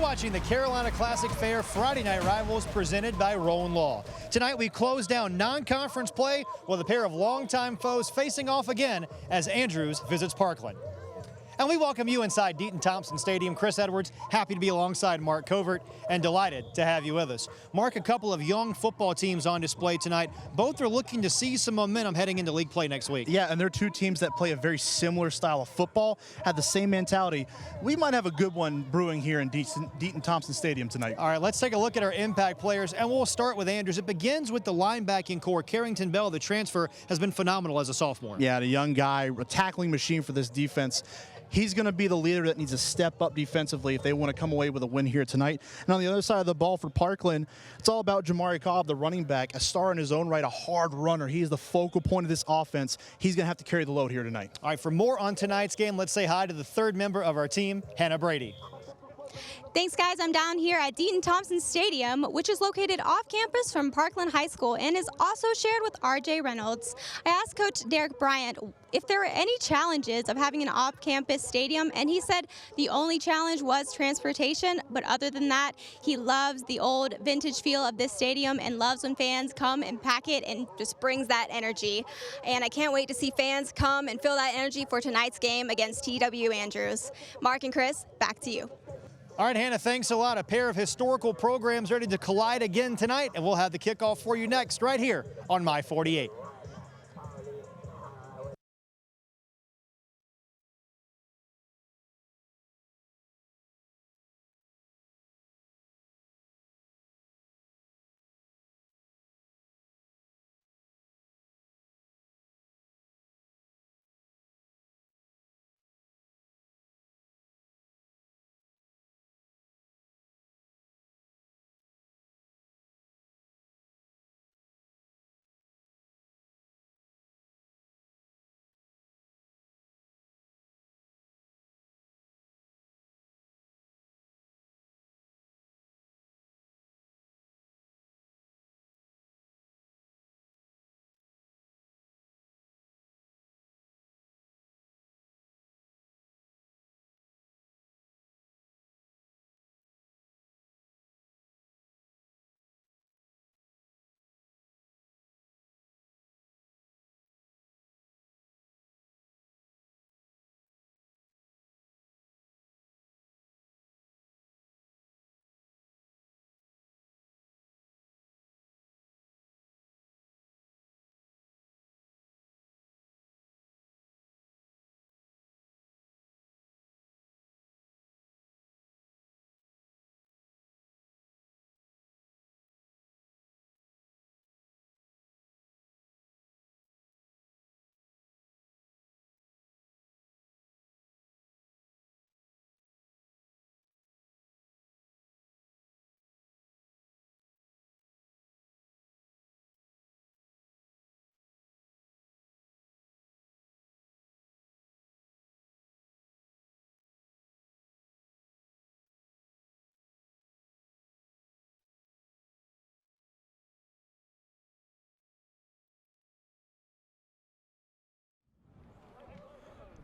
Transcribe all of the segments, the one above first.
watching the Carolina Classic Fair Friday Night Rivals presented by Rowan Law. Tonight we close down non-conference play with a pair of longtime foes facing off again as Andrews visits Parkland. And we welcome you inside Deaton-Thompson Stadium. Chris Edwards, happy to be alongside Mark Covert and delighted to have you with us. Mark, a couple of young football teams on display tonight. Both are looking to see some momentum heading into league play next week. Yeah, and they're two teams that play a very similar style of football, have the same mentality. We might have a good one brewing here in Deaton-Thompson Stadium tonight. All right, let's take a look at our impact players, and we'll start with Andrews. It begins with the linebacking core. Carrington Bell, the transfer, has been phenomenal as a sophomore. Yeah, the young guy, a tackling machine for this defense. He's going to be the leader that needs to step up defensively if they want to come away with a win here tonight. And on the other side of the ball for Parkland, it's all about Jamari Cobb, the running back, a star in his own right, a hard runner. He is the focal point of this offense. He's going to have to carry the load here tonight. All right, for more on tonight's game, let's say hi to the third member of our team, Hannah Brady. Thanks, guys. I'm down here at Deaton-Thompson Stadium, which is located off campus from Parkland High School and is also shared with R.J. Reynolds. I asked Coach Derek Bryant if there were any challenges of having an off-campus stadium, and he said the only challenge was transportation, but other than that, he loves the old vintage feel of this stadium and loves when fans come and pack it and just brings that energy. And I can't wait to see fans come and feel that energy for tonight's game against TW Andrews. Mark and Chris, back to you. All right, Hannah, thanks a lot. A pair of historical programs ready to collide again tonight, and we'll have the kickoff for you next right here on My 48.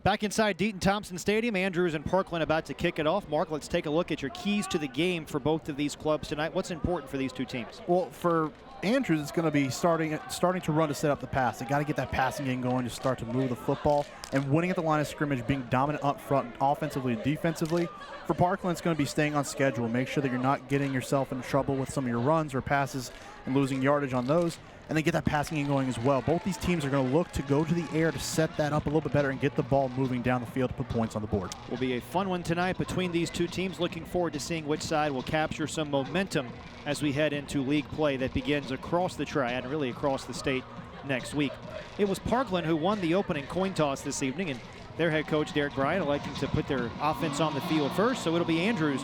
Back inside Deaton-Thompson Stadium, Andrews and Parkland about to kick it off. Mark, let's take a look at your keys to the game for both of these clubs tonight. What's important for these two teams? Well, for Andrews, it's going to be starting to run to set up the pass. They got to get that passing game going to start to move the football, and winning at the line of scrimmage, being dominant up front, offensively and defensively. For Parkland, it's going to be staying on schedule. Make sure that you're not getting yourself in trouble with some of your runs or passes and losing yardage on those, and then get that passing game going as well. Both these teams are going to look to go to the air to set that up a little bit better and get the ball moving down the field to put points on the board. Will be a fun one tonight between these two teams. Looking forward to seeing which side will capture some momentum as we head into league play that begins across the Triad and really across the state next week. It was Parkland who won the opening coin toss this evening, and their head coach Derek Bryant electing to put their offense on the field first, so it'll be Andrews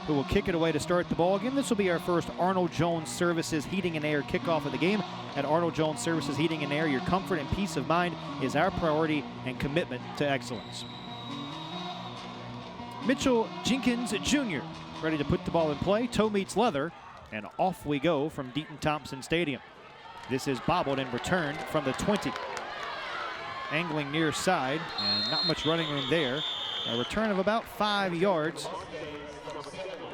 who will kick it away to start the ball game. This will be our first Arnold Jones Services Heating and Air kickoff of the game. At Arnold Jones Services Heating and Air, your comfort and peace of mind is our priority and commitment to excellence. Mitchell Jenkins Jr. ready to put the ball in play. Toe meets leather, and off we go from Deaton-Thompson Stadium. This is bobbled and returned from the 20. Angling near side, and not much running room there. A return of about 5 yards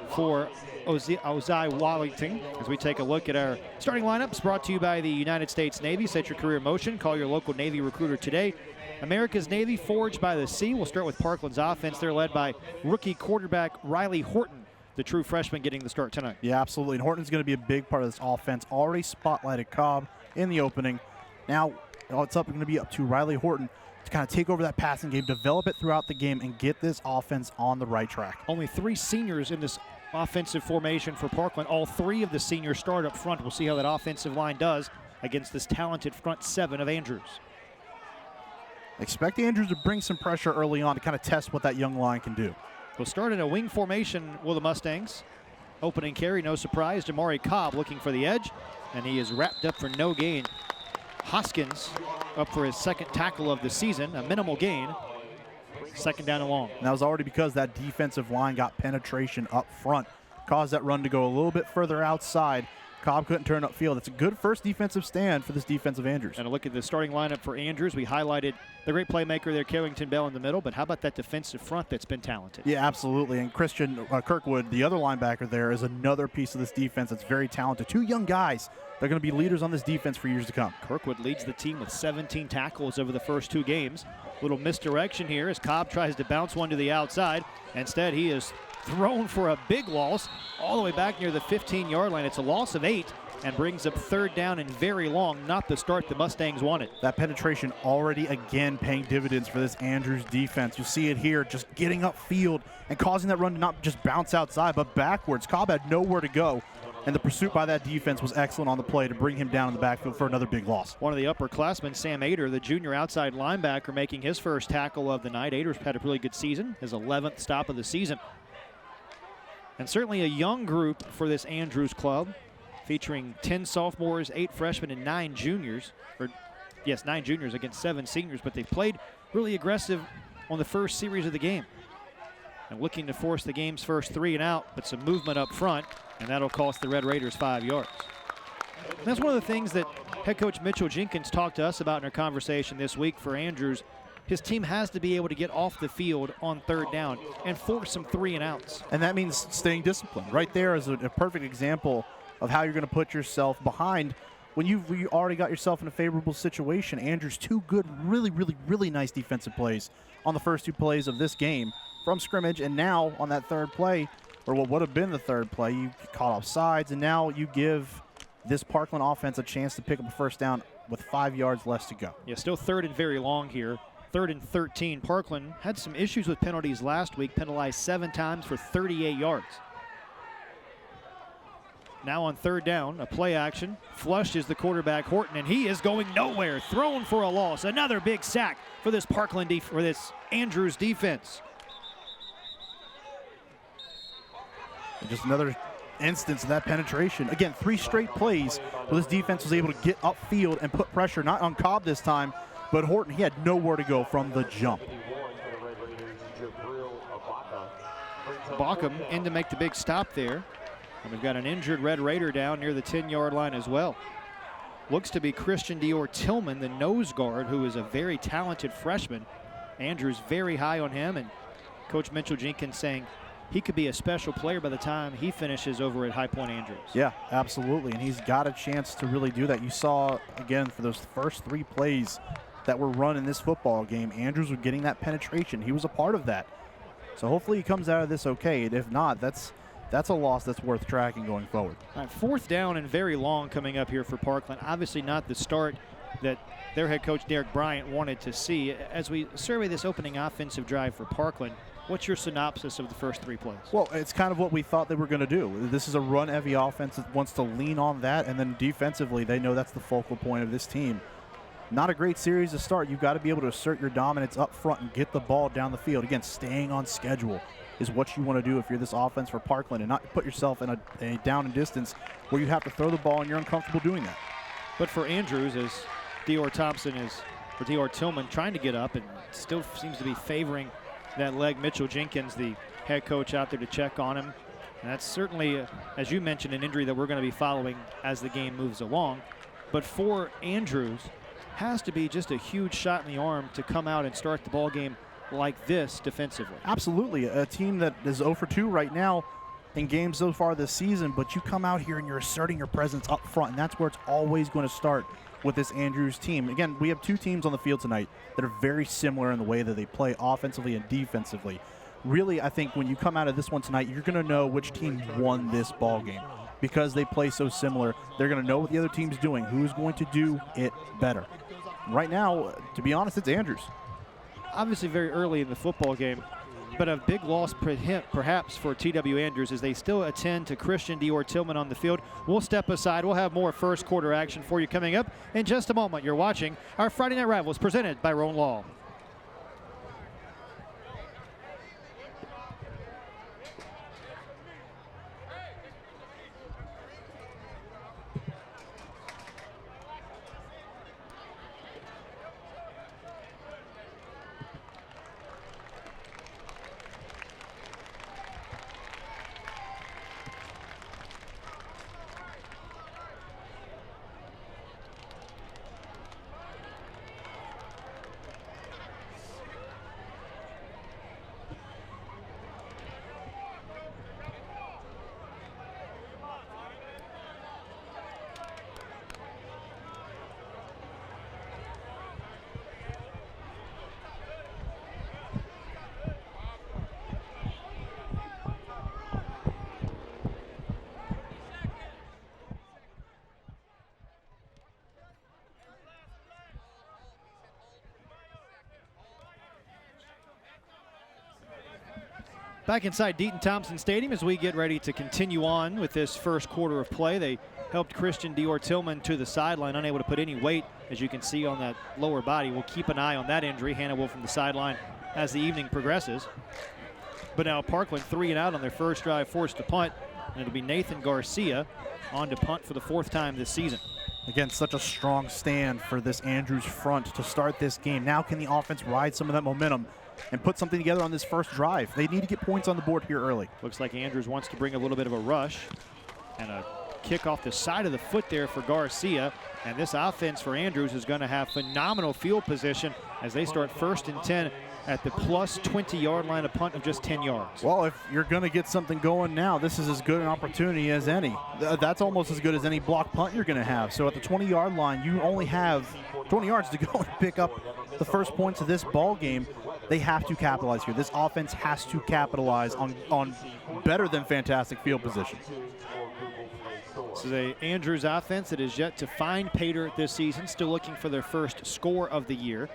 for Ozai Wallington. As we take a look at our starting lineups, brought to you by the United States Navy. Set your career in motion. Call your local Navy recruiter today. America's Navy, forged by the sea. We'll start with Parkland's offense. They're led by rookie quarterback Riley Horton, the true freshman, getting the start tonight. Yeah, absolutely. And Horton's going to be a big part of this offense. Already spotlighted Cobb in the opening. Now it's going to be up to Riley Horton to kind of take over that passing game, develop it throughout the game, and get this offense on the right track. Only 3 seniors in this offensive formation for Parkland. All 3 of the seniors start up front. We'll see how that offensive line does against this talented front 7 of Andrews. Expect Andrews to bring some pressure early on to kind of test what that young line can do. We'll start in a wing formation with the Mustangs. Opening carry, no surprise. Jamari Cobb looking for the edge, and he is wrapped up for no gain. Hoskins up for his 2nd tackle of the season, a minimal gain. 2nd down and long. And that was already because that defensive line got penetration up front, caused that run to go a little bit further outside. Cobb couldn't turn upfield. It's a good first defensive stand for this defensive Andrews. And a look at the starting lineup for Andrews. We highlighted the great playmaker there, Carrington Bell, in the middle, but how about that defensive front that's been talented? Yeah, absolutely. And Christian Kirkwood, the other linebacker there, is another piece of this defense that's very talented. 2 young guys. They're going to be leaders on this defense for years to come. Kirkwood leads the team with 17 tackles over the first 2 games. Little misdirection here as Cobb tries to bounce one to the outside. Instead, he is thrown for a big loss all the way back near the 15-yard line. It's a loss of 8 and brings up 3rd down and very long. Not the start the Mustangs wanted. That penetration already again paying dividends for this Andrews defense. You see it here, just getting upfield and causing that run to not just bounce outside but backwards. Cobb had nowhere to go, and the pursuit by that defense was excellent on the play to bring him down in the backfield for another big loss. One of the upperclassmen, Sam Ader, the junior outside linebacker, making his first tackle of the night. Ader's had a really good season, his 11th stop of the season. And certainly a young group for this Andrews club, featuring 10 sophomores, 8 freshmen, and 9 juniors. 9 juniors against 7 seniors, but they played really aggressive on the first series of the game. And looking to force the game's first 3 and out, but some movement up front, and that'll cost the Red Raiders 5 yards. And that's one of the things that head coach Mitchell Jenkins talked to us about in our conversation this week for Andrews. His team has to be able to get off the field on 3rd down and force some 3 and outs. And that means staying disciplined. Right there is a perfect example of how you're going to put yourself behind when you already got yourself in a favorable situation. Andrews, 2 good, really nice defensive plays on the first 2 plays of this game from scrimmage, and now on that 3rd play, or what would have been the 3rd play, you caught off sides, and now you give this Parkland offense a chance to pick up a 1st down with 5 yards less to go. Yeah, still 3rd and very long here. 3rd and 13. Parkland had some issues with penalties last week, penalized 7 times for 38 yards. Now on 3rd down, a play action. Flushes the quarterback Horton, and he is going nowhere. Thrown for a loss. Another big sack for this for this Andrews defense. And just another instance of that penetration. Again, 3 straight plays where this defense was able to get upfield and put pressure, not on Cobb this time, but Horton. He had nowhere to go from the jump. Baucom in to make the big stop there. And we've got an injured Red Raider down near the 10-yard line as well. Looks to be Christian Dior-Tillman, the nose guard, who is a very talented freshman. Andrews very high on him, and Coach Mitchell Jenkins saying he could be a special player by the time he finishes over at High Point Andrews. Yeah, absolutely, and he's got a chance to really do that. You saw, again, for those first 3 plays that were run in this football game, Andrews was getting that penetration. He was a part of that. So hopefully he comes out of this okay, and if not, that's a loss that's worth tracking going forward. All right, 4th down and very long coming up here for Parkland. Obviously not the start that their head coach Derek Bryant wanted to see. As we survey this opening offensive drive for Parkland, what's your synopsis of the first 3 plays? Well, it's kind of what we thought they were going to do. This is a run-heavy offense that wants to lean on that, and then defensively, they know that's the focal point of this team. Not a great series to start. You've got to be able to assert your dominance up front and get the ball down the field. Again, staying on schedule is what you want to do if you're this offense for Parkland, and not put yourself in a down and distance where you have to throw the ball and you're uncomfortable doing that. But for Andrews, as Dior-Tillman trying to get up and still seems to be favoring that leg. Mitchell Jenkins, the head coach, out there to check on him. And that's certainly, as you mentioned, an injury that we're going to be following as the game moves along. But for Andrews, has to be just a huge shot in the arm to come out and start the ball game like this defensively. Absolutely. A team that is 0 for 2 right now in games so far this season, but you come out here and you're asserting your presence up front, and that's where it's always going to start with this Andrews team. Again, we have two teams on the field tonight that are very similar in the way that they play offensively and defensively. Really, I think when you come out of this one tonight, you're going to know which team won this ball game because they play so similar. They're going to know what the other team's doing, who's going to do it better. Right now, to be honest, it's Andrews. Obviously very early in the football game, but a big loss perhaps for TW Andrews as they still attend to Christian Dior-Tillman on the field. We'll step aside. We'll have more first quarter action for you coming up in just a moment. You're watching our Friday Night Rivals presented by Roan Law. Back inside Deaton-Thompson Stadium as we get ready to continue on with this first quarter of play. They helped Christian Dior-Tillman to the sideline, unable to put any weight, as you can see on that lower body. We'll keep an eye on that injury. Hannah will from the sideline as the evening progresses. But now Parkland 3 and out on their first drive, forced to punt, and it'll be Nathan Garcia on to punt for the fourth time this season. Again, such a strong stand for this Andrews front to start this game. Now can the offense ride some of that momentum and put something together on this first drive? They need to get points on the board here early. Looks like Andrews wants to bring a little bit of a rush and a kick off the side of the foot there for Garcia. And this offense for Andrews is going to have phenomenal field position as they start 1st and 10 at the plus 20-yard line, a punt of just 10 yards. Well, if you're going to get something going now, this is as good an opportunity as any. That's almost as good as any block punt you're going to have. So at the 20-yard line, you only have 20 yards to go and pick up the first points of this ball game. They have to capitalize here. This offense has to capitalize on better than fantastic field position. This is a Andrews offense that is yet to find pay dirt this season, still looking for their first score of the year.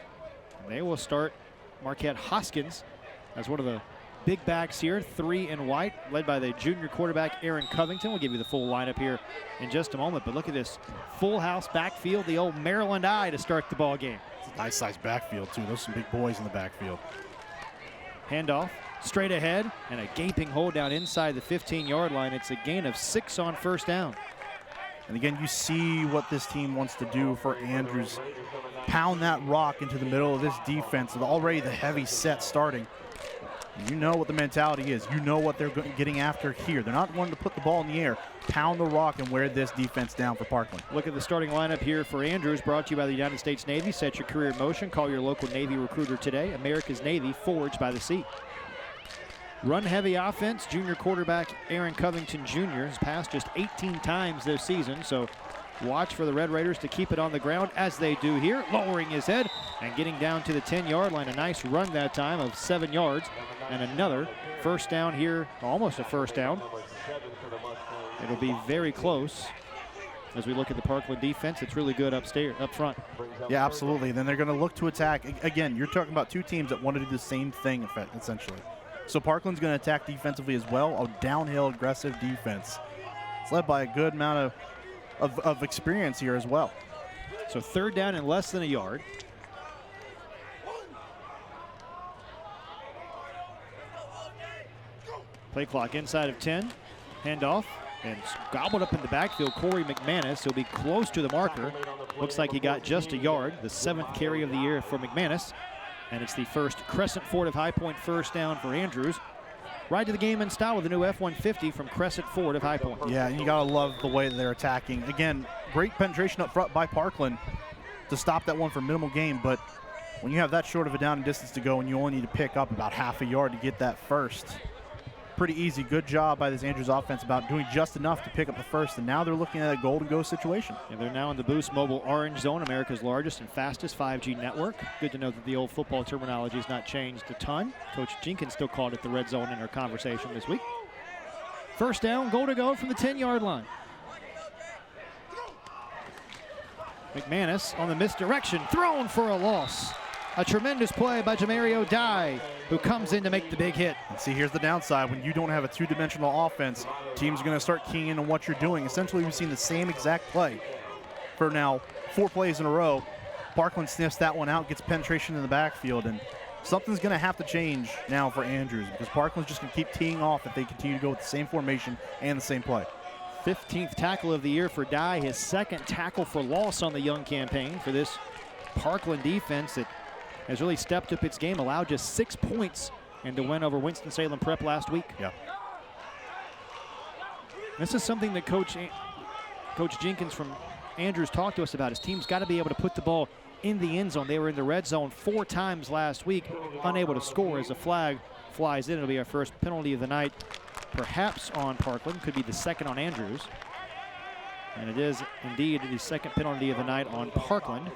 And they will start Marquette Hoskins as one of the big backs here, 3 in white, led by the junior quarterback Aaron Covington. We'll give you the full lineup here in just a moment, but look at this full house backfield, the old Maryland eye to start the ball game. Nice size backfield too. Those are some big boys in the backfield. Handoff straight ahead and a gaping hole down inside the 15-yard line. It's a gain of 6 on first down. And again, you see what this team wants to do for Andrews. Pound that rock into the middle of this defense with already the heavy set starting. You know what the mentality is. You know what they're getting after here. They're not wanting to put the ball in the air. Pound the rock and wear this defense down for Parkland. Look at the starting lineup here for Andrews, brought to you by the United States Navy. Set your career in motion. Call your local Navy recruiter today. America's Navy, forged by the sea. Run-heavy offense. Junior quarterback Aaron Covington Jr. has passed just 18 times this season, so watch for the Red Raiders to keep it on the ground as they do here, lowering his head and getting down to the 10-yard line. A nice run that time of 7 yards and another first down here, almost a first down. It'll be very close as we look at the Parkland defense. It's really good up front. Yeah, absolutely. Then they're going to look to attack. Again, you're talking about two teams that want to do the same thing, essentially. So Parkland's going to attack defensively as well, a downhill aggressive defense. It's led by a good amount of experience here as well. So 3rd down and less than a yard. Play clock inside of 10. Handoff and gobbled up in the backfield. Corey McManus. He'll be close to the marker. Looks like he got just a yard. The 7th carry of the year for McManus. And it's the first Crescent Ford of High Point first down for Andrews. Right to the game in style with the new F-150 from Crescent Ford of High Point. Yeah, and you got to love the way that they're attacking. Again, great penetration up front by Parkland to stop that one for minimal gain, but when you have that short of a down and distance to go and you only need to pick up about half a yard to get that first, pretty easy. Good job by this Andrews offense about doing just enough to pick up the first, and now they're looking at a goal-to-go situation. And they're now in the Boost Mobile Orange Zone, America's largest and fastest 5G network. Good to know that the old football terminology has not changed a ton. Coach Jenkins still called it the red zone in our conversation this week. First down, goal-to-go from the 10-yard line. McManus on the misdirection, thrown for a loss. A tremendous play by Jamario Dye, who comes in to make the big hit. And see, here's the downside. When you don't have a two-dimensional offense, teams are going to start keying in on what you're doing. Essentially, we've seen the same exact play for now 4 plays in a row. Parkland sniffs that one out, gets penetration in the backfield, and something's going to have to change now for Andrews because Parkland's just going to keep teeing off if they continue to go with the same formation and the same play. 15th tackle of the year for Dye, his 2nd tackle for loss on the young campaign for this Parkland defense that has really stepped up its game, allowed just 6 points and to win over Winston-Salem Prep last week. Yeah. This is something that Coach Jenkins from Andrews talked to us about. His team's got to be able to put the ball in the end zone. They were in the red zone 4 times last week, unable to score as a flag flies in. It'll be our first penalty of the night, perhaps on Parkland, could be the 2nd on Andrews. And it is indeed the 2nd penalty of the night on Parkland.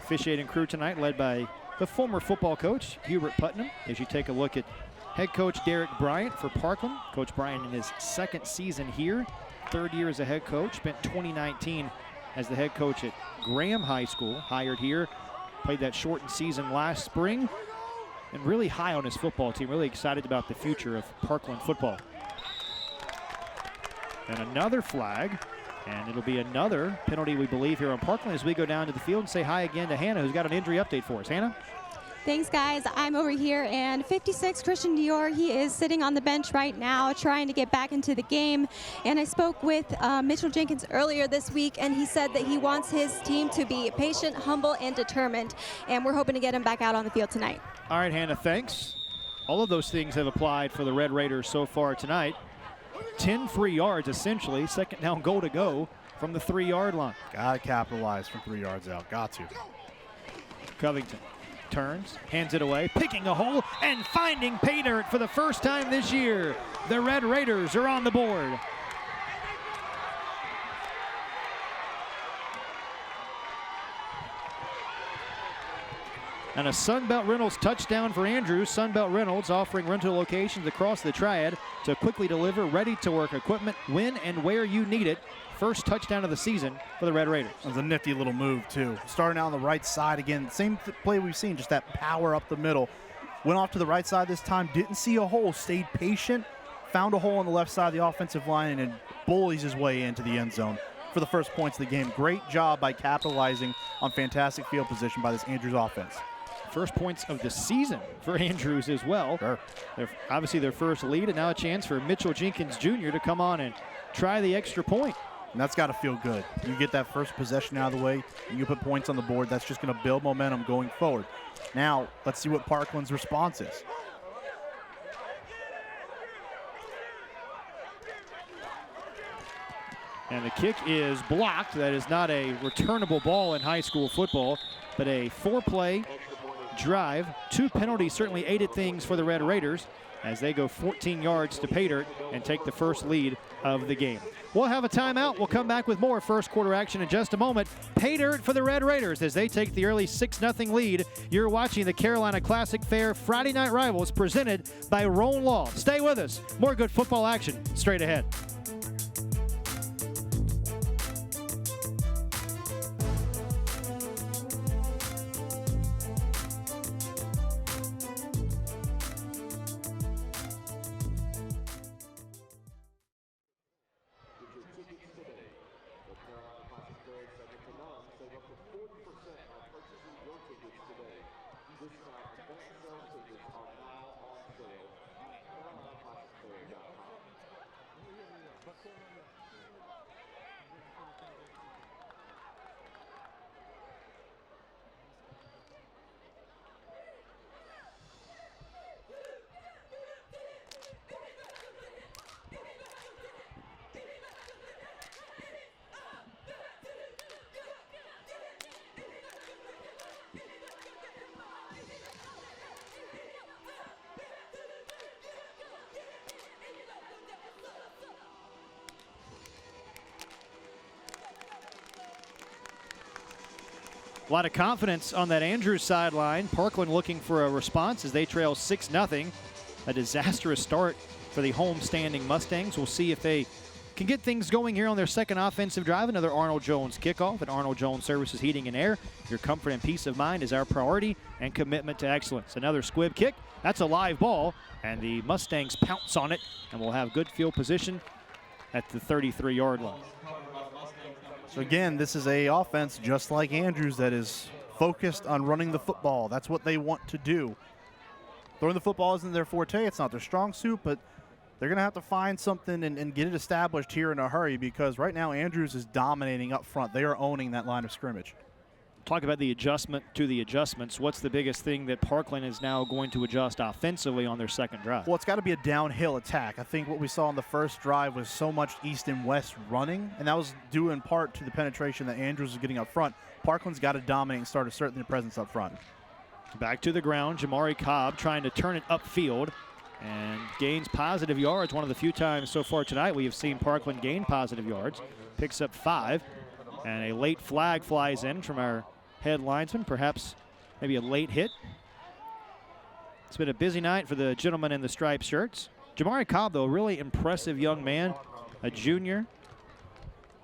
Officiating crew tonight led by the former football coach, Hubert Putnam, as you take a look at head coach Derek Bryant for Parkland. Coach Bryant in his 2nd season here, 3rd year as a head coach, spent 2019 as the head coach at Graham High School, hired here, played that shortened season last spring, and really high on his football team, really excited about the future of Parkland football. And another flag, and it'll be another penalty, we believe, here on Parkland as we go down to the field and say hi again to Hannah, who's got an injury update for us. Hannah? Thanks, guys. I'm over here, and 56 Christian Dior, he is sitting on the bench right now trying to get back into the game. And I spoke with Mitchell Jenkins earlier this week, and he said that he wants his team to be patient, humble, and determined. And we're hoping to get him back out on the field tonight. All right, Hannah, thanks. All of those things have applied for the Red Raiders so far tonight. 10 free yards, essentially. 2nd down, goal to go from the 3-yard line. Got to capitalize from 3 yards out. Got to. Covington turns, hands it away, picking a hole, and finding pay dirt for the first time this year. The Red Raiders are on the board. And a Sunbelt Rentals touchdown for Andrews. Sunbelt Rentals offering rental locations across the Triad to quickly deliver ready-to-work equipment when and where you need it. First touchdown of the season for the Red Raiders. It was a nifty little move, too. Starting out on the right side again. Same play we've seen, just that power up the middle. Went off to the right side this time, didn't see a hole, stayed patient, found a hole on the left side of the offensive line, and bullies his way into the end zone for the first points of the game. Great job by capitalizing on fantastic field position by this Andrews offense. First points of the season for Andrews as well. Sure. Obviously their first lead, and now a chance for Mitchell Jenkins Jr. to come on and try the extra point. And that's got to feel good. You get that first possession out of the way, and you put points on the board. That's just going to build momentum going forward. Now, let's see what Parkland's response is. And the kick is blocked. That is not a returnable ball in high school football, but a 4-play drive. 2 penalties certainly aided things for the Red Raiders as they go 14 yards to pay dirt and take the first lead of the game. We'll have a timeout. We'll come back with more first quarter action in just a moment. Pay dirt for the Red Raiders as they take the early 6-0 lead. You're watching the Carolina Classic Fair Friday Night Rivals presented by Roan Law. Stay with us. More good football action straight ahead. A lot of confidence on that Andrews sideline. Parkland looking for a response as they trail 6-0. A disastrous start for the home-standing Mustangs. We'll see if they can get things going here on their second offensive drive. Another Arnold Jones kickoff at Arnold Jones Services Heating and Air. Your comfort and peace of mind is our priority and commitment to excellence. Another squib kick. That's a live ball, and the Mustangs pounce on it, and will have good field position at the 33-yard line. So again, this is a offense just like Andrews that is focused on running the football. That's what they want to do. Throwing the football isn't their forte. It's not their strong suit, but they're going to have to find something and get it established here in a hurry, because right now Andrews is dominating up front. They are owning that line of scrimmage. Talk about the adjustment to the adjustments. What's the biggest thing that Parkland is now going to adjust offensively on their second drive? Well, it's got to be a downhill attack. I think what we saw on the first drive was so much east and west running, and that was due in part to the penetration that Andrews is getting up front. Parkland's got to dominate and start asserting their presence up front. Back to the ground, Jamari Cobb trying to turn it upfield and gains positive yards. One of the few times so far tonight we have seen Parkland gain positive yards. Picks up 5, and a late flag flies in from our head linesman, perhaps maybe a late hit. It's been a busy night for the gentlemen in the striped shirts. Jamari Cobb, though, a really impressive young man, a junior.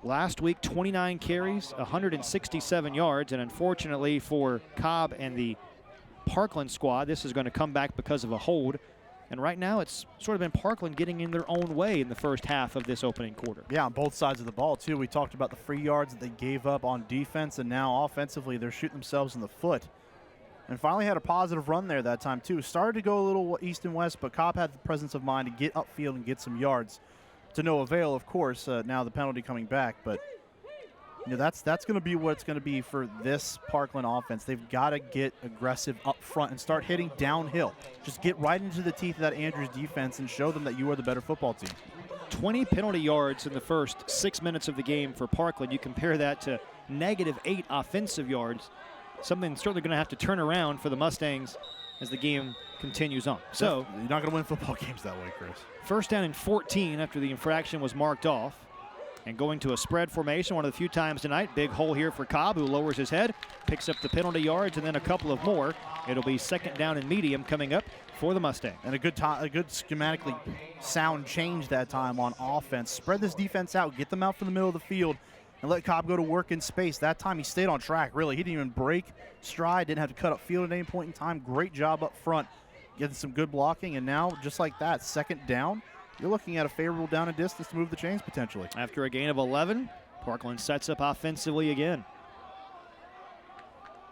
Last week, 29 carries, 167 yards, and unfortunately for Cobb and the Parkland squad, this is going to come back because of a hold. And right now, it's sort of been Parkland getting in their own way in the first half of this opening quarter. Yeah, on both sides of the ball, too. We talked about the free yards that they gave up on defense, and now offensively, they're shooting themselves in the foot. And finally had a positive run there that time, too. Started to go a little east and west, but Cobb had the presence of mind to get upfield and get some yards. To no avail, of course, now the penalty coming back. But you know, that's going to be what it's going to be for this Parkland offense. They've got to get aggressive up front and start hitting downhill. Just get right into the teeth of that Andrews defense and show them that you are the better football team. 20 penalty yards in the first 6 minutes of the game for Parkland. You compare that to -8 offensive yards, something certainly going to have to turn around for the Mustangs as the game continues on. So you're not going to win football games that way, Chris. First down and 14 after the infraction was marked off. And going to a spread formation, one of the few times tonight. Big hole here for Cobb, who lowers his head, picks up the penalty yards, and then a couple of more. It'll be second down and medium coming up for the Mustangs. And a good schematically sound change that time on offense. Spread this defense out, get them out from the middle of the field, and let Cobb go to work in space. That time he stayed on track, really. He didn't even break stride, didn't have to cut up field at any point in time. Great job up front, getting some good blocking, and now, just like that, second down. You're looking at a favorable down and distance to move the chains potentially. After a gain of 11, Parkland sets up offensively again.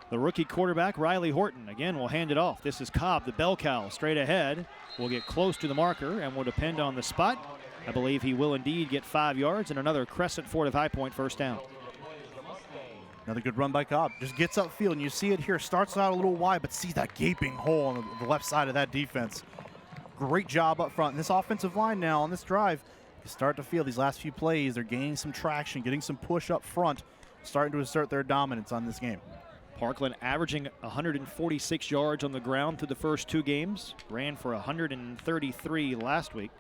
The rookie quarterback, Riley Horton, again will hand it off. This is Cobb, the bell cow, straight ahead. Will get close to the marker and will depend on the spot. I believe he will indeed get 5 yards and another Crescent Ford of High Point first down. Another good run by Cobb. Just gets upfield, and you see it here. Starts out a little wide, but see that gaping hole on the left side of that defense. Great job up front. And this offensive line now on this drive, you start to feel these last few plays, they're gaining some traction, getting some push up front, starting to assert their dominance on this game. Parkland averaging 146 yards on the ground through the first 2 games. Ran for 133 last week.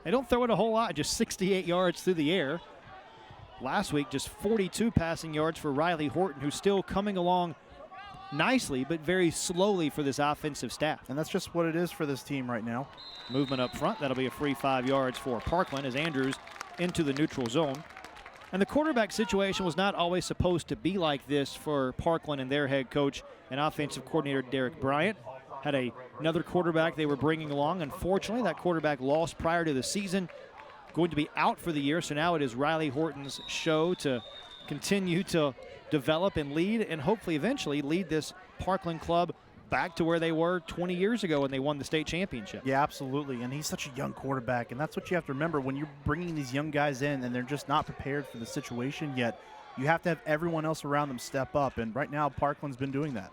They don't throw it a whole lot, just 68 yards through the air. Last week, just 42 passing yards for Riley Horton, who's still coming along nicely, but very slowly for this offensive staff. And that's just what it is for this team right now. Movement up front, that'll be a free 5 yards for Parkland as Andrews into the neutral zone. And the quarterback situation was not always supposed to be like this for Parkland and their head coach and offensive coordinator Derek Bryant. Had another quarterback they were bringing along. Unfortunately, that quarterback lost prior to the season, going to be out for the year. So now it is Riley Horton's show to continue to develop and lead, and hopefully eventually lead this Parkland club back to where they were 20 years ago when they won the state championship. Yeah, absolutely. And he's such a young quarterback, and that's what you have to remember when you're bringing these young guys in and they're just not prepared for the situation yet. You have to have everyone else around them step up, and right now Parkland's been doing that.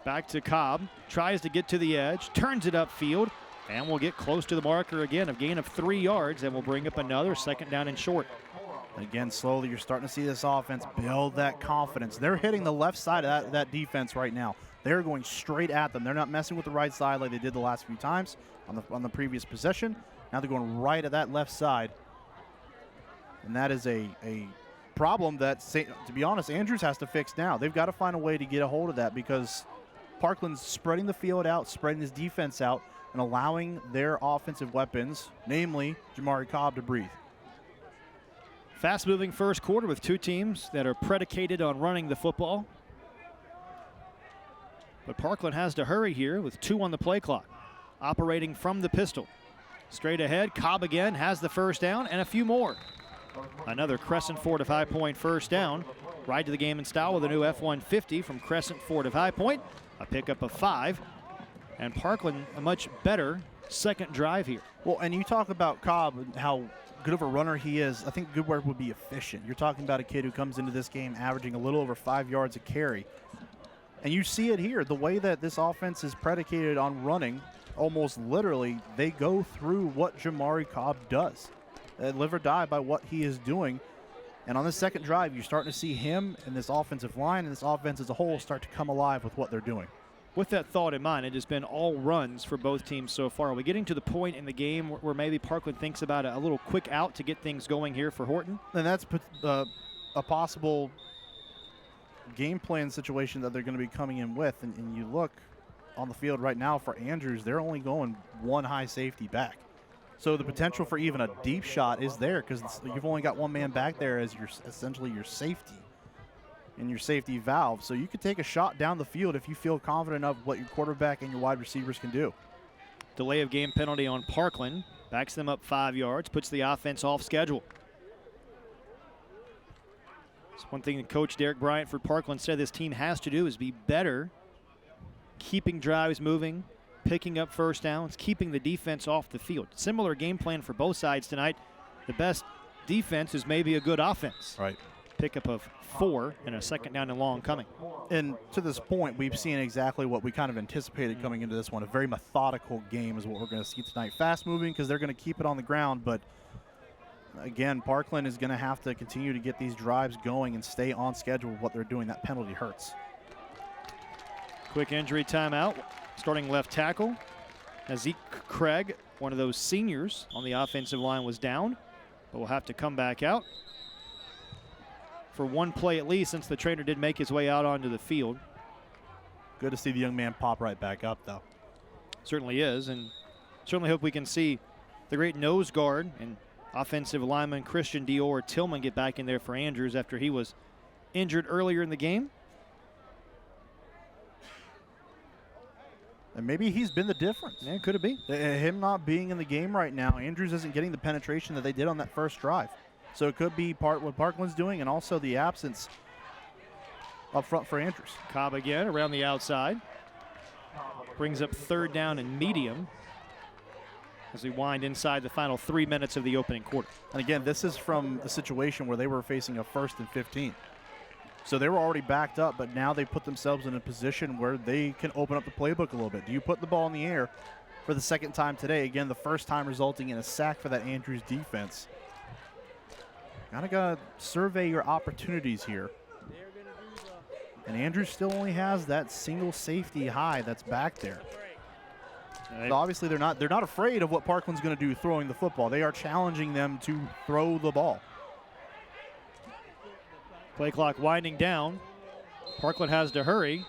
Back to Cobb, tries to get to the edge, turns it upfield, and will get close to the marker again. A gain of 3 yards, and will bring up another second down and short. Again, slowly you're starting to see this offense build that confidence. They're hitting the left side of that defense right now. They're going straight at them. They're not messing with the right side like they did the last few times on the previous possession. Now they're going right at that left side. And that is a problem that, to be honest, Andrews has to fix now. They've got to find a way to get a hold of that because Parkland's spreading the field out, spreading his defense out, and allowing their offensive weapons, namely Jamari Cobb, to breathe. Fast-moving first quarter with two teams that are predicated on running the football. But Parkland has to hurry here with 2 on the play clock. Operating from the pistol. Straight ahead, Cobb again has the first down and a few more. Another Crescent 4 to 5 point first down. Right to the game in style with a new F-150 from Crescent 4 to 5 point. A pickup of 5. And Parkland a much better second drive here. Well, and you talk about Cobb and how good of a runner he is. I think a good word would be efficient. You're talking about a kid who comes into this game averaging a little over 5 yards a carry. And you see it here, the way that this offense is predicated on running, almost literally, they go through what Jamari Cobb does. They live or die by what he is doing. And on this second drive, you're starting to see him and this offensive line and this offense as a whole start to come alive with what they're doing. With that thought in mind, it has been all runs for both teams so far. Are we getting to the point in the game where maybe Parkland thinks about a little quick out to get things going here for Horton? And that's a possible game plan situation that they're going to be coming in with. And you look on the field right now for Andrews, they're only going one high safety back. So the potential for even a deep shot is there because you've only got one man back there as essentially your safety and your safety valve. So you could take a shot down the field if you feel confident of what your quarterback and your wide receivers can do. Delay of game penalty on Parkland. Backs them up 5 yards, puts the offense off schedule. It's one thing that Coach Derek Bryant for Parkland said this team has to do is be better keeping drives moving, picking up first downs, keeping the defense off the field. Similar game plan for both sides tonight. The best defense is maybe a good offense. Right. Pickup of 4 and a second down and long coming. And to this point, we've seen exactly what we kind of anticipated coming into this one. A very methodical game is what we're going to see tonight. Fast moving because they're going to keep it on the ground, but again, Parkland is going to have to continue to get these drives going and stay on schedule with what they're doing. That penalty hurts. Quick injury timeout. Starting left tackle, Zeke Craig, one of those seniors on the offensive line, was down, but will have to come back out for one play at least since the trainer did make his way out onto the field. Good to see the young man pop right back up, though. Certainly is, and certainly hope we can see the great nose guard and offensive lineman Christian Dior Tillman get back in there for Andrews after he was injured earlier in the game. And maybe he's been the difference. Yeah, could it be? Him not being in the game right now, Andrews isn't getting the penetration that they did on that first drive. So it could be part what Parkland's doing and also the absence up front for Andrews. Cobb again around the outside. Brings up third down and medium as we wind inside the final 3 minutes of the opening quarter. And again, this is from a situation where they were facing a 1st and 15. So they were already backed up, but now they put themselves in a position where they can open up the playbook a little bit. Do you put the ball in the air for the second time today? Again, the first time resulting in a sack for that Andrews defense. Gotta survey your opportunities here. And Andrews still only has that single safety high that's back there. So obviously they're not afraid of what Parkland's going to do throwing the football. They are challenging them to throw the ball. Play clock winding down. Parkland has to hurry.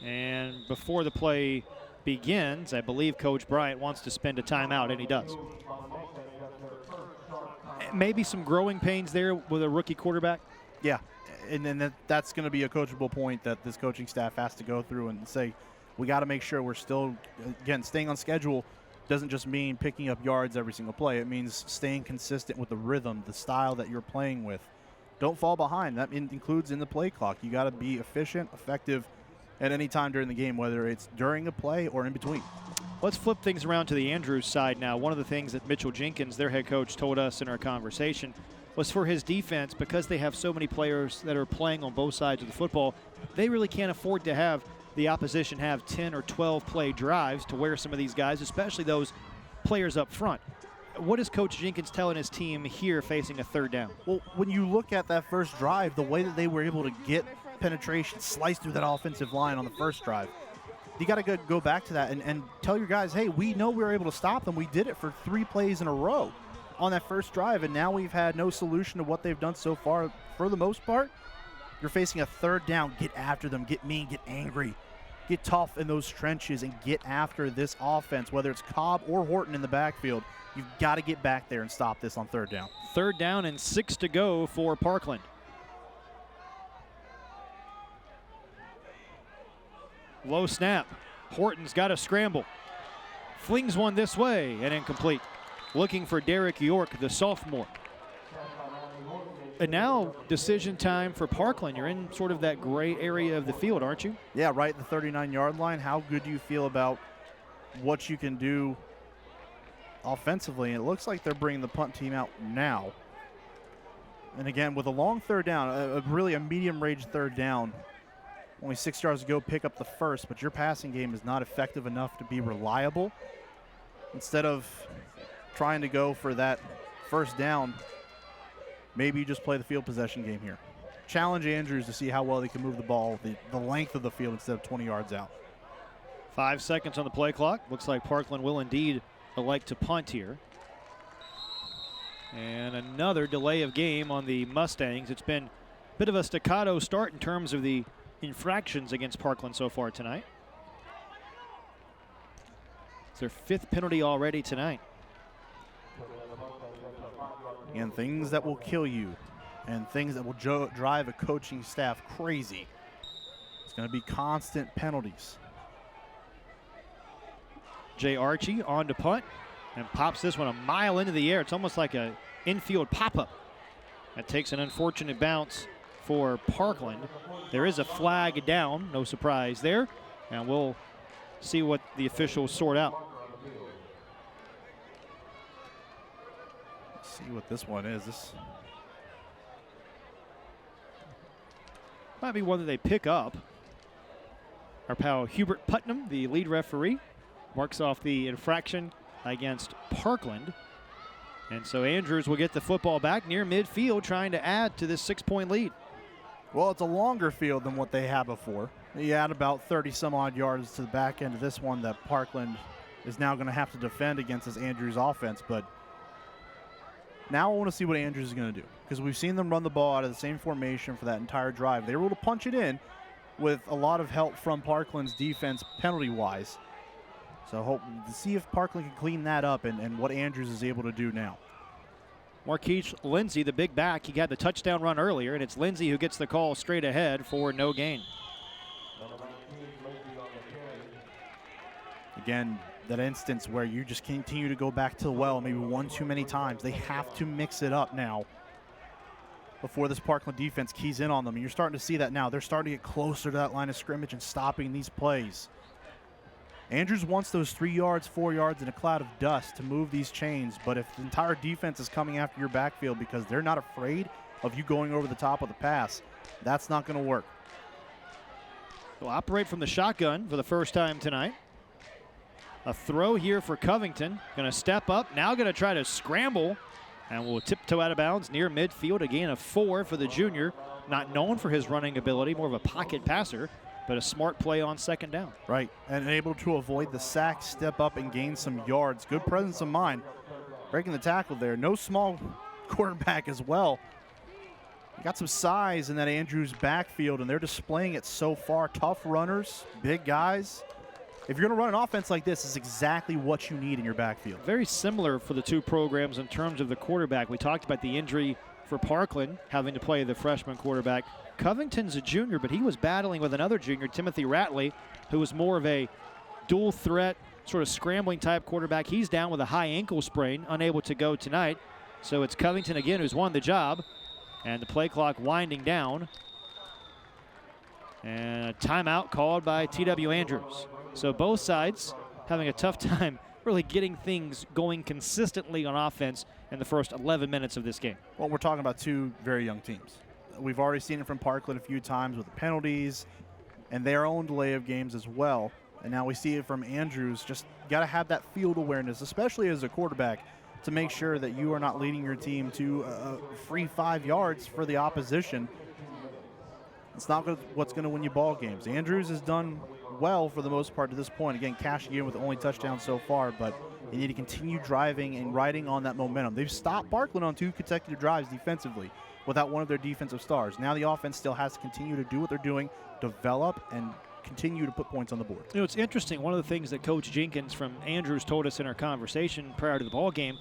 And before the play begins, I believe Coach Bryant wants to spend a timeout, and he does. Maybe some growing pains there with a rookie quarterback. Yeah, and then that's going to be a coachable point that this coaching staff has to go through and say, we got to make sure we're still, again, staying on schedule doesn't just mean picking up yards every single play. It means staying consistent with the rhythm, the style that you're playing with. Don't fall behind. That includes in the play clock. You got to be efficient, effective at any time during the game, whether it's during a play or in between. Let's flip things around to the Andrews side now. One of the things that Mitchell Jenkins, their head coach, told us in our conversation was for his defense, because they have so many players that are playing on both sides of the football, they really can't afford to have the opposition have 10 or 12 play drives to wear some of these guys, especially those players up front. What is Coach Jenkins telling his team here facing a third down? Well, when you look at that first drive, the way that they were able to get penetration, slice through that offensive line on the first drive, you got to go back to that and tell your guys, hey, we know we were able to stop them. We did it for 3 plays in a row. on that first drive, and now we've had no solution to what they've done so far for the most part. You're facing a third down. Get after them. Get mean. Get angry. Get tough in those trenches and get after this offense, whether it's Cobb or Horton in the backfield. You've got to get back there and stop this on third down. Third down and 6 to go for Parkland. Low snap. Horton's got a scramble. Flings one this way and incomplete. Looking for Derek York, the sophomore. And now decision time for Parkland. You're in sort of that gray area of the field, aren't you? Yeah, right at the 39-yard line. How good do you feel about what you can do offensively? And it looks like they're bringing the punt team out now. And again, with a long third down, really a medium-range third down, only 6 yards to go, pick up the first, but your passing game is not effective enough to be reliable. Instead of trying to go for that first down, maybe you just play the field possession game here. Challenge Andrews to see how well they can move the ball the length of the field instead of 20 yards out. 5 seconds on the play clock. Looks like Parkland will indeed elect to punt here. And another delay of game on the Mustangs. It's been a bit of a staccato start in terms of the infractions against Parkland so far tonight. It's their 5th penalty already tonight. And things that will kill you and things that will drive a coaching staff crazy. It's going to be constant penalties. Jay Archie on to punt and pops this one a mile into the air. It's almost like an infield pop-up. That takes an unfortunate bounce for Parkland. There is a flag down, no surprise there, and we'll see what the officials sort out. Let's see what this one is. This might be one that they pick up. Our pal Hubert Putnam, the lead referee, marks off the infraction against Parkland. And so Andrews will get the football back near midfield, trying to add to this 6-point lead. Well, it's a longer field than what they had before. You add about 30-some-odd yards to the back end of this one that Parkland is now going to have to defend against this Andrews offense. But now I want to see what Andrews is going to do, because we've seen them run the ball out of the same formation for that entire drive. They were able to punch it in with a lot of help from Parkland's defense penalty-wise. So hope to see if Parkland can clean that up and what Andrews is able to do now. Marquise Lindsey, the big back, he got the touchdown run earlier, and it's Lindsey who gets the call straight ahead for no gain. Again, that instance where you just continue to go back to the well maybe one too many times. They have to mix it up now before this Parkland defense keys in on them. And you're starting to see that now. They're starting to get closer to that line of scrimmage and stopping these plays. Andrews wants those 3 yards, 4 yards in a cloud of dust to move these chains, but if the entire defense is coming after your backfield because they're not afraid of you going over the top of the pass, that's not going to work. They'll operate from the shotgun for the first time tonight. A throw here for Covington. Going to step up, now going to try to scramble, and will tiptoe out of bounds near midfield. A gain of 4 for the junior. Not known for his running ability, more of a pocket passer, but a smart play on second down. Right, and able to avoid the sack, step up and gain some yards. Good presence of mind. Breaking the tackle there. No small quarterback as well. Got some size in that Andrews backfield, and they're displaying it so far. Tough runners, big guys. If you're going to run an offense like this, it's exactly what you need in your backfield. Very similar for the two programs in terms of the quarterback. We talked about the injury for Parkland, having to play the freshman quarterback. Covington's a junior, but he was battling with another junior, Timothy Ratley, who was more of a dual threat, sort of scrambling type quarterback. He's down with a high ankle sprain, unable to go tonight. So it's Covington again who's won the job. And the play clock winding down. And a timeout called by T.W. Andrews. So both sides having a tough time really getting things going consistently on offense in the first 11 minutes of this game. Well, we're talking about two very young teams. We've already seen it from Parkland a few times with the penalties and their own delay of games as well. And now we see it from Andrews. Just got to have that field awareness, especially as a quarterback, to make sure that you are not leading your team to a free 5 yards for the opposition. It's not what's going to win you ball games. Andrews has done well for the most part to this point. Again, cashing in with the only touchdown so far, but They need to continue driving and riding on that momentum. They've stopped Parkland on 2 consecutive drives defensively without one of their defensive stars. Now the offense still has to continue to do what they're doing, develop, and continue to put points on the board. You know, it's interesting. One of the things that Coach Jenkins from Andrews told us in our conversation prior to the ball game,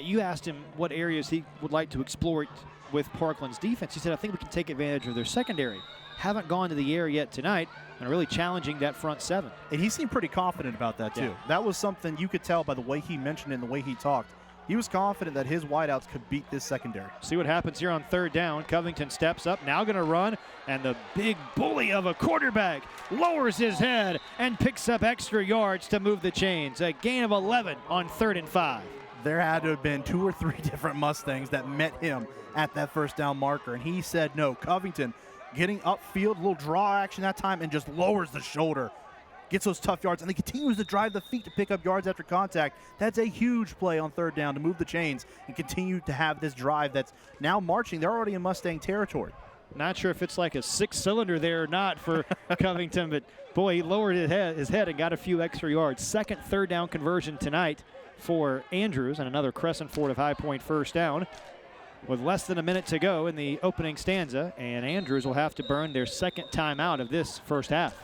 you asked him what areas he would like to explore with Parkland's defense. He said, I think we can take advantage of their secondary. Haven't gone to the air yet tonight and really challenging that front 7. And he seemed pretty confident about that, too. Yeah. That was something you could tell by the way he mentioned it and the way he talked. He was confident that his wideouts could beat this secondary. See what happens here on 3rd down. Covington steps up, now going to run, and the big bully of a quarterback lowers his head and picks up extra yards to move the chains. A gain of 11 on 3rd and 5. There had to have been 2 or 3 different Mustangs that met him at that 1st down marker, and he said no. Covington getting upfield, a little draw action that time, and just lowers the shoulder. Gets those tough yards, and he continues to drive the feet to pick up yards after contact. That's a huge play on 3rd down to move the chains and continue to have this drive that's now marching. They're already in Mustang territory. Not sure if it's like a 6-cylinder there or not for Covington, but boy, he lowered his head and got a few extra yards. 2nd 3rd down conversion tonight for Andrews, and another Crescent Ford of High Point 1st down. With less than a minute to go in the opening stanza, and Andrews will have to burn their 2nd timeout of this first half.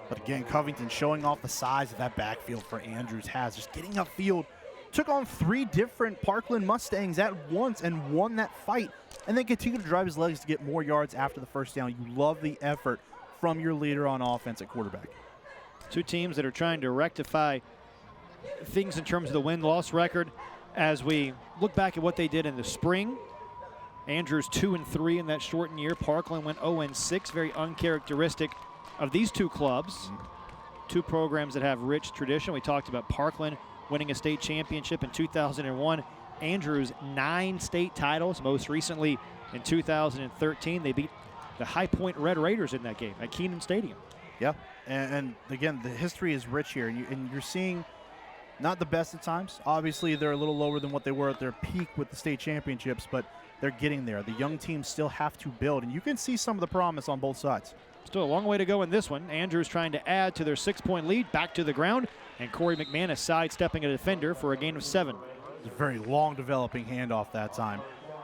But again, Covington showing off the size of that backfield for Andrews has. Just getting upfield, took on 3 different Parkland Mustangs at once and won that fight, and then continued to drive his legs to get more yards after the 1st down. You love the effort from your leader on offense at quarterback. 2 teams that are trying to rectify things in terms of the win-loss record. As we look back at what they did in the spring, Andrews 2-3 in that shortened year. Parkland went 0-6, very uncharacteristic of these 2 clubs. 2 programs that have rich tradition. We talked about Parkland winning a state championship in 2001. Andrews 9 state titles, most recently in 2013. They beat the High Point Red Raiders in that game at Keenan Stadium. Yeah, and again, the history is rich here, and you're seeing not the best at times. Obviously, they're a little lower than what they were at their peak with the state championships, but they're getting there. The young teams still have to build, and you can see some of the promise on both sides. Still a long way to go in this one. Andrews trying to add to their 6-point lead, back to the ground, and Corey McManus sidestepping a defender for a gain of 7. It's a very long developing handoff that time.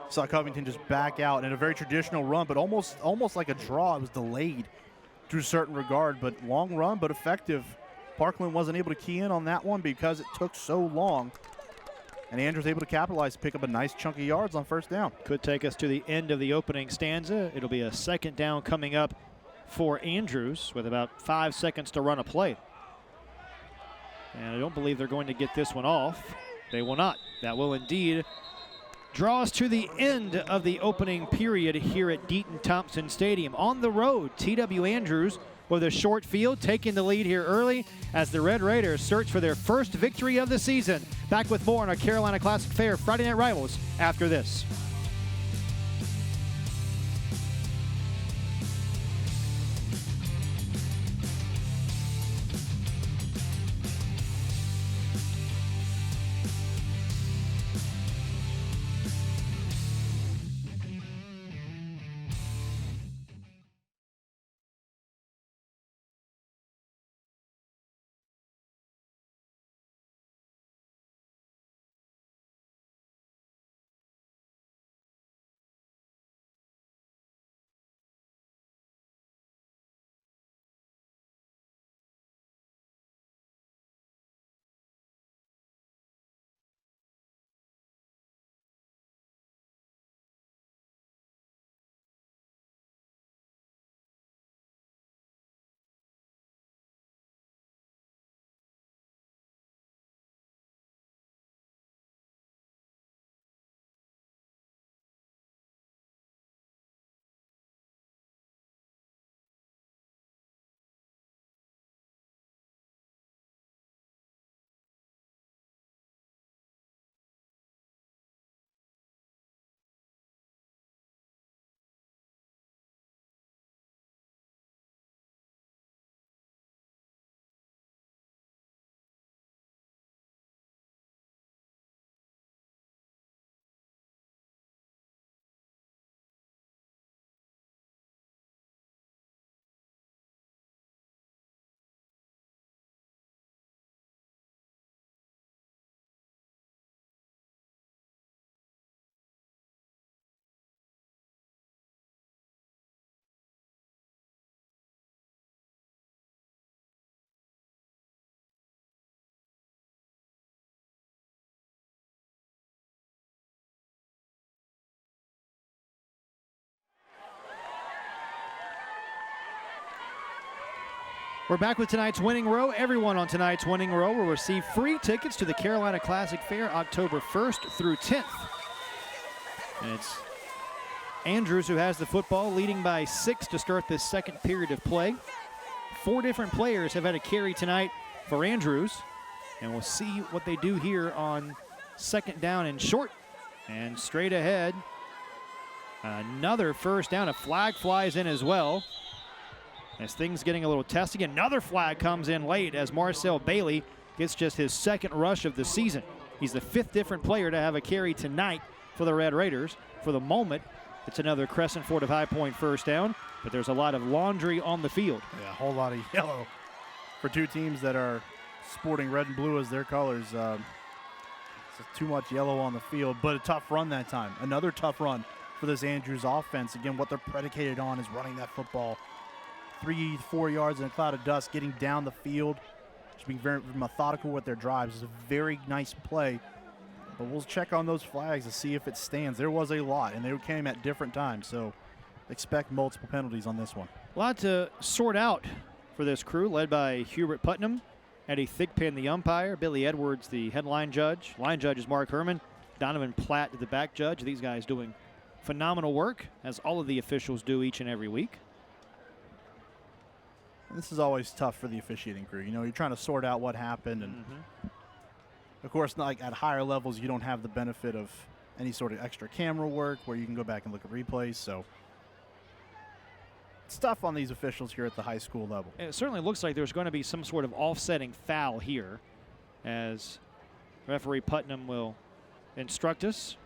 Saw Covington just back out in a very traditional run, but almost like a draw. It was delayed to a certain regard, but long run, but effective. Parkland wasn't able to key in on that one because it took so long. And Andrews able to capitalize to pick up a nice chunk of yards on 1st down. Could take us to the end of the opening stanza. It'll be a 2nd down coming up for Andrews with about 5 seconds to run a play. And I don't believe they're going to get this one off. They will not. That will indeed draw us to the end of the opening period here at Deaton-Thompson Stadium. On the road, TW Andrews with a short field, taking the lead here early as the Red Raiders search for their first victory of the season. Back with more on our Carolina Classic Fair Friday Night Rivals after this. We're back with tonight's winning row. Everyone on tonight's winning row will receive free tickets to the Carolina Classic Fair October 1st through 10th. And it's Andrews who has the football, leading by 6 to start this second period of play. 4 different players have had a carry tonight for Andrews. And we'll see what they do here on second down and short. And straight ahead, another first down. A flag flies in as well. As things getting a little testy, another flag comes in late as Marcel Bailey gets just his second rush of the season. He's the 5th different player to have a carry tonight for the Red Raiders. For the moment, it's another Crescent Ford of High Point first down, but there's a lot of laundry on the field. Yeah, a whole lot of yellow for two teams that are sporting red and blue as their colors. It's too much yellow on the field, but a tough run that time. Another tough run for this Andrews offense. Again, what they're predicated on is running that football 3-4 yards in a cloud of dust, getting down the field, just being very methodical with their drives. It's a very nice play, but we'll check on those flags to see if it stands. There was a lot, and they came at different times, so expect multiple penalties on this one. A lot to sort out for this crew, led by Hubert Putnam, Eddie Thigpen, the umpire, Billy Edwards, the headline judge. Line judge is Mark Herman, Donovan Platt, the back judge. These guys doing phenomenal work, as all of the officials do each and every week. This is always tough for the officiating crew. You know, you're trying to sort out what happened, and of course, like at higher levels, you don't have the benefit of any sort of extra camera work where you can go back and look at replays. So it's tough on these officials here at the high school level. It certainly looks like there's going to be some sort of offsetting foul here, as referee Putnam will instruct us.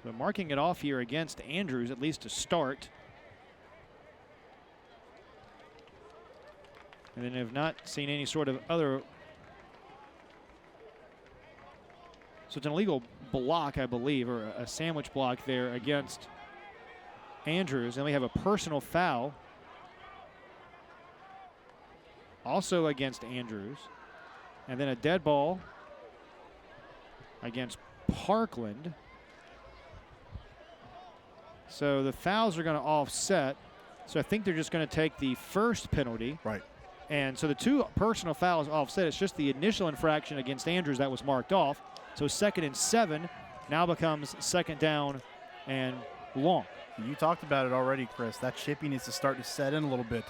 But marking it off here against Andrews, at least to start. And then have not seen any sort of other. So it's an illegal block, I believe, or a sandwich block there against Andrews. And we have a personal foul also against Andrews. And then a dead ball against Parkland. So the fouls are going to offset. So I think they're just going to take the first penalty. Right. And so the 2 personal fouls offset. It's just the initial infraction against Andrews that was marked off. So 2nd and 7 now becomes 2nd down and long. You talked about it already, Chris. That chippy needs to start to set in a little bit.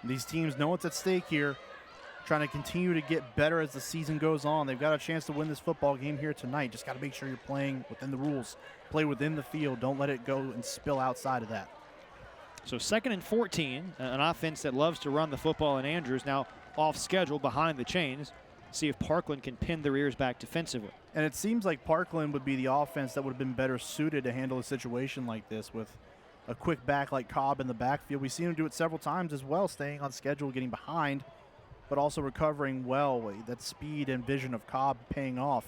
These teams know what's at stake here, trying to continue to get better as the season goes on. They've got a chance to win this football game here tonight. Just got to make sure you're playing within the rules. Play within the field. Don't let it go and spill outside of that. So 2nd and 14, an offense that loves to run the football, and Andrews now off schedule behind the chains. See if Parkland can pin their ears back defensively. And it seems like Parkland would be the offense that would have been better suited to handle a situation like this with a quick back like Cobb in the backfield. We've seen him do it several times as well, staying on schedule, getting behind, but also recovering well. That speed and vision of Cobb paying off.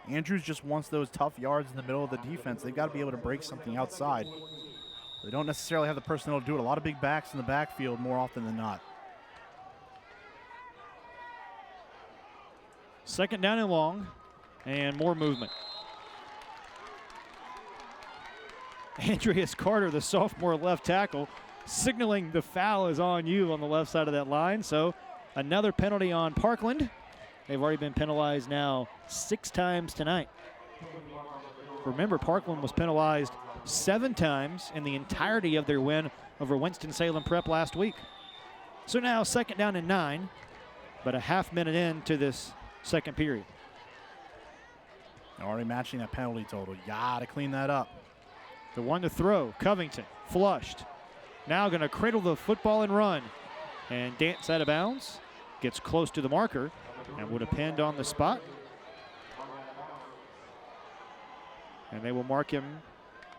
Andrews just wants those tough yards in the middle of the defense. They've got to be able to break something outside. They don't necessarily have the personnel to do it. A lot of big backs in the backfield more often than not. 2nd down and long, and more movement. Andreas Carter, the sophomore left tackle, signaling the foul is on you on the left side of that line. So another penalty on Parkland. They've already been penalized now 6 times tonight. Remember, Parkland was penalized 7 times in the entirety of their win over Winston-Salem Prep last week. So now 2nd down and 9, but a half minute into this second period. Already matching that penalty total. You gotta clean that up. The one to throw, Covington, flushed. Now going to cradle the football and run. And dance out of bounds, gets close to the marker, and would have pinned on the spot. And they will mark him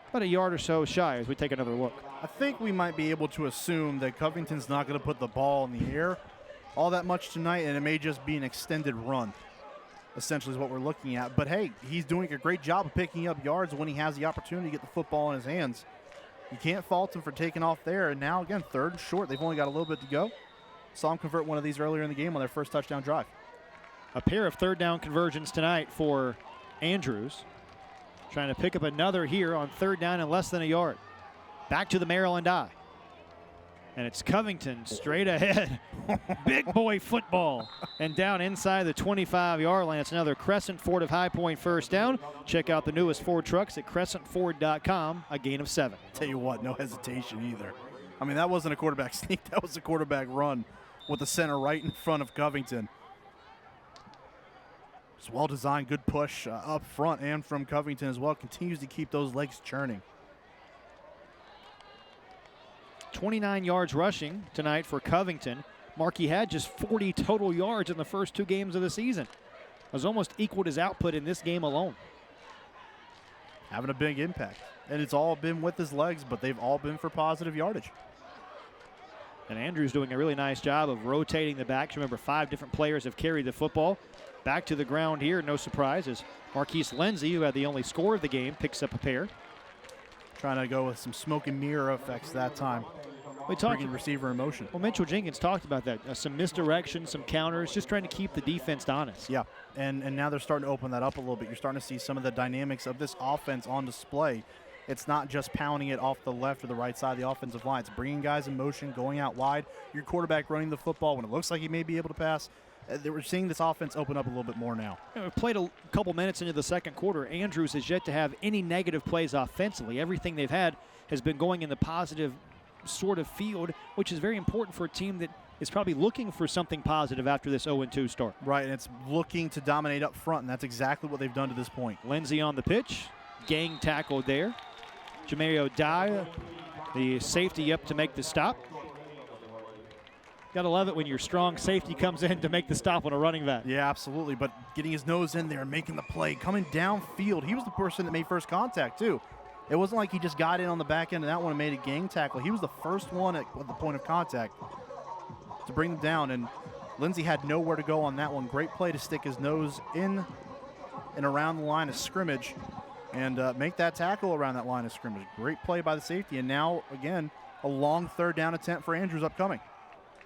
about a yard or so shy as we take another look. I think we might be able to assume that Covington's not going to put the ball in the air all that much tonight, and it may just be an extended run, essentially is what we're looking at. But hey, he's doing a great job of picking up yards when he has the opportunity to get the football in his hands. You can't fault him for taking off there. And now, again, 3rd and short. They've only got a little bit to go. Saw him convert one of these earlier in the game on their first touchdown drive. A pair of 3rd down conversions tonight for Andrews. Trying to pick up another here on 3rd down and less than a yard. Back to the Maryland I. And it's Covington straight ahead. Big boy football. And down inside the 25-yard line. It's another Crescent Ford of High Point first down. Check out the newest Ford trucks at crescentford.com. A gain of 7. Tell you what, no hesitation either. I mean, that wasn't a quarterback sneak. That was a quarterback run with the center right in front of Covington. It's well-designed, good push up front and from Covington as well. Continues to keep those legs churning. 29 yards rushing tonight for Covington. Markey had just 40 total yards in the first 2 games of the season. Has almost equaled his output in this game alone. Having a big impact. And it's all been with his legs, but they've all been for positive yardage. And Andrews doing a really nice job of rotating the backs. Remember, 5 different players have carried the football. Back to the ground here, no surprise, as Marquise Lindsay, who had the only score of the game, picks up a pair. Trying to go with some smoke and mirror effects that time. We talked bringing receiver in motion. Well, Mitchell Jenkins talked about that. Some misdirection, some counters, just trying to keep the defense honest. Yeah, and now they're starting to open that up a little bit. You're starting to see some of the dynamics of this offense on display. It's not just pounding it off the left or the right side of the offensive line. It's bringing guys in motion, going out wide. Your quarterback running the football when it looks like he may be able to pass. We're seeing this offense open up a little bit more now. We've played a couple minutes into the second quarter. Andrews has yet to have any negative plays offensively. Everything they've had has been going in the positive sort of field, which is very important for a team that is probably looking for something positive after this 0-2 start. Right, and it's looking to dominate up front, and that's exactly what they've done to this point. Lindsay on the pitch, gang tackled there. Jamario Dye, the safety up to make the stop. Gotta love it when your strong safety comes in to make the stop on a running back. Yeah, absolutely, but getting his nose in there and making the play, coming downfield. He was the person that made first contact, too. It wasn't like he just got in on the back end of that one and made a gang tackle. He was the first one at the point of contact to bring them down, and Lindsay had nowhere to go on that one. Great play to stick his nose in and around the line of scrimmage and make that tackle around that line of scrimmage. Great play by the safety, and now, again, a long third down attempt for Andrews upcoming.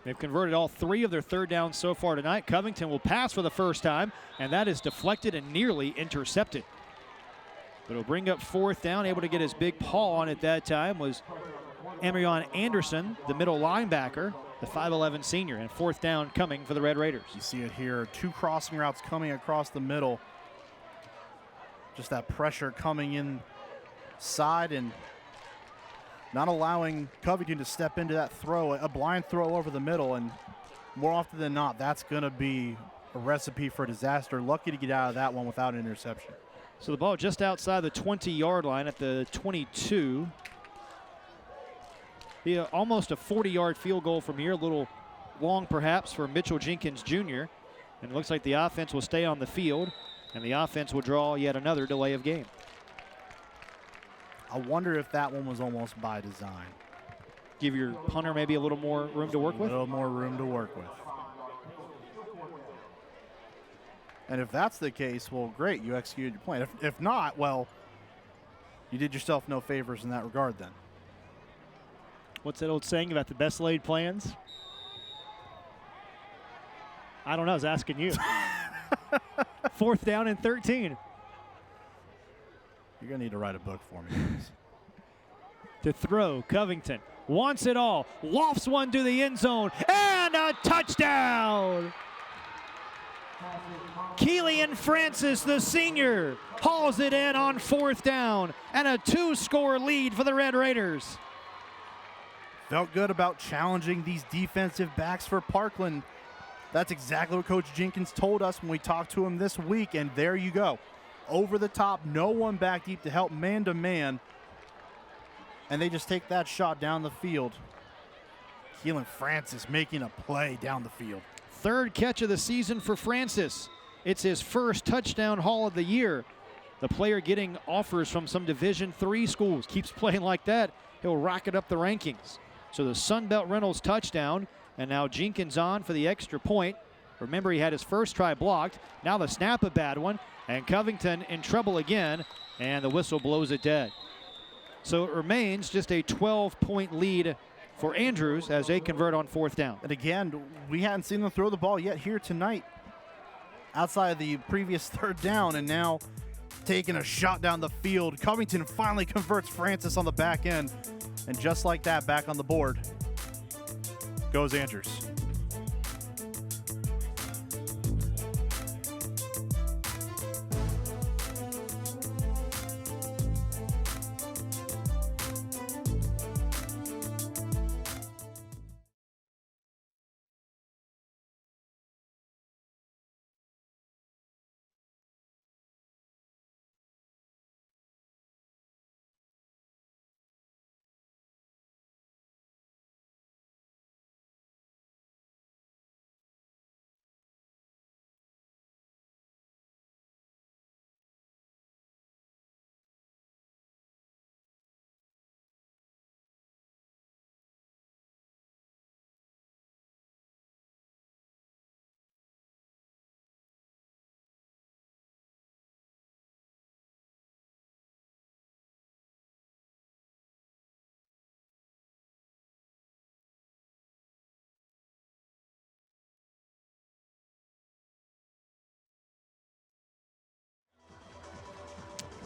They've converted all 3 of their third downs so far tonight. Covington will pass for the first time, and that is deflected and nearly intercepted. But it'll bring up 4th down. Able to get his big paw on it that time was Amarion Anderson, the middle linebacker, the 5'11 senior, and 4th down coming for the Red Raiders. You see it here, 2 crossing routes coming across the middle. Just that pressure coming inside and not allowing Covington to step into that throw, a blind throw over the middle, and more often than not, that's going to be a recipe for disaster. Lucky to get out of that one without an interception. So the ball just outside the 20-yard line at the 22. Be almost a 40-yard field goal from here. A little long perhaps for Mitchell Jenkins Jr. And it looks like the offense will stay on the field, and the offense will draw yet another delay of game. I wonder if that one was almost by design. Give your punter maybe a little more room to work with? A little more room to work with. And if that's the case, well, great, you executed your plan. If not, well, you did yourself no favors in that regard then. What's that old saying about the best laid plans? I don't know, I was asking you. 4th down and 13. You're going to need to write a book for me, guys. To throw, Covington wants it all, lofts one to the end zone, and a touchdown! Keelan Francis, the senior, hauls it in on 4th down, and a 2-score lead for the Red Raiders. Felt good about challenging these defensive backs for Parkland. That's exactly what Coach Jenkins told us when we talked to him this week, and there you go. Over the top, no one back deep to help man-to-man, and they just take that shot down the field. Keelan Francis making a play down the field. 3rd catch of the season for Francis. It's his first touchdown haul of the year. The player getting offers from some Division III schools. Keeps playing like that, he'll rocket up the rankings. So the Sunbelt Reynolds touchdown, and now Jenkins on for the extra point. Remember, he had his first try blocked. Now the snap, a bad one, and Covington in trouble again, and the whistle blows it dead. So it remains just a 12-point lead for Andrews as they convert on 4th down. And again, we hadn't seen them throw the ball yet here tonight outside of the previous 3rd down, and now taking a shot down the field. Covington finally converts Francis on the back end, and just like that, back on the board. Goes Andrews.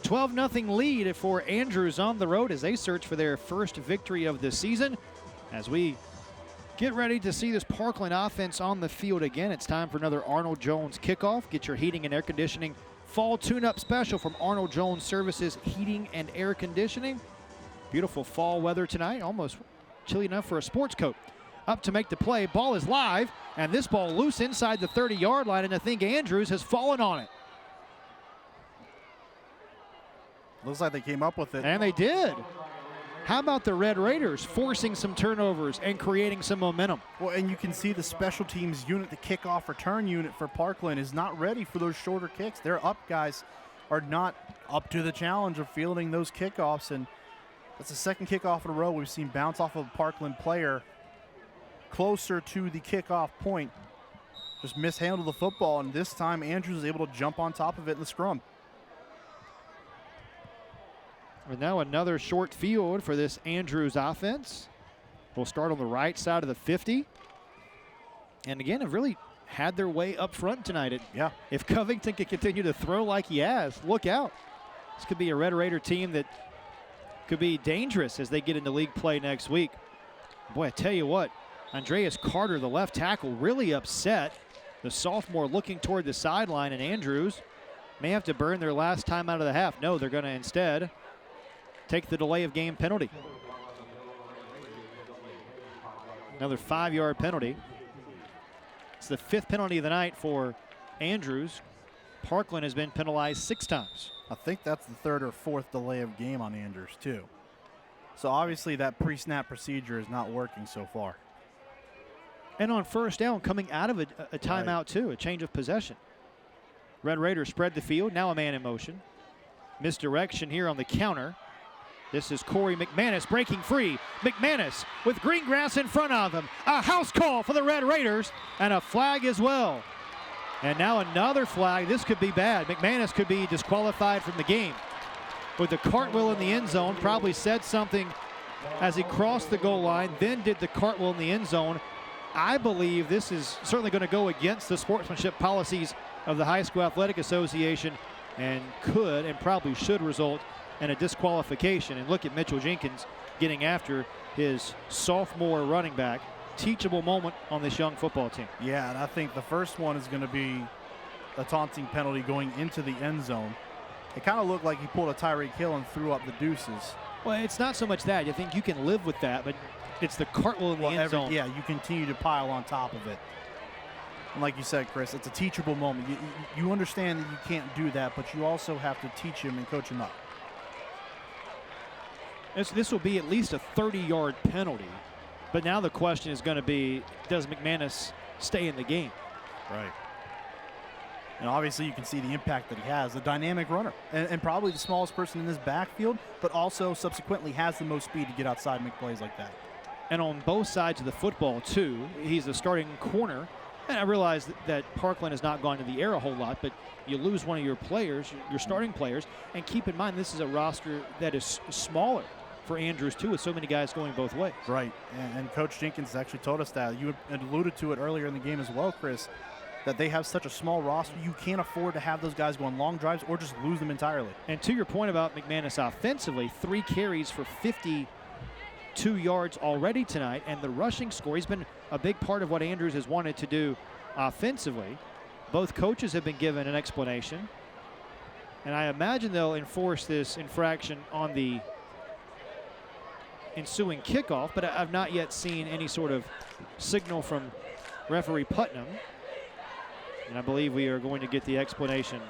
$12-0 lead for Andrews on the road as they search for their first victory of the season. As we get ready to see this Parkland offense on the field again, it's time for another Arnold Jones kickoff. Get your heating and air conditioning fall tune-up special from Arnold Jones Services Heating and Air Conditioning. Beautiful fall weather tonight, almost chilly enough for a sports coat. Up to make the play, ball is live, and this ball loose inside the 30-yard line, and I think Andrews has fallen on it. Looks like they came up with it. And they did. How about the Red Raiders forcing some turnovers and creating some momentum? Well, and you can see the special teams unit, the kickoff return unit for Parkland is not ready for those shorter kicks. Their up guys are not up to the challenge of fielding those kickoffs, and that's the second kickoff in a row we've seen bounce off of a Parkland player closer to the kickoff point. Just mishandled the football, and this time Andrews was able to jump on top of it in the scrum. And now another short field for this Andrews offense. We'll start on the right side of the 50. And again, have really had their way up front tonight. Yeah. If Covington can continue to throw like he has, look out. This could be a Red Raider team that could be dangerous as they get into league play next week. Boy, I tell you what, Andreas Carter, the left tackle, really upset. The sophomore looking toward the sideline, and Andrews may have to burn their last time out of the half. No, they're going to instead take the delay of game penalty. Another 5-yard penalty. It's the 5th penalty of the night for Andrews. Parkland has been penalized 6 times. I think that's the 3rd or 4th delay of game on Andrews too. So obviously that pre-snap procedure is not working so far. And on first down, coming out of a timeout too, a change of possession. Red Raiders spread the field, now a man in motion. Misdirection here on the counter. This is Corey McManus breaking free. McManus with green grass in front of him. A house call for the Red Raiders and a flag as well. And now another flag. This could be bad. McManus could be disqualified from the game. With the cartwheel in the end zone, probably said something as he crossed the goal line, then did the cartwheel in the end zone. I believe this is certainly going to go against the sportsmanship policies of the High School Athletic Association and could and probably should result in a disqualification. And look at Mitchell Jenkins getting after his sophomore running back. Teachable moment on this young football team. Yeah, and I think the first one is going to be a taunting penalty going into the end zone. It kind of looked like he pulled a Tyreek Hill and threw up the deuces. Well, it's not so much that. You think you can live with that, but it's the cartwheel in the end zone. Yeah, you continue to pile on top of it. And like you said, Chris, it's a teachable moment. You understand that you can't do that, but you also have to teach him and coach him up. This will be at least a 30-yard penalty. But now the question is going to be, does McManus stay in the game? Right. And obviously you can see the impact that he has, a dynamic runner, and probably the smallest person in this backfield, but also subsequently has the most speed to get outside and make plays like that. And on both sides of the football, too, he's the starting corner. And I realize that Parkland has not gone to the air a whole lot, but you lose one of your players, your starting players, and keep in mind this is a roster that is smaller for Andrews, too, with so many guys going both ways. Right, and Coach Jenkins actually told us that. You had alluded to it earlier in the game as well, Chris, that they have such a small roster, you can't afford to have those guys go on long drives or just lose them entirely. And to your point about McManus offensively, 3 carries for 50 2 yards already tonight, and the rushing score, he's been a big part of what Andrews has wanted to do offensively. Both coaches have been given an explanation, and I imagine they'll enforce this infraction on the ensuing kickoff, but I've not yet seen any sort of signal from referee Putnam, and I believe we are going to get the explanation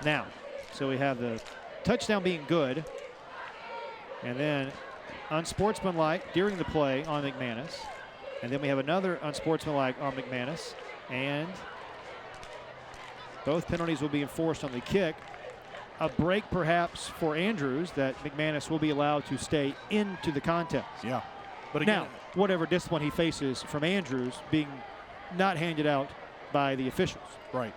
now. So we have the touchdown being good, and then unsportsmanlike during the play on McManus, and then we have another unsportsmanlike on McManus, and both penalties will be enforced on the kick. A break perhaps for Andrews, that McManus will be allowed to stay into the contest. Yeah. But again, now, whatever discipline he faces from Andrews being not handed out by the officials. Right.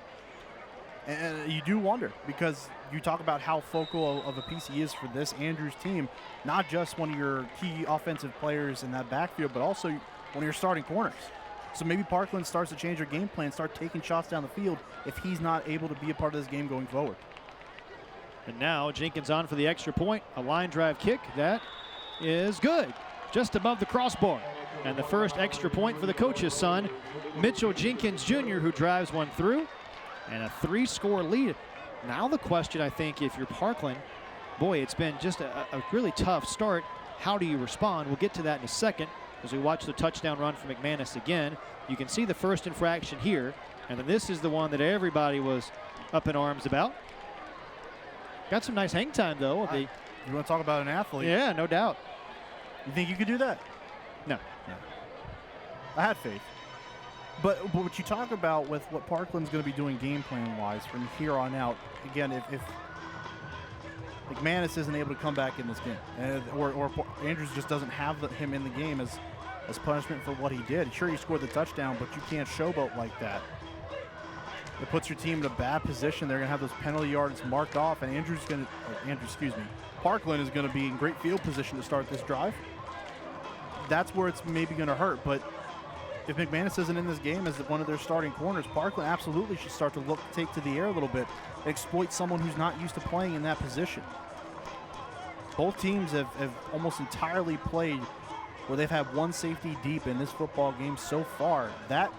And you do wonder, because you talk about how focal of a piece he is for this Andrews team, not just one of your key offensive players in that backfield, but also one of your starting corners. So maybe Parkland starts to change their game plan, start taking shots down the field if he's not able to be a part of this game going forward. And now Jenkins on for the extra point. A line drive kick. That is good. Just above the crossbar. And the first extra point for the coach's son, Mitchell Jenkins Jr., who drives one through. And a 3-score lead. Now the question, I think, if you're Parkland, boy, it's been just a really tough start. How do you respond? We'll get to that in a second as we watch the touchdown run from McManus again. You can see the first infraction here. And then this is the one that everybody was up in arms about. Got some nice hang time, though. You want to talk about an athlete? Yeah, no doubt. You think you could do that? No. I had faith. But what you talk about with what Parkland's going to be doing game plan-wise from here on out, again, if McManus isn't able to come back in this game, or Andrews just doesn't have him in the game as punishment for what he did. Sure, you scored the touchdown, but you can't showboat like that. It puts your team in a bad position. They're going to have those penalty yards marked off, and Parkland is going to be in great field position to start this drive. That's where it's maybe going to hurt, but if McManus isn't in this game as one of their starting corners, Parkland absolutely should start to take to the air a little bit, exploit someone who's not used to playing in that position. Both teams have almost entirely played where they've had one safety deep in this football game so far. That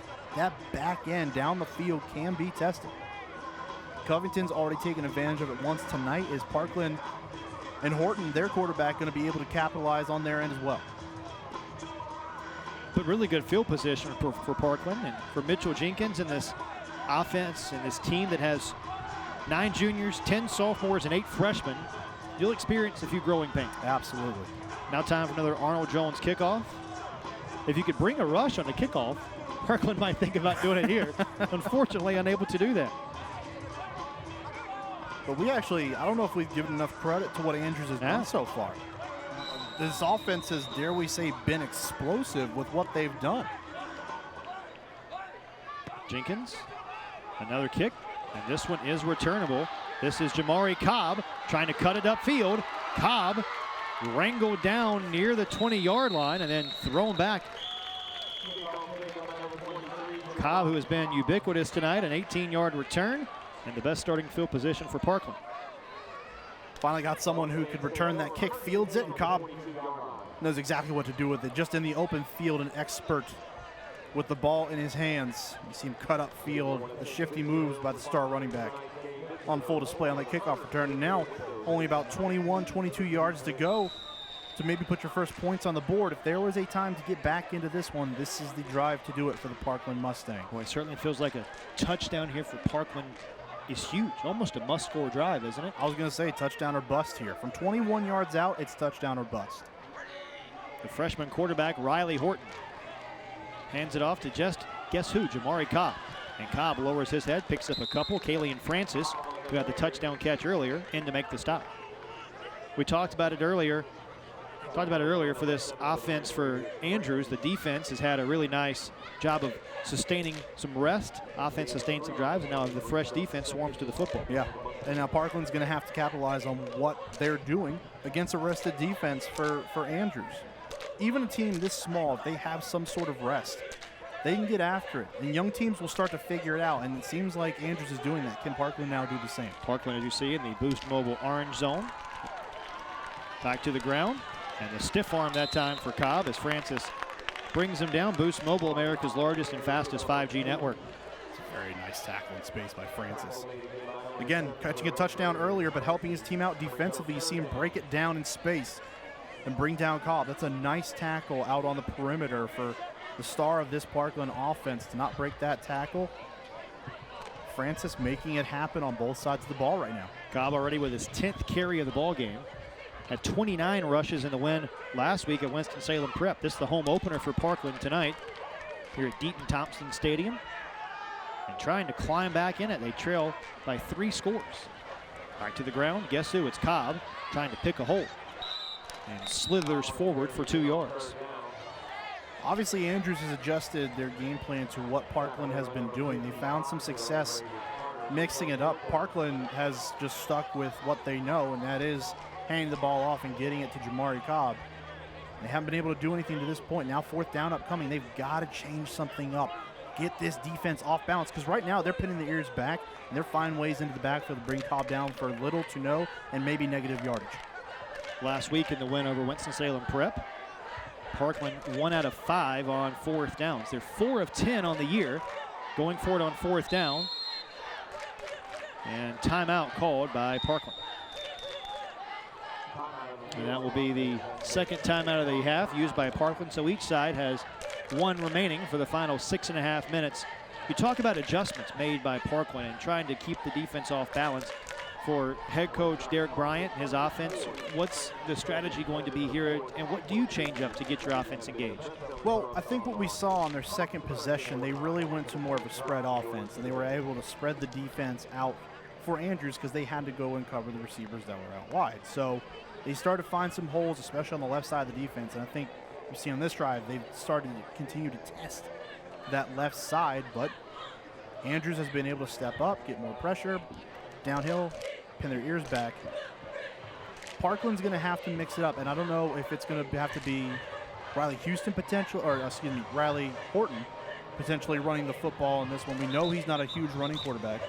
back end down the field can be tested. Covington's already taken advantage of it once tonight. Is Parkland and Horton, their quarterback, going to be able to capitalize on their end as well? But really good field position for Parkland and for Mitchell Jenkins in this offense and this team that has 9 juniors, 10 sophomores, and 8 freshmen. You'll experience a few growing pains. Absolutely. Now time for another Arnold Jones kickoff. If you could bring a rush on the kickoff, Parkland might think about doing it here. Unfortunately, unable to do that. But I don't know if we've given enough credit to what Andrews has done so far. This offense has, dare we say, been explosive with what they've done. Jenkins, another kick, and this one is returnable. This is Jamari Cobb trying to cut it upfield. Cobb wrangled down near the 20-yard line and then thrown back. Cobb, who has been ubiquitous tonight, an 18-yard return and the best starting field position for Parkland. Finally got someone who could return that kick, fields it, and Cobb knows exactly what to do with it. Just in the open field, an expert with the ball in his hands. You see him cut up field, the shifty moves by the star running back on full display on that kickoff return. And now only about 21, 22 yards to go to maybe put your first points on the board. If there was a time to get back into this one, this is the drive to do it for the Parkland Mustangs. Boy, it certainly feels like a touchdown here for Parkland is huge. Almost a must-score drive, isn't it? I was going to say touchdown or bust here. From 21 yards out, it's touchdown or bust. The freshman quarterback, Riley Horton, hands it off to just, guess who, Jamari Cobb. And Cobb lowers his head, picks up a couple. Kalian Francis, who had the touchdown catch earlier, in to make the stop. We talked about it earlier. For this offense for Andrews. The defense has had a really nice job of sustaining some rest. Offense sustained some drives, and now the fresh defense swarms to the football. Yeah, and now Parkland's going to have to capitalize on what they're doing against a rested defense for Andrews. Even a team this small, if they have some sort of rest, they can get after it. And young teams will start to figure it out, and it seems like Andrews is doing that. Can Parkland now do the same? Parkland, as you see, in the Boost Mobile orange zone. Back to the ground. And the stiff arm that time for Cobb as Francis brings him down. Boost Mobile, America's largest and fastest 5G network. It's a very nice tackle in space by Francis. Again, catching a touchdown earlier, but helping his team out defensively. You see him break it down in space and bring down Cobb. That's a nice tackle out on the perimeter for the star of this Parkland offense to not break that tackle. Francis making it happen on both sides of the ball right now. Cobb already with his 10th carry of the ball game. Had 29 rushes in the win last week at Winston-Salem Prep. This is the home opener for Parkland tonight here at Deaton-Thompson Stadium. And trying to climb back in it. They trail by 3 scores. Back to the ground. Guess who? It's Cobb trying to pick a hole. And slithers forward for 2 yards. Obviously, Andrews has adjusted their game plan to what Parkland has been doing. They found some success mixing it up. Parkland has just stuck with what they know, and that is handing the ball off and getting it to Jamari Cobb. They haven't been able to do anything to this point. Now 4th down upcoming. They've got to change something up. Get this defense off balance, because right now they're pinning their ears back, and they're finding ways into the backfield to bring Cobb down for little to no and maybe negative yardage. Last week in the win over Winston-Salem Prep, Parkland 1 out of 5 on 4th downs. They're 4 of 10 on the year, going for it on 4th down. And timeout called by Parkland. And that will be the 2nd timeout of the half used by Parkland. So each side has 1 remaining for the final 6.5 minutes. You talk about adjustments made by Parkland and trying to keep the defense off balance. For head coach Derek Bryant, his offense, what's the strategy going to be here, and what do you change up to get your offense engaged? Well, I think what we saw on their 2nd possession, they really went to more of a spread offense, and they were able to spread the defense out for Andrews because they had to go and cover the receivers that were out wide. So they started to find some holes, especially on the left side of the defense, and I think you see on this drive, they've started to continue to test that left side, but Andrews has been able to step up, get more pressure, downhill, pin their ears back. Parkland's going to have to mix it up, and I don't know if it's going to have to be Riley Houston Riley Horton potentially running the football in this one. We know he's not a huge running quarterback.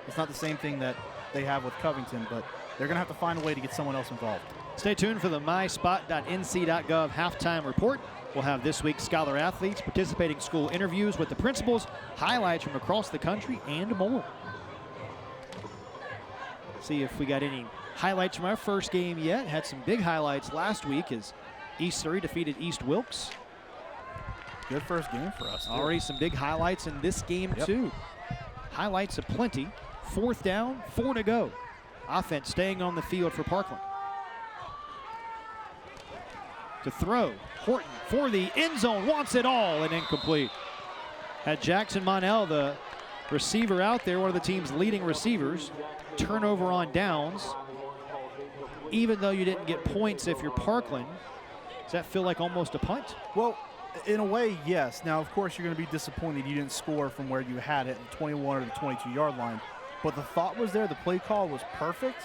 It's not the same thing that they have with Covington, but they're going to have to find a way to get someone else involved. Stay tuned for the myspot.nc.gov halftime report. We'll have this week's Scholar Athletes, participating school interviews with the principals, highlights from across the country, and more. See if we got any highlights from our first game yet. Had some big highlights last week as East Surrey defeated East Wilkes. Good first game for us. Already some big highlights in this game too. Highlights aplenty. 4th down, 4 to go. Offense staying on the field for Parkland. To throw, Horton for the end zone, wants it all, and incomplete. Had Jackson Monell, the receiver out there, one of the team's leading receivers. Turnover on downs. Even though you didn't get points if you're Parkland, does that feel like almost a punt? Well, in a way, yes. Now, of course, you're going to be disappointed you didn't score from where you had it, the 21 or the 22-yard line. But the thought was there. The play call was perfect.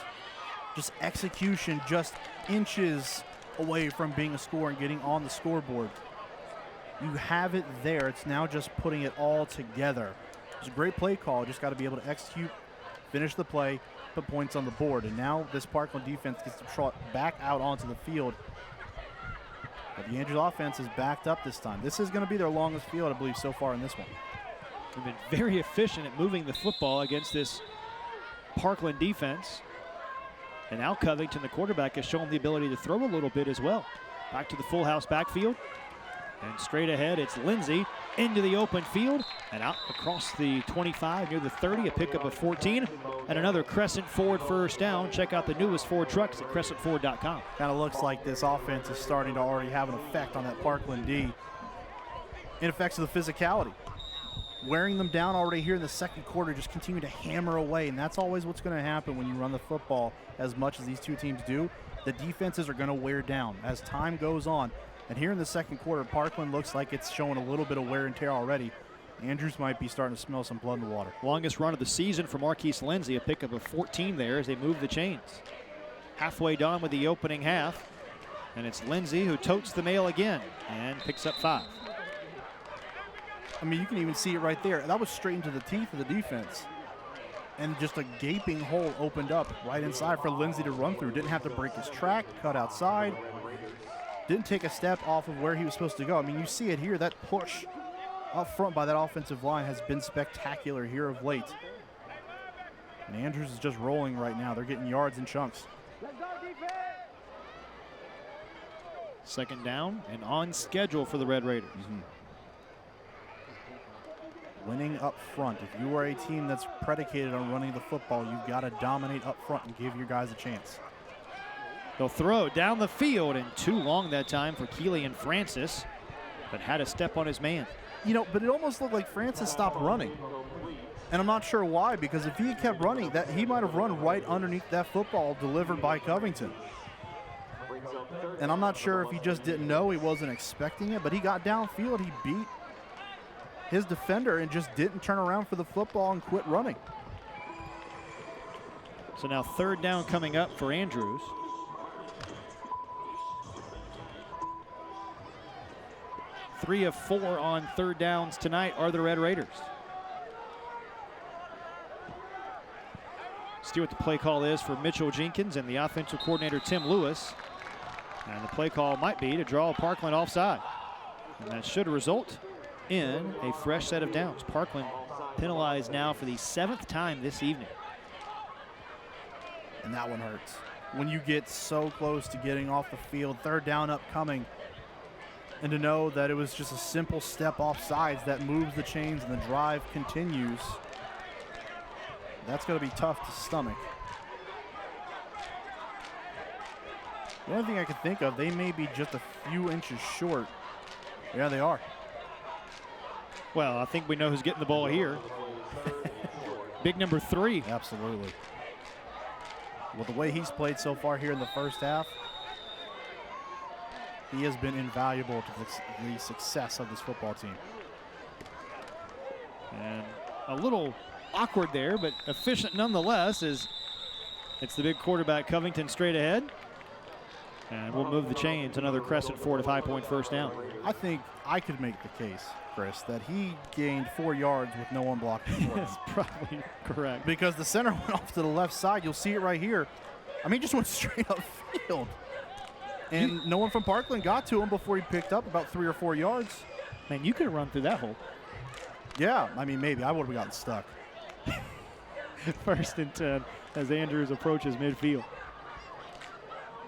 Just execution, just inches away from being a score and getting on the scoreboard. You have it there. It's now just putting it all together. It's a great play call. Just got to be able to execute, finish the play, put points on the board. And now this Parkland defense gets to trot back out onto the field. But the Andrews offense is backed up this time. This is going to be their longest field, I believe, so far in this one. They've been very efficient at moving the football against this Parkland defense. And now Covington, the quarterback, has shown the ability to throw a little bit as well. Back to the full house backfield. And straight ahead, it's Lindsey into the open field and out across the 25 near the 30, a pickup of 14, and another Crescent Ford first down. Check out the newest Ford trucks at crescentford.com. Kind of looks like this offense is starting to already have an effect on that Parkland D. It affects the physicality. Wearing them down already here in the 2nd quarter, just continue to hammer away, and that's always what's going to happen when you run the football as much as these two teams do. The defenses are going to wear down as time goes on. And here in the 2nd quarter, Parkland looks like it's showing a little bit of wear and tear already. Andrews might be starting to smell some blood in the water. Longest run of the season for Marquise Lindsey, a pickup of 14 there as they move the chains. Halfway done with the opening half, and it's Lindsey who totes the mail again and picks up 5. I mean, you can even see it right there. That was straight into the teeth of the defense. And just a gaping hole opened up right inside for Lindsey to run through. Didn't have to break his track, cut outside. didn't take a step off of where he was supposed to go. I mean, you see it here. That push up front by that offensive line has been spectacular here of late. And Andrews is just rolling right now. They're getting yards in chunks. Second down and on schedule for the Red Raiders. Winning up front. If you are a team that's predicated on running the football, you've got to dominate up front and give your guys a chance. They'll throw down the field, and too long that time for Keelan Francis, but had a step on his man. You know, but it almost looked like Francis stopped running. And I'm not sure why, because if he kept running, that he might have run right underneath that football delivered by Covington. And I'm not sure if he just didn't know, he wasn't expecting it, but he got downfield, he beat his defender and just didn't turn around for the football and quit running. So now third down coming up for Andrews. Three of 4 on third downs tonight are the Red Raiders. See what the play call is for Mitchell Jenkins and the offensive coordinator Tim Lewis. And the play call might be to draw Parkland offside. And that should result in a fresh set of downs. Parkland penalized now for the 7th time this evening. And that one hurts. When you get so close to getting off the field, third down upcoming, and to know that it was just a simple step off sides that moves the chains and the drive continues, that's going to be tough to stomach. The only thing I can think of, they may be just a few inches short. Yeah, they are. Well, I think we know who's getting the ball here. Big number 3. Absolutely. Well, the way he's played so far here in the first half, he has been invaluable to the success of this football team. And a little awkward there, but efficient nonetheless, as it's the big quarterback Covington straight ahead. And we'll move the chain to another Crescent Ford of High Point first down. I think I could make the case, Chris, that he gained 4 yards with no one blocking for him. That's probably correct. Because the center went off to the left side. You'll see it right here. I mean, he just went straight upfield. And no one from Parkland got to him before he picked up about 3 or 4 yards. Man, you could have run through that hole. Yeah, I mean, maybe. I would have gotten stuck. First and 10 as Andrews approaches midfield.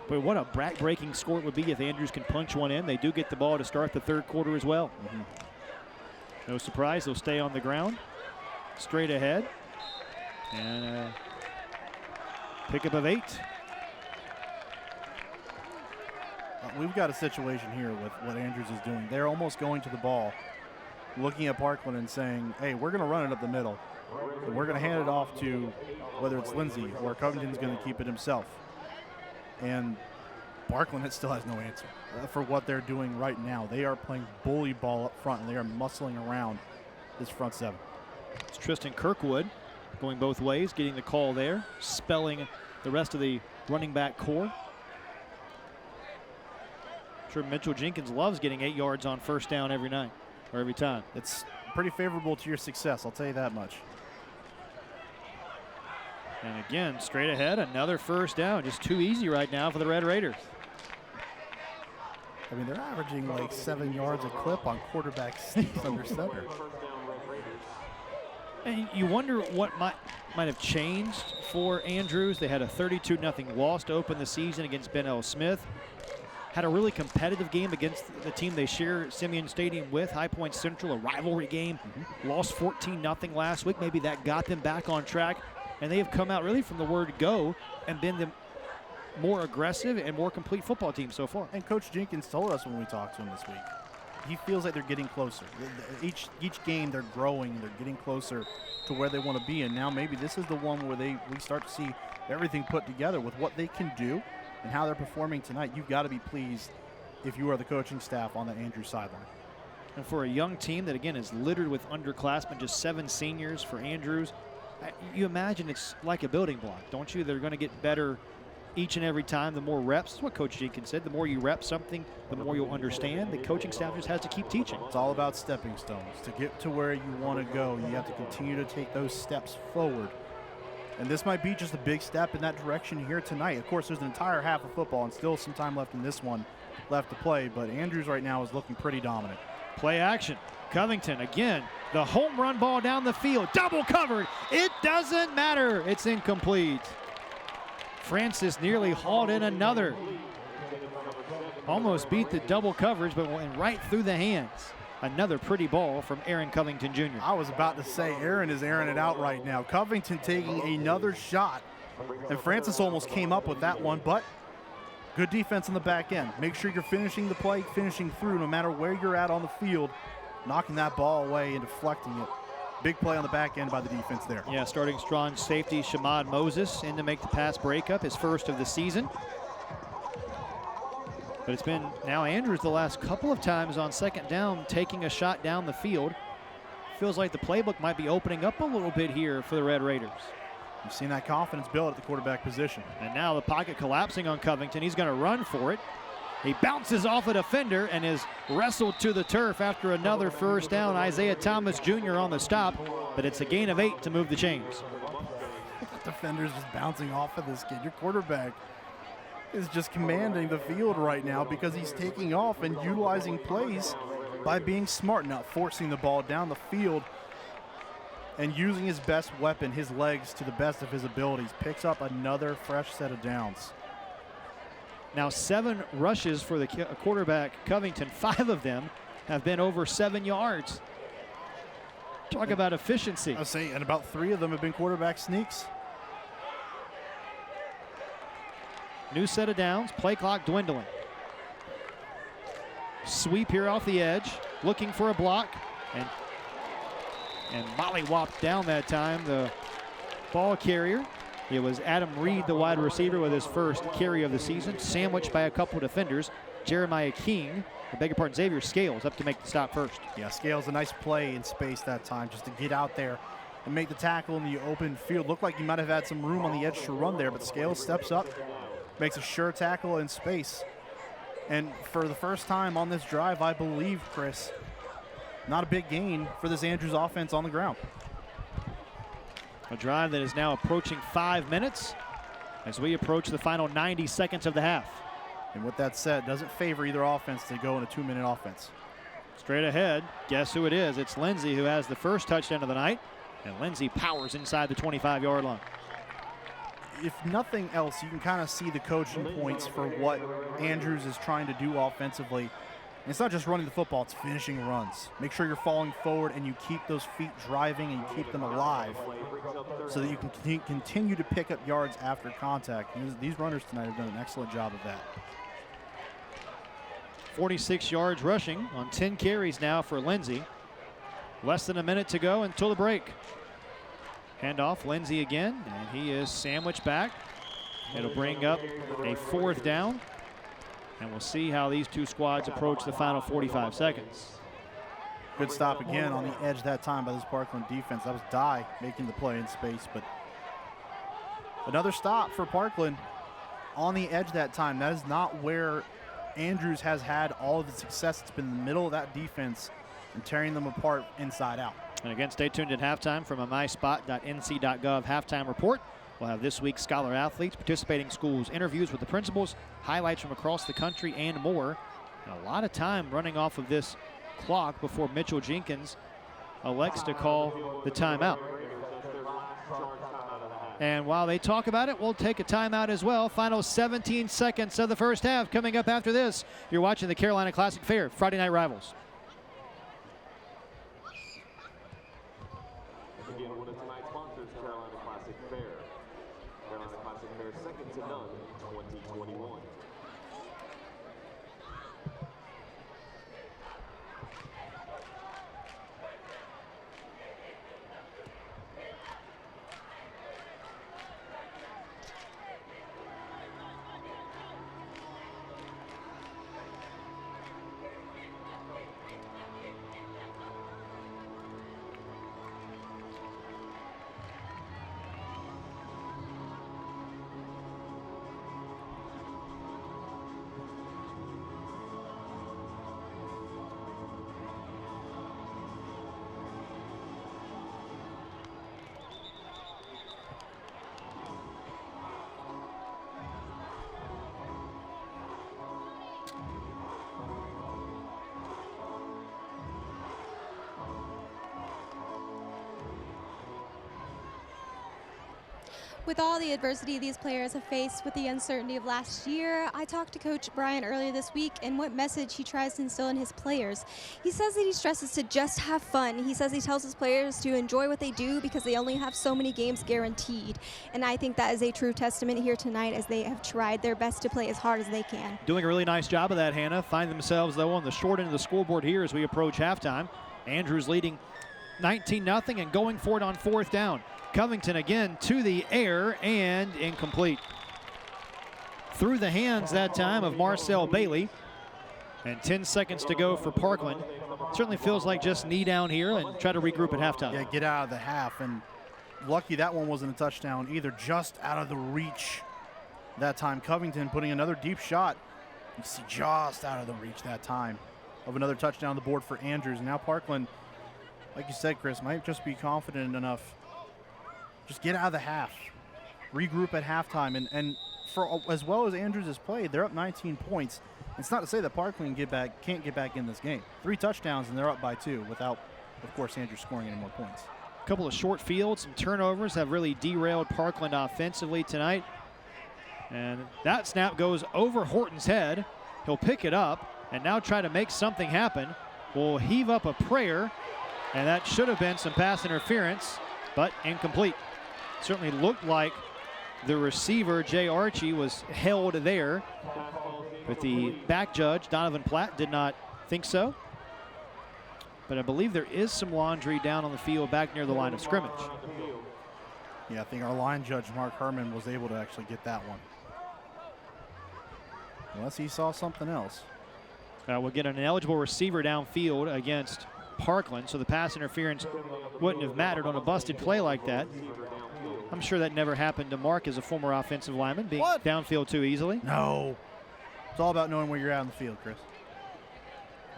But what a breaking score it would be if Andrews can punch one in. They do get the ball to start the third quarter as well. No surprise, they'll stay on the ground. Straight ahead. And pickup of 8. We've got a situation here with what Andrews is doing. They're almost going to the ball, looking at Parkland and saying, hey, we're going to run it up the middle. And we're going to hand it off to whether it's Lindsey or Covington's going to keep it himself. And Parkland still has no answer for what they're doing right now. They are playing bully ball up front, and they are muscling around this front 7. It's Tristan Kirkwood going both ways, getting the call there, spelling the rest of the running back core. I'm sure Mitchell Jenkins loves getting 8 yards on first down every night or every time. It's pretty favorable to your success, I'll tell you that much. And again, straight ahead, another first down. Just too easy right now for the Red Raiders. I mean, they're averaging like 7 yards a clip on quarterback sneaks under center. And you wonder what might have changed for Andrews. They had a 32-0 loss to open the season against Ben L. Smith. Had a really competitive game against the team they share Simeon Stadium with, High Point Central, a rivalry game. Lost 14-0 last week. Maybe that got them back on track. And they have come out really from the word go and been the more aggressive and more complete football team so far. And Coach Jenkins told us when we talked to him this week, he feels like they're getting closer. Each game they're growing, they're getting closer to where they want to be. And now maybe this is the one where we start to see everything put together with what they can do and how they're performing tonight. You've got to be pleased if you are the coaching staff on the Andrews sideline. And for a young team that, again, is littered with underclassmen, just 7 seniors for Andrews, you imagine it's like a building block, don't you? They're going to get better each and every time, the more reps. That's what Coach Jenkins said. The more you rep something, the more you'll understand. The coaching staff just has to keep teaching. It's all about stepping stones. To get to where you want to go, you have to continue to take those steps forward. And this might be just a big step in that direction here tonight. Of course, there's an entire half of football and still some time left in this one left to play, but Andrews right now is looking pretty dominant. Play action. Covington again. The home run ball down the field. Double covered. It doesn't matter. It's incomplete. Francis nearly hauled in another. Almost beat the double coverage, but went right through the hands. Another pretty ball from Aaron Covington Jr. I was about to say Aaron is airing it out right now. Covington taking another shot, and Francis almost came up with that one, but good defense on the back end. Make sure you're finishing the play, finishing through, no matter where you're at on the field, knocking that ball away and deflecting it. Big play on the back end by the defense there. Yeah, starting strong safety Shamad Moses in to make the pass breakup, his first of the season. But it's been now Andrews the last couple of times on second down taking a shot down the field. Feels like the playbook might be opening up a little bit here for the Red Raiders. You've seen that confidence build at the quarterback position. And now the pocket collapsing on Covington. He's going to run for it. He bounces off a defender and is wrestled to the turf after another first down. Isaiah Thomas Jr. on the stop, but it's a gain of 8 to move the chains. The defender's just bouncing off of this kid. Your quarterback is just commanding the field right now because he's taking off and utilizing plays by being smart, not forcing the ball down the field and using his best weapon, his legs, to the best of his abilities. Picks up another fresh set of downs. Now 7 rushes for the quarterback Covington. 5 of them have been over 7 yards. Talk about efficiency. I'll say, and about 3 of them have been quarterback sneaks. New set of downs, play clock dwindling. Sweep here off the edge, looking for a block, and mollywopped down that time the ball carrier. It was Adam Reed, the wide receiver, with his first carry of the season, sandwiched by a couple of defenders. Jeremiah King, Xavier Scales up to make the stop first. Yeah, Scales, a nice play in space that time just to get out there and make the tackle in the open field. Looked like he might have had some room on the edge to run there, but Scales steps up, makes a sure tackle in space. And for the first time on this drive, I believe, Chris, not a big gain for this Andrews offense on the ground. A drive that is now approaching 5 minutes as we approach the final 90 seconds of the half. And with that said, doesn't favor either offense to go in a 2-minute offense. Straight ahead, guess who it is? It's Lindsey who has the first touchdown of the night, and Lindsey powers inside the 25-yard line. If nothing else, you can kind of see the coaching points for what Andrews is trying to do offensively. And it's not just running the football, it's finishing runs. Make sure you're falling forward and you keep those feet driving and you keep them alive so that you can continue to pick up yards after contact. And these runners tonight have done an excellent job of that. 46 yards rushing on 10 carries now for Lindsey. Less than a minute to go until the break. Handoff, Lindsey again, and he is sandwiched back. It'll bring up a 4th down, and we'll see how these two squads approach the final 45 seconds. Good stop again on the edge that time by this Parkland defense. That was Dye making the play in space, but another stop for Parkland on the edge that time. That is not where Andrews has had all of the success. It's been in the middle of that defense and tearing them apart inside out. And again, stay tuned at halftime from a myspot.nc.gov halftime report. We'll have this week's Scholar Athletes, participating schools, interviews with the principals, highlights from across the country, and more. And a lot of time running off of this clock before Mitchell Jenkins elects to call the timeout. And while they talk about it, we'll take a timeout as well. Final 17 seconds of the first half coming up after this. You're watching the Carolina Classic Fair, Friday Night Rivals. Again, one of tonight's sponsors, Carolina Classic Fair. Carolina Classic Fair, second to none, 2021. With all the adversity these players have faced with the uncertainty of last year, I talked to Coach Bryant earlier this week and what message he tries to instill in his players. He says that he stresses to just have fun. He says he tells his players to enjoy what they do because they only have so many games guaranteed. And I think that is a true testament here tonight as they have tried their best to play as hard as they can. Doing a really nice job of that, Hannah. Find themselves, though, on the short end of the scoreboard here as we approach halftime. Andrews leading 19-0 and going for it on 4th down. Covington again to the air and incomplete. Through the hands that time of Marcel Bailey. And 10 seconds to go for Parkland. Certainly feels like just knee down here and try to regroup at halftime. Yeah, get out of the half. And lucky that one wasn't a touchdown either, just out of the reach that time. Covington putting another deep shot. You see just out of the reach that time of another touchdown on the board for Andrews. Now Parkland, like you said, Chris, might just be confident enough. Just get out of the half. Regroup at halftime. And for as well as Andrews has played, they're up 19 points. It's not to say that Parkland can't get back in this game. 3 touchdowns and they're up by 2 without, of course, Andrews scoring any more points. A couple of short fields, some turnovers have really derailed Parkland offensively tonight. And that snap goes over Horton's head. He'll pick it up and now try to make something happen. Will heave up a prayer, and that should have been some pass interference, but incomplete. Certainly looked like the receiver, Jay Archie, was held there, but the back judge, Donovan Platt, did not think so. But I believe there is some laundry down on the field back near the line of scrimmage. Yeah, I think our line judge, Mark Herman, was able to actually get that one. Unless he saw something else. We'll get an eligible receiver downfield against Parkland, so the pass interference wouldn't have mattered on a busted play like that. I'm sure that never happened to Mark as a former offensive lineman, being downfield too easily. No. It's all about knowing where you're at on the field, Chris.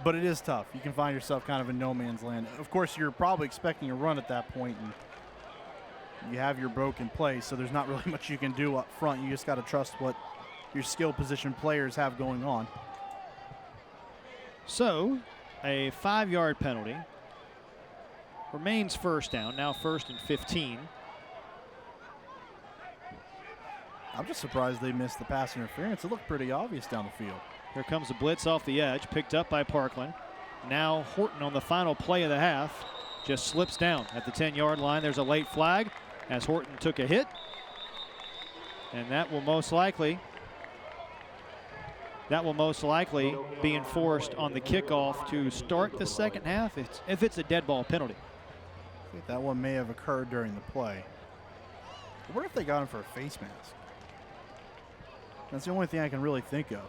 But it is tough. You can find yourself kind of in no man's land. Of course, you're probably expecting a run at that point, and you have your broken play, so there's not really much you can do up front. You just got to trust what your skill position players have going on. So, a 5-yard penalty. Remains 1st down, now 1st and 15. I'm just surprised they missed the pass interference. It looked pretty obvious down the field. Here comes a blitz off the edge, picked up by Parkland. Now Horton on the final play of the half just slips down at the 10-yard line. There's a late flag as Horton took a hit. And that will most likely be enforced on the kickoff to start the second half if it's a dead ball penalty. I think that one may have occurred during the play. I wonder if they got him for a face mask. That's the only thing I can really think of.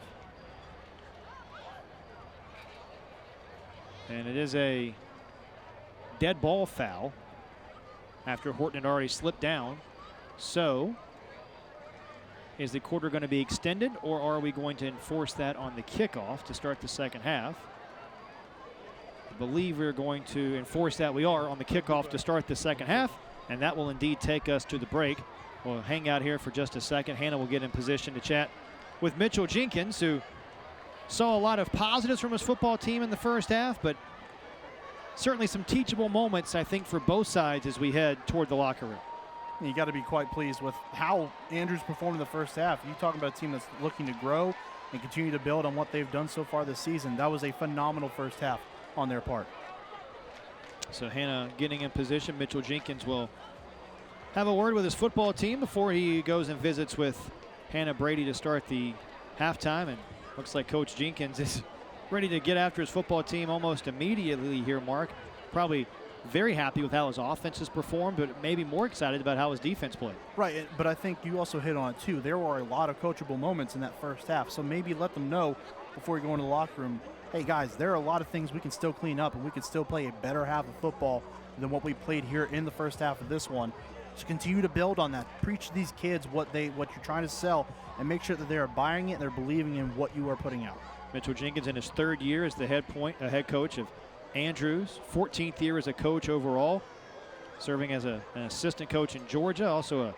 And it is a dead ball foul after Horton had already slipped down. So, is the quarter going to be extended, or are we going to enforce that on the kickoff to start the second half? I believe we're going to enforce that. We are on the kickoff to start the second half, and that will indeed take us to the break. We'll hang out here for just a second. Hannah will get in position to chat with Mitchell Jenkins, who saw a lot of positives from his football team in the first half, but certainly some teachable moments, I think, for both sides as we head toward the locker room. You got to be quite pleased with how Andrews performed in the first half. You talking about a team that's looking to grow and continue to build on what they've done so far this season. That was a phenomenal first half on their part. So Hannah getting in position. Mitchell Jenkins will have a word with his football team before he goes and visits with Hannah Brady to start the halftime. And looks like Coach Jenkins is ready to get after his football team almost immediately here, Mark. Probably very happy with how his offense has performed, but maybe more excited about how his defense played. Right, but I think you also hit on it too. There were a lot of coachable moments in that first half, so maybe let them know before you go into the locker room, hey guys, there are a lot of things we can still clean up, and we can still play a better half of football than what we played here in the first half of this one. Just continue to build on that. Preach to these kids what you're trying to sell, and make sure that they are buying it and they're believing in what you are putting out. Mitchell Jenkins in his 3rd year as the head coach of Andrews, 14th year as a coach overall, serving as an assistant coach in Georgia, also an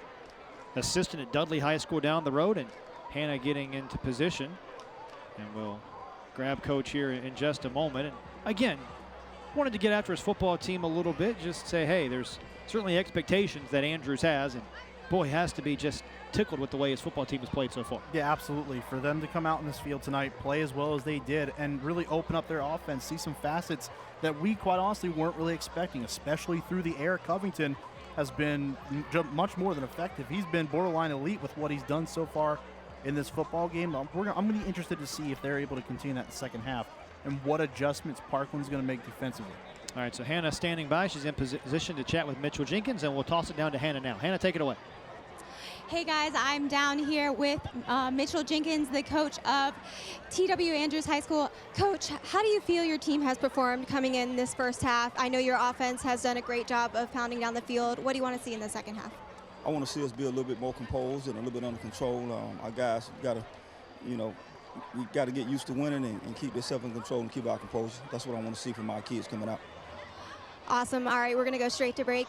assistant at Dudley High School down the road. And Hannah getting into position, and we'll grab coach here in just a moment. And again, wanted to get after his football team a little bit, just say, hey, there's certainly expectations that Andrews has, and Boy, has to be just tickled with the way his football team has played so far. Yeah, absolutely. For them to come out in this field tonight, play as well as they did, and really open up their offense, see some facets that we quite honestly weren't really expecting, especially through the air. Covington has been much more than effective. He's been borderline elite with what he's done so far in this football game. I'm going to be interested to see if they're able to continue that in the second half and what adjustments Parkland's going to make defensively. All right, so Hannah standing by. She's in position to chat with Mitchell Jenkins, and we'll toss it down to Hannah now. Hannah, take it away. Hey guys, I'm down here with Mitchell Jenkins, the coach of T.W. Andrews High School. Coach, how do you feel your team has performed coming in this first half? I know your offense has done a great job of pounding down the field. What do you want to see in the second half? I want to see us be a little bit more composed and a little bit under control. Our guys got to, we got to get used to winning and keep themselves in control and keep our composure. That's what I want to see from our kids coming out. Awesome. All right, we're going to go straight to break.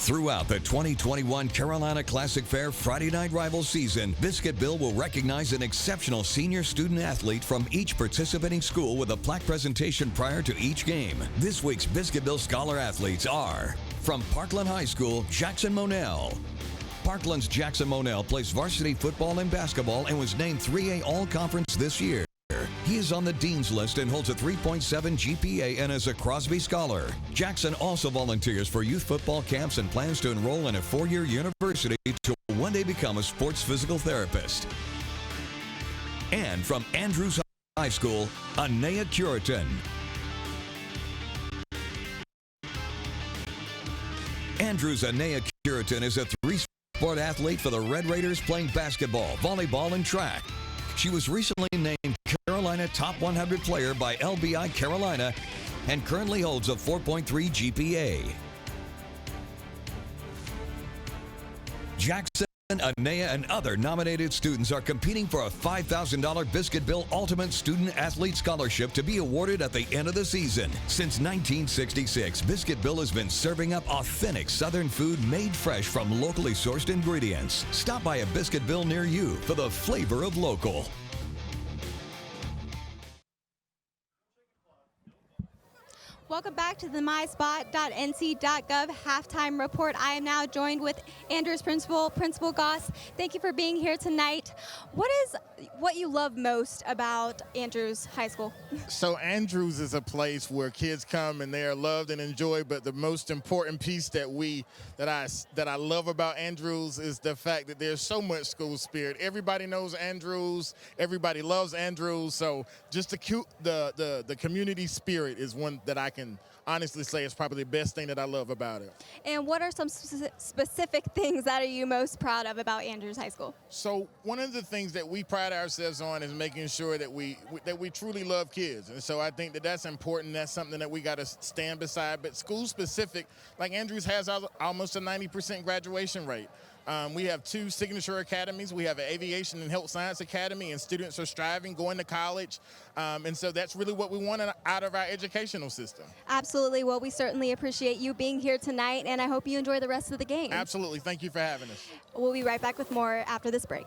Throughout the 2021 Carolina Classic Fair Friday Night Rivals season, Biscuitville will recognize an exceptional senior student athlete from each participating school with a plaque presentation prior to each game. This week's Biscuitville Scholar athletes are from Parkland High School, Jackson Monell. Parkland's Jackson Monell plays varsity football and basketball and was named 3A All-Conference this year. He is on the Dean's List and holds a 3.7 GPA and is a Crosby Scholar. Jackson also volunteers for youth football camps and plans to enroll in a 4-year university to one day become a sports physical therapist. And from Andrews High School, Anaya Curitan. Andrews Anaya Curitan is a 3-sport athlete for the Red Raiders playing basketball, volleyball, and track. She was recently named Carolina Top 100 Player by LBI Carolina and currently holds a 4.3 GPA. Jackson, Anaya, and other nominated students are competing for a $5,000 Biscuitville Ultimate Student Athlete Scholarship to be awarded at the end of the season. Since 1966, Biscuitville has been serving up authentic Southern food made fresh from locally sourced ingredients. Stop by a Biscuitville near you for the flavor of local. Welcome back to the myspot.nc.gov halftime report. I am now joined with Andrews Principal Goss. Thank you for being here tonight. What is what you love most about Andrews High School? So Andrews is a place where kids come and they are loved and enjoyed, but the most important piece that I love about Andrews is the fact that there's so much school spirit. Everybody knows Andrews, everybody loves Andrews, so just the community spirit is one that I can honestly say is probably the best thing that I love about it. And what are some specific things that are you most proud of about Andrews High School? So one of the things that we pride ourselves on is making sure that we truly love kids. And so I think that that's important. That's something that we got to stand beside. But school specific, like Andrews has almost a 90% graduation rate. We have 2 signature academies. We have an aviation and health science academy, and students are striving, going to college. And so that's really what we want out of our educational system. Absolutely. Well, we certainly appreciate you being here tonight, and I hope you enjoy the rest of the game. Absolutely. Thank you for having us. We'll be right back with more after this break.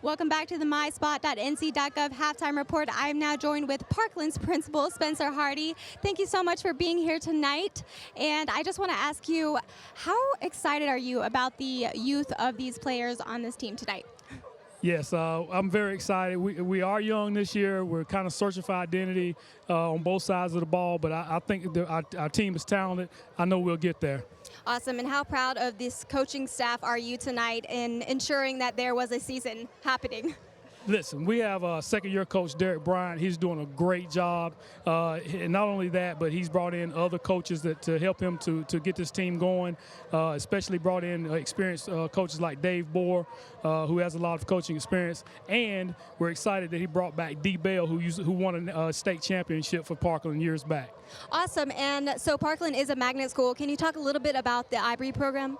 Welcome back to the myspot.nc.gov halftime report. I am now joined with Parkland's principal, Spencer Hardy. Thank you so much for being here tonight. And I just want to ask you, how excited are you about the youth of these players on this team tonight? Yes, I'm very excited. We are young this year. We're kind of searching for identity on both sides of the ball, but I think our team is talented. I know we'll get there. Awesome. And how proud of this coaching staff are you tonight in ensuring that there was a season happening? Listen, we have a second-year coach, Derek Bryant. He's doing a great job. And not only that, but he's brought in other coaches to help him to get this team going, especially brought in experienced coaches like Dave Bohr, who has a lot of coaching experience. And we're excited that he brought back D. Bell, who won a state championship for Parkland years back. Awesome. And so Parkland is a magnet school. Can you talk a little bit about the IB program?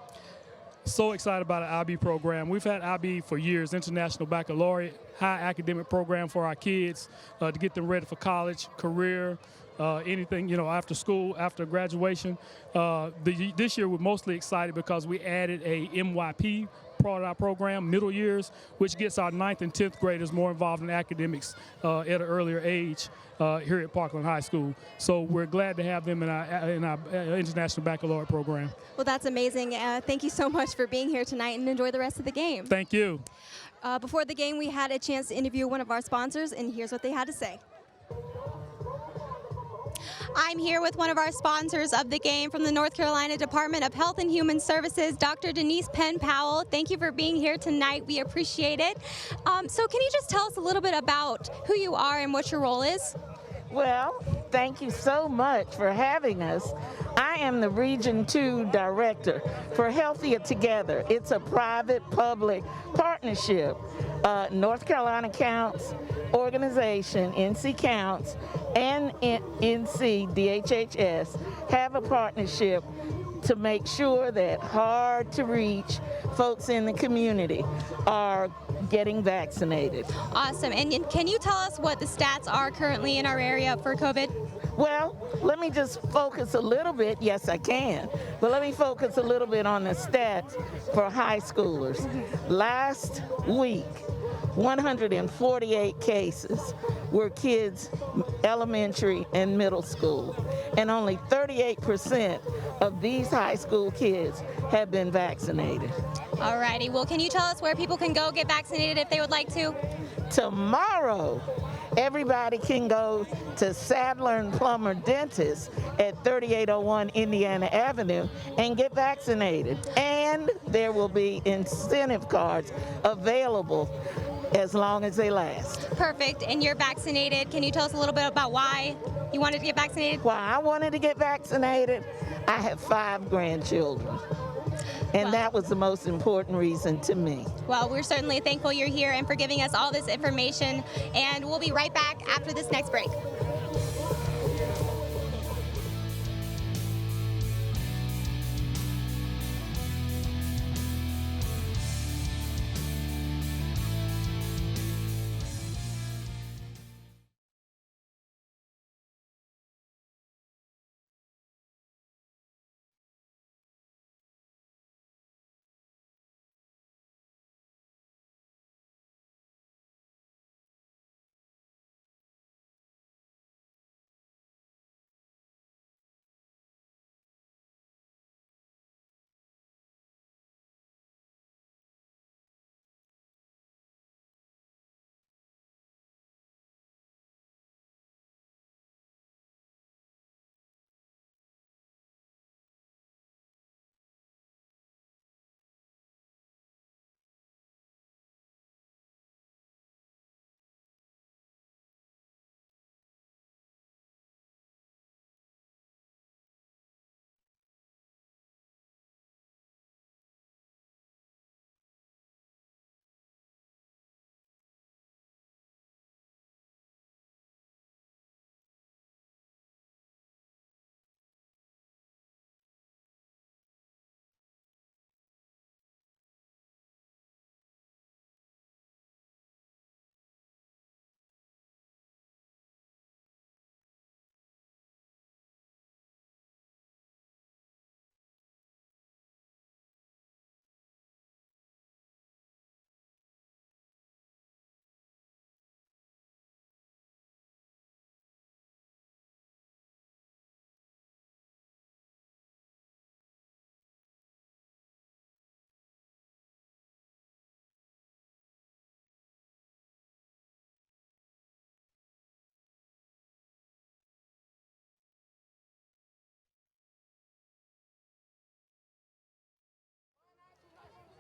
So excited about an IB program. We've had IB for years, International Baccalaureate, high academic program for our kids to get them ready for college, career, anything, after school, after graduation. This year we're mostly excited because we added a MYP part of our program, middle years, which gets our 9th and 10th graders more involved in academics at an earlier age here at Parkland High School. So we're glad to have them in our International Baccalaureate program. Well, that's amazing. Thank you so much for being here tonight, and enjoy the rest of the game. Thank you. Before the game, we had a chance to interview one of our sponsors, and here's what they had to say. I'm here with one of our sponsors of the game from the North Carolina Department of Health and Human Services, Dr. Denise Penn Powell. Thank you for being here tonight. We appreciate it. So can you just tell us a little bit about who you are and what your role is? Well, thank you so much for having us. I am the Region 2 Director for Healthier Together. It's a private-public partnership. North Carolina Counts organization, NC Counts, and NC DHHS have a partnership to make sure that hard-to-reach folks in the community are getting vaccinated. Awesome. And can you tell us what the stats are currently in our area for COVID? Well, let me just focus a little bit. Yes, I can. But let me focus a little bit on the stats for high schoolers. Last week, 148 cases were kids elementary and middle school, and only 38% of these high school kids have been vaccinated. All righty. Well, can you tell us where people can go get vaccinated if they would like to? Tomorrow, everybody can go to Sadler and Plummer Dentist at 3801 Indiana Avenue and get vaccinated. And there will be incentive cards available as long as they last. Perfect. And you're vaccinated. Can you tell us a little bit about why you wanted to get vaccinated? Why I wanted to get vaccinated? I have 5 grandchildren. And that was the most important reason to me. Well, we're certainly thankful you're here and for giving us all this information. And we'll be right back after this next break.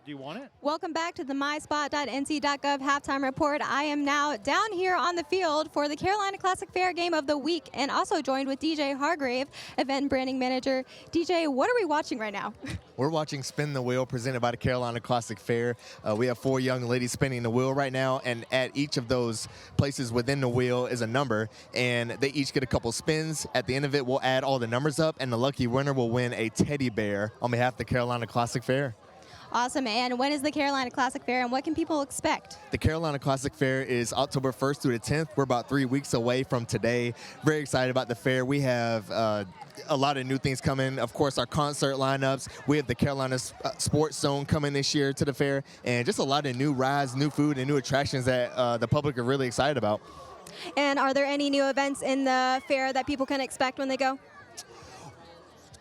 Do you want it? Welcome back to the myspot.nc.gov halftime report. I am now down here on the field for the Carolina Classic Fair game of the week and also joined with DJ Hargrave, event branding manager. DJ, what are we watching right now? We're watching Spin the Wheel presented by the Carolina Classic Fair. We have 4 young ladies spinning the wheel right now, and at each of those places within the wheel is a number, and they each get a couple spins. At the end of it, we'll add all the numbers up, and the lucky winner will win a teddy bear on behalf of the Carolina Classic Fair. Awesome. And when is the Carolina Classic Fair and what can people expect? The Carolina Classic Fair is October 1st through the 10th. We're about 3 weeks away from today. Very excited about the fair. We have a lot of new things coming. Of course, our concert lineups. We have the Carolina Sports Zone coming this year to the fair, and just a lot of new rides, new food, and new attractions that the public are really excited about. And are there any new events in the fair that people can expect when they go?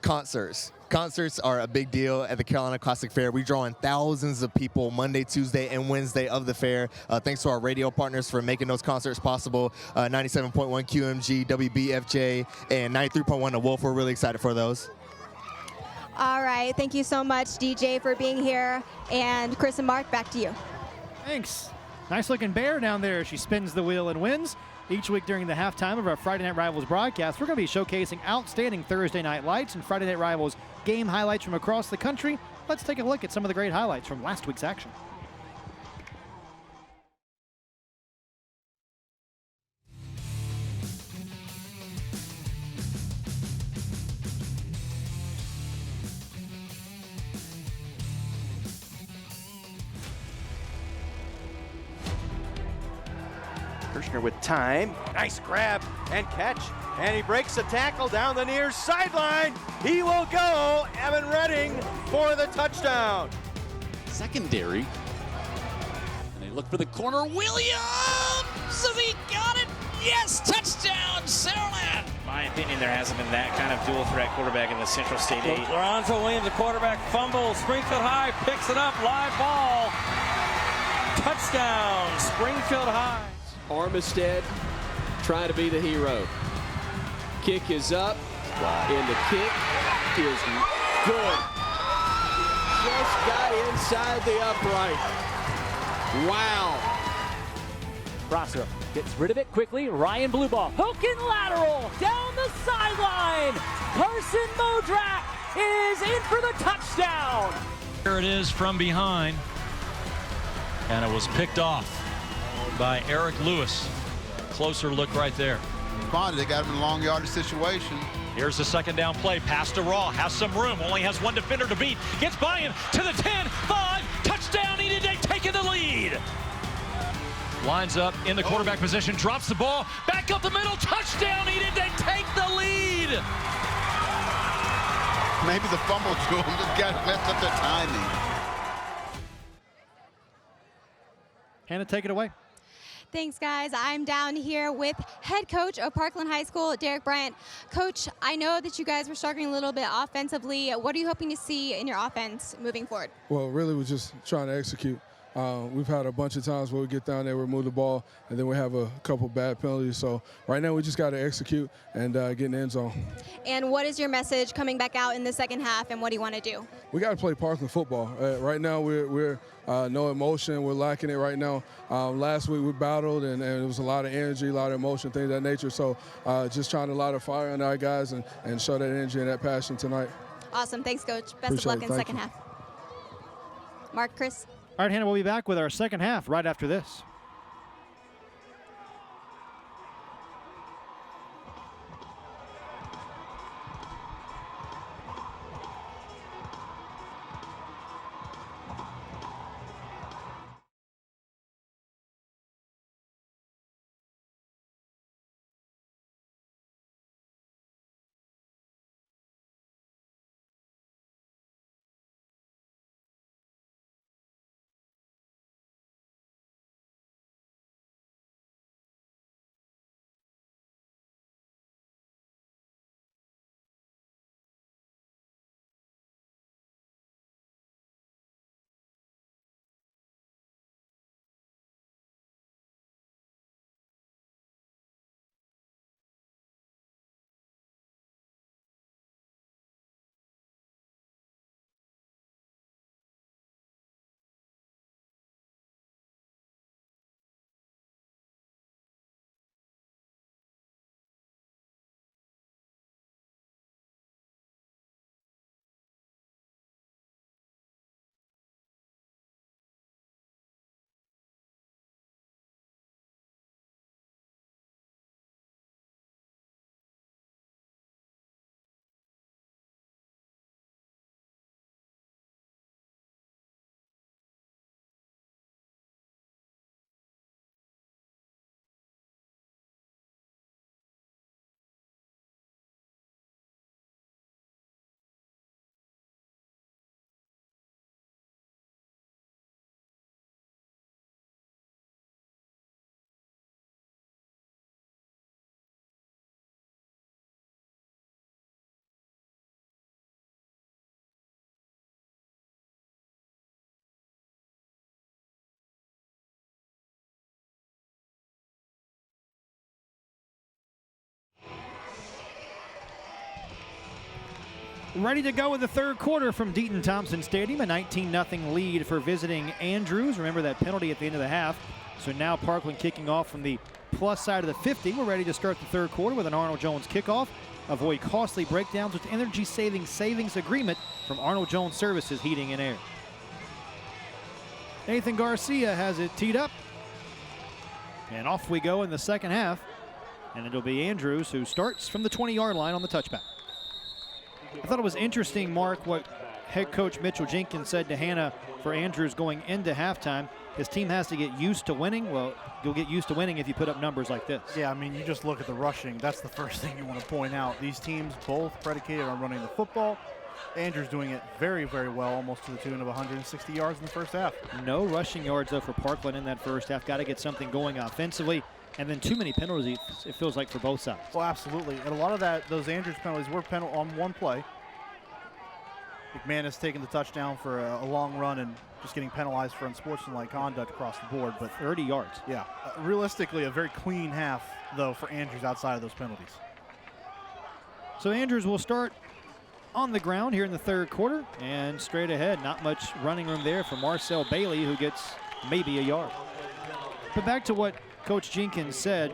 Concerts. Concerts are a big deal at the Carolina Classic Fair. We draw in thousands of people Monday, Tuesday, and Wednesday of the fair. Thanks to our radio partners for making those concerts possible. 97.1 QMG, WBFJ, and 93.1 The Wolf. We're really excited for those. All right, thank you so much, DJ, for being here. And Chris and Mark, back to you. Thanks. Nice looking bear down there. She spins the wheel and wins. Each week during the halftime of our Friday Night Rivals broadcast, we're going to be showcasing outstanding Thursday night lights and Friday Night Rivals game highlights from across the country. Let's take a look at some of the great highlights from last week's action. Kirshner with time. Nice grab and catch. And he breaks a tackle down the near sideline. He will go. Evan Redding for the touchdown. Secondary. And they look for the corner. Williams! Has he got it? Yes! Touchdown, Centerland! In my opinion, there hasn't been that kind of dual threat quarterback in the Central State 8. Lorenzo Williams, the quarterback, fumbles. Springfield High picks it up. Live ball. Touchdown, Springfield High. Armistead trying to be the hero. Kick is up, and the kick is good. Just got inside the upright. Wow. Prosser gets rid of it quickly. Ryan Blueball, hooking lateral down the sideline. Carson Modrak is in for the touchdown. Here it is from behind, and it was picked off by Eric Lewis. Closer look right there. They got him in a long yardage situation. Here's the second down play. Pass to Raw. Has some room. Only has one defender to beat. Gets by him to the 10, 5. Touchdown. Eaton Day taking the lead. Lines up in the quarterback position. Drops the ball. Back up the middle. Touchdown. Eaton Day take the lead. Maybe the fumble to him just got messed up the timing. Hannah, take it away. Thanks, guys. I'm down here with head coach of Parkland High School, Derek Bryant. Coach, I know that you guys were struggling a little bit offensively. What are you hoping to see in your offense moving forward? Well, really, we're just trying to execute. We've had a bunch of times where we get down there, we move the ball, and then we have a couple bad penalties. So right now we just got to execute and get in the end zone. And what is your message coming back out in the second half, and what do you want to do? We got to play Parkland football. Right now we're no emotion. We're lacking it right now. Last week we battled, and it was a lot of energy, a lot of emotion, things of that nature. So just trying to light a fire on our guys and show that energy and that passion tonight. Awesome. Thanks, Coach. Best of luck in the second half. Mark, Chris. All right, Hannah, we'll be back with our second half right after this. Ready to go with the third quarter from Deaton Thompson Stadium. A 19-0 lead for visiting Andrews. Remember that penalty at the end of the half. So now Parkland kicking off from the plus side of the 50. We're ready to start the third quarter with an Arnold Jones kickoff. Avoid costly breakdowns with energy savings agreement from Arnold Jones Services Heating and Air. Nathan Garcia has it teed up. And off we go in the second half. And it'll be Andrews who starts from the 20-yard line on the touchback. I thought it was interesting, Mark, what head coach Mitchell Jenkins said to Hannah for Andrews going into halftime. His team has to get used to winning. Well, you'll get used to winning if you put up numbers like this. Yeah, I mean, you just look at the rushing. That's the first thing you want to point out. These teams both predicated on running the football. Andrews doing it very, very well, almost to the tune of 160 yards in the first half. No rushing yards, though, for Parkland in that first half. Got to get something going offensively. And then too many penalties, it feels like, for both sides. Well, absolutely. And a lot of those Andrews penalties were on one play. McManus taking the touchdown for a long run and just getting penalized for unsportsmanlike conduct across the board. But 30 yards. Yeah. Realistically, a very clean half, though, for Andrews outside of those penalties. So Andrews will start on the ground here in the third quarter. And straight ahead, not much running room there for Marcel Bailey, who gets maybe a yard. But back to what Coach Jenkins said,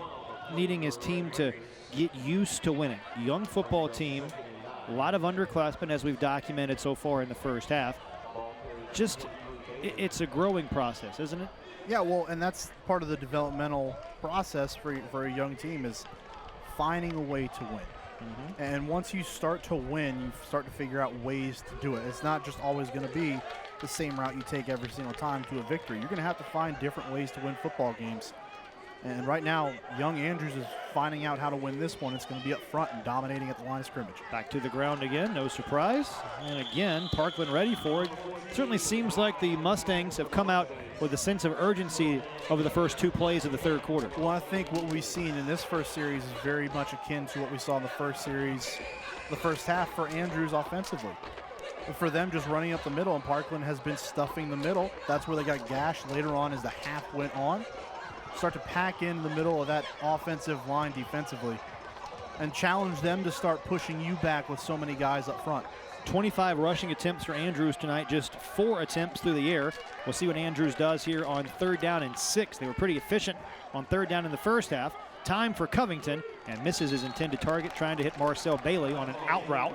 needing his team to get used to winning. Young football team, a lot of underclassmen as we've documented so far in the first half. Just, it's a growing process, isn't it? Yeah, well, and that's part of the developmental process for a young team is finding a way to win. Mm-hmm. And once you start to win, you start to figure out ways to do it. It's not just always going to be the same route you take every single time to a victory. You're going to have to find different ways to win football games. And right now, young Andrews is finding out how to win this one. It's going to be up front and dominating at the line of scrimmage. Back to the ground again, no surprise. And again, Parkland ready for it. Certainly seems like the Mustangs have come out with a sense of urgency over the first two plays of the third quarter. Well, I think what we've seen in this first series is very much akin to what we saw in the first series, the first half for Andrews offensively. For them just running up the middle, and Parkland has been stuffing the middle. That's where they got gashed later on as the half went on. Start to pack in the middle of that offensive line defensively and challenge them to start pushing you back with so many guys up front. 25 rushing attempts for Andrews tonight, just 4 attempts through the air. We'll see what Andrews does here on 3rd down and 6. They were pretty efficient on 3rd down in the first half. Time for Covington, and misses his intended target, trying to hit Marcel Bailey on an out route.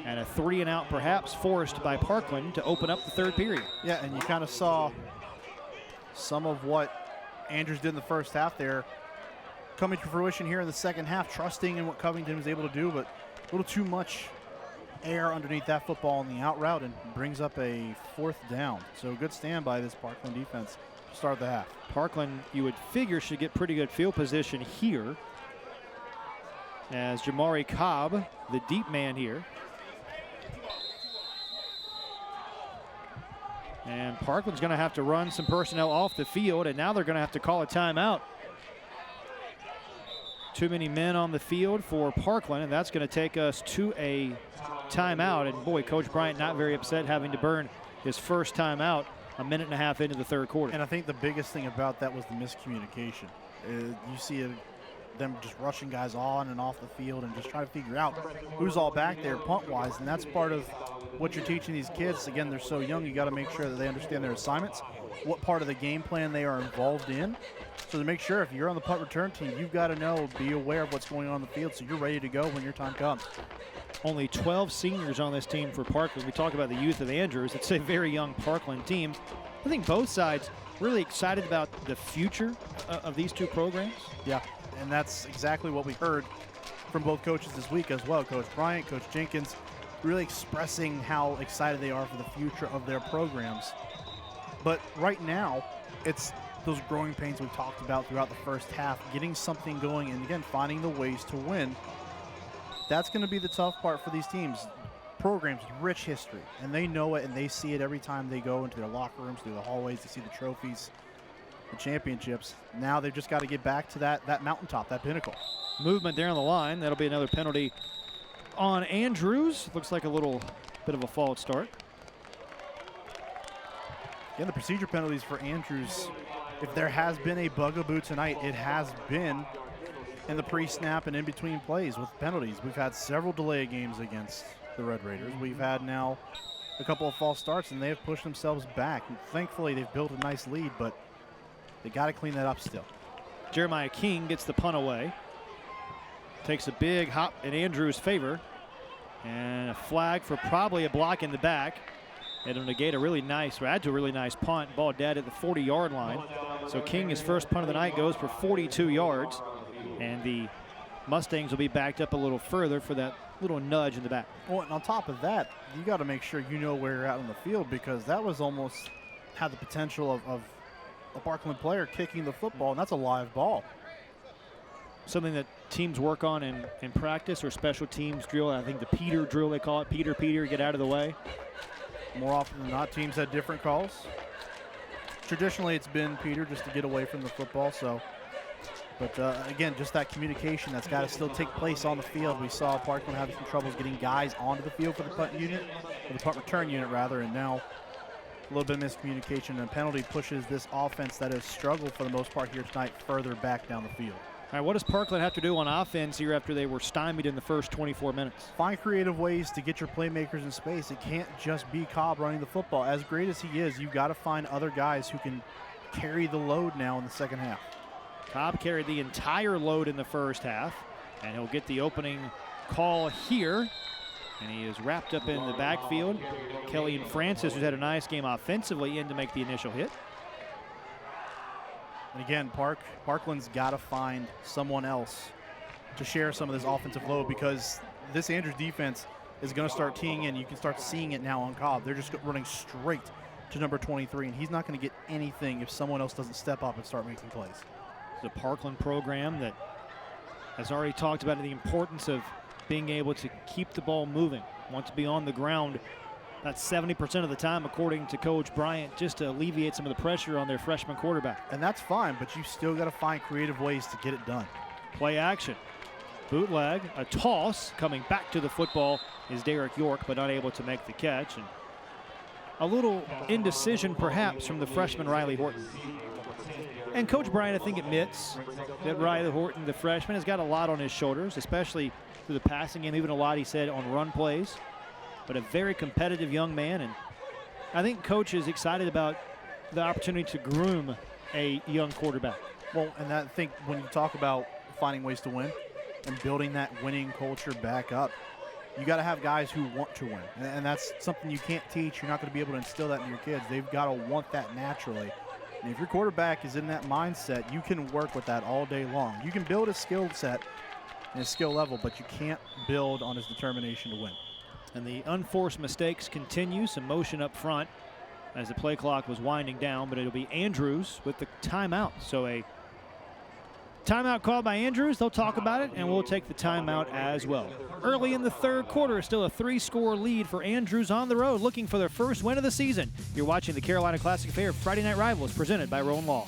And a 3-and-out perhaps forced by Parkland to open up the third period. Yeah, and you kind of saw some of what Andrews did in the first half there coming to fruition here in the second half, trusting in what Covington was able to do, but a little too much air underneath that football on the out route and brings up a 4th down. So good stand by this Parkland defense to start the half. Parkland, you would figure, should get pretty good field position here as Jamari Cobb, the deep man here. And Parkland's going to have to run some personnel off the field, and now they're going to have to call a timeout. Too many men on the field for Parkland, and that's going to take us to a timeout. And boy, Coach Bryant not very upset having to burn his first timeout a minute and a half into the third quarter. And I think the biggest thing about that was the miscommunication. You see them just rushing guys on and off the field and just trying to figure out who's all back there punt-wise, and that's part of what you're teaching these kids. Again, they're so young, you got to make sure that they understand their assignments, what part of the game plan they are involved in. So to make sure if you're on the punt return team, you've got to know, be aware of what's going on the field so you're ready to go when your time comes. Only 12 seniors on this team for Parkland. We talk about the youth of Andrews. It's a very young Parkland team. I think both sides really excited about the future of these two programs. Yeah, and that's exactly what we heard from both coaches this week as well. Coach Bryant, Coach Jenkins, really expressing how excited they are for the future of their programs. But right now, it's those growing pains we talked about throughout the first half, getting something going and, again, finding the ways to win. That's going to be the tough part for these teams. Programs with rich history, and they know it, and they see it every time they go into their locker rooms, through the hallways, to see the trophies, the championships. Now they've just got to get back to that mountaintop, that pinnacle. Movement there on the line. That'll be another penalty on Andrews. Looks like a little bit of a false start. Again, the procedure penalties for Andrews, if there has been a bugaboo tonight, it has been in the pre-snap and in between plays with penalties. We've had several delay games against the Red Raiders. We've had now a couple of false starts, and they have pushed themselves back. And thankfully, they've built a nice lead, but they got to clean that up still. Jeremiah King gets the punt away. Takes a big hop in Andrews' favor. And a flag for probably a block in the back. It'll negate a really nice, or add to a really nice punt. Ball dead at the 40-yard line. So King, his first punt of the night, goes for 42 yards. And the Mustangs will be backed up a little further for that little nudge in the back. Well, and on top of that, you got to make sure you know where you're at on the field, because that was almost had the potential of a Parkland player kicking the football, and that's a live ball. Something that teams work on in practice or special teams drill. I think the Peter drill, they call it. Peter, get out of the way. More often than not, teams had different calls. Traditionally, it's been Peter just to get away from the football. So, but again, just that communication that's got to still take place on the field. We saw Parkland having some troubles getting guys onto the field for the punt unit, or the punt return unit rather, and now a little bit of miscommunication, and a penalty pushes this offense that has struggled for the most part here tonight further back down the field. All right, what does Parkland have to do on offense here after they were stymied in the first 24 minutes? Find creative ways to get your playmakers in space. It can't just be Cobb running the football. As great as he is, you've got to find other guys who can carry the load now in the second half. Cobb carried the entire load in the first half, and he'll get the opening call here. And he is wrapped up in the backfield. Kelly and Francis, who's had a nice game offensively, in to make the initial hit. And again, Parkland's got to find someone else to share some of this offensive load, because this Andrews defense is going to start teeing in. You can start seeing it now on Cobb. They're just running straight to number 23, and he's not going to get anything if someone else doesn't step up and start making plays. The Parkland program that has already talked about the importance of being able to keep the ball moving, want to be on the ground. That's 70% of the time, according to Coach Bryant, just to alleviate some of the pressure on their freshman quarterback. And that's fine, but you still got to find creative ways to get it done. Play action. Bootleg, a toss. Coming back to the football is Derek York, but unable to make the catch. And a little indecision, perhaps, from the freshman Riley Horton. And Coach Bryant, I think, admits that Riley Horton, the freshman, has got a lot on his shoulders, especially through the passing game, even a lot, he said, on run plays. But a very competitive young man, and I think Coach is excited about the opportunity to groom a young quarterback. Well, and I think when you talk about finding ways to win and building that winning culture back up, you got to have guys who want to win, and that's something you can't teach. You're not going to be able to instill that in your kids. They've got to want that naturally. And if your quarterback is in that mindset, you can work with that all day long. You can build a skill set and a skill level, but you can't build on his determination to win. And the unforced mistakes continue. Some motion up front as the play clock was winding down, but it'll be Andrews with the timeout. So a timeout called by Andrews. They'll talk about it, and we'll take the timeout as well. Early in the third quarter, still a 3-score lead for Andrews on the road, looking for their first win of the season. You're watching the Carolina Classic Fair Friday Night Rivals, presented by Rowan Law.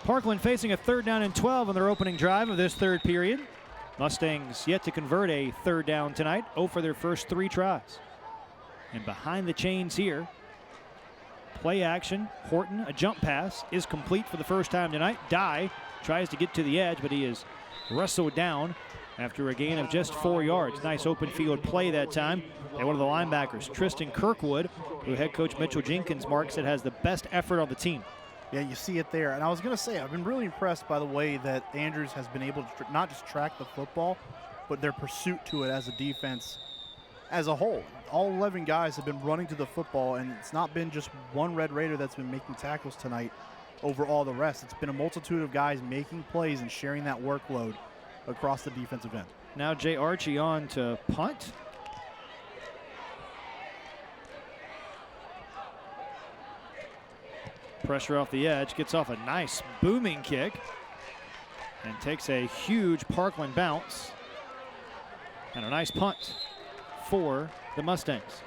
Parkland facing a 3rd down and 12 on their opening drive of this third period. Mustangs yet to convert a 3rd down tonight, 0 for their first 3 tries. And behind the chains here, play action, Horton, a jump pass, is complete for the first time tonight. Dye tries to get to the edge, but he is wrestled down after a gain of just 4 yards. Nice open field play that time. And one of the linebackers, Tristan Kirkwood, who head coach Mitchell Jenkins marks it has the best effort on the team. Yeah, you see it there. And I was going to say, I've been really impressed by the way that Andrews has been able to not just track the football, but their pursuit to it as a defense as a whole. All 11 guys have been running to the football, and it's not been just one Red Raider that's been making tackles tonight over all the rest. It's been a multitude of guys making plays and sharing that workload across the defensive end. Now Jay Archie on to punt. Pressure off the edge, gets off a nice booming kick and takes a huge Parkland bounce. And a nice punt for the Mustangs.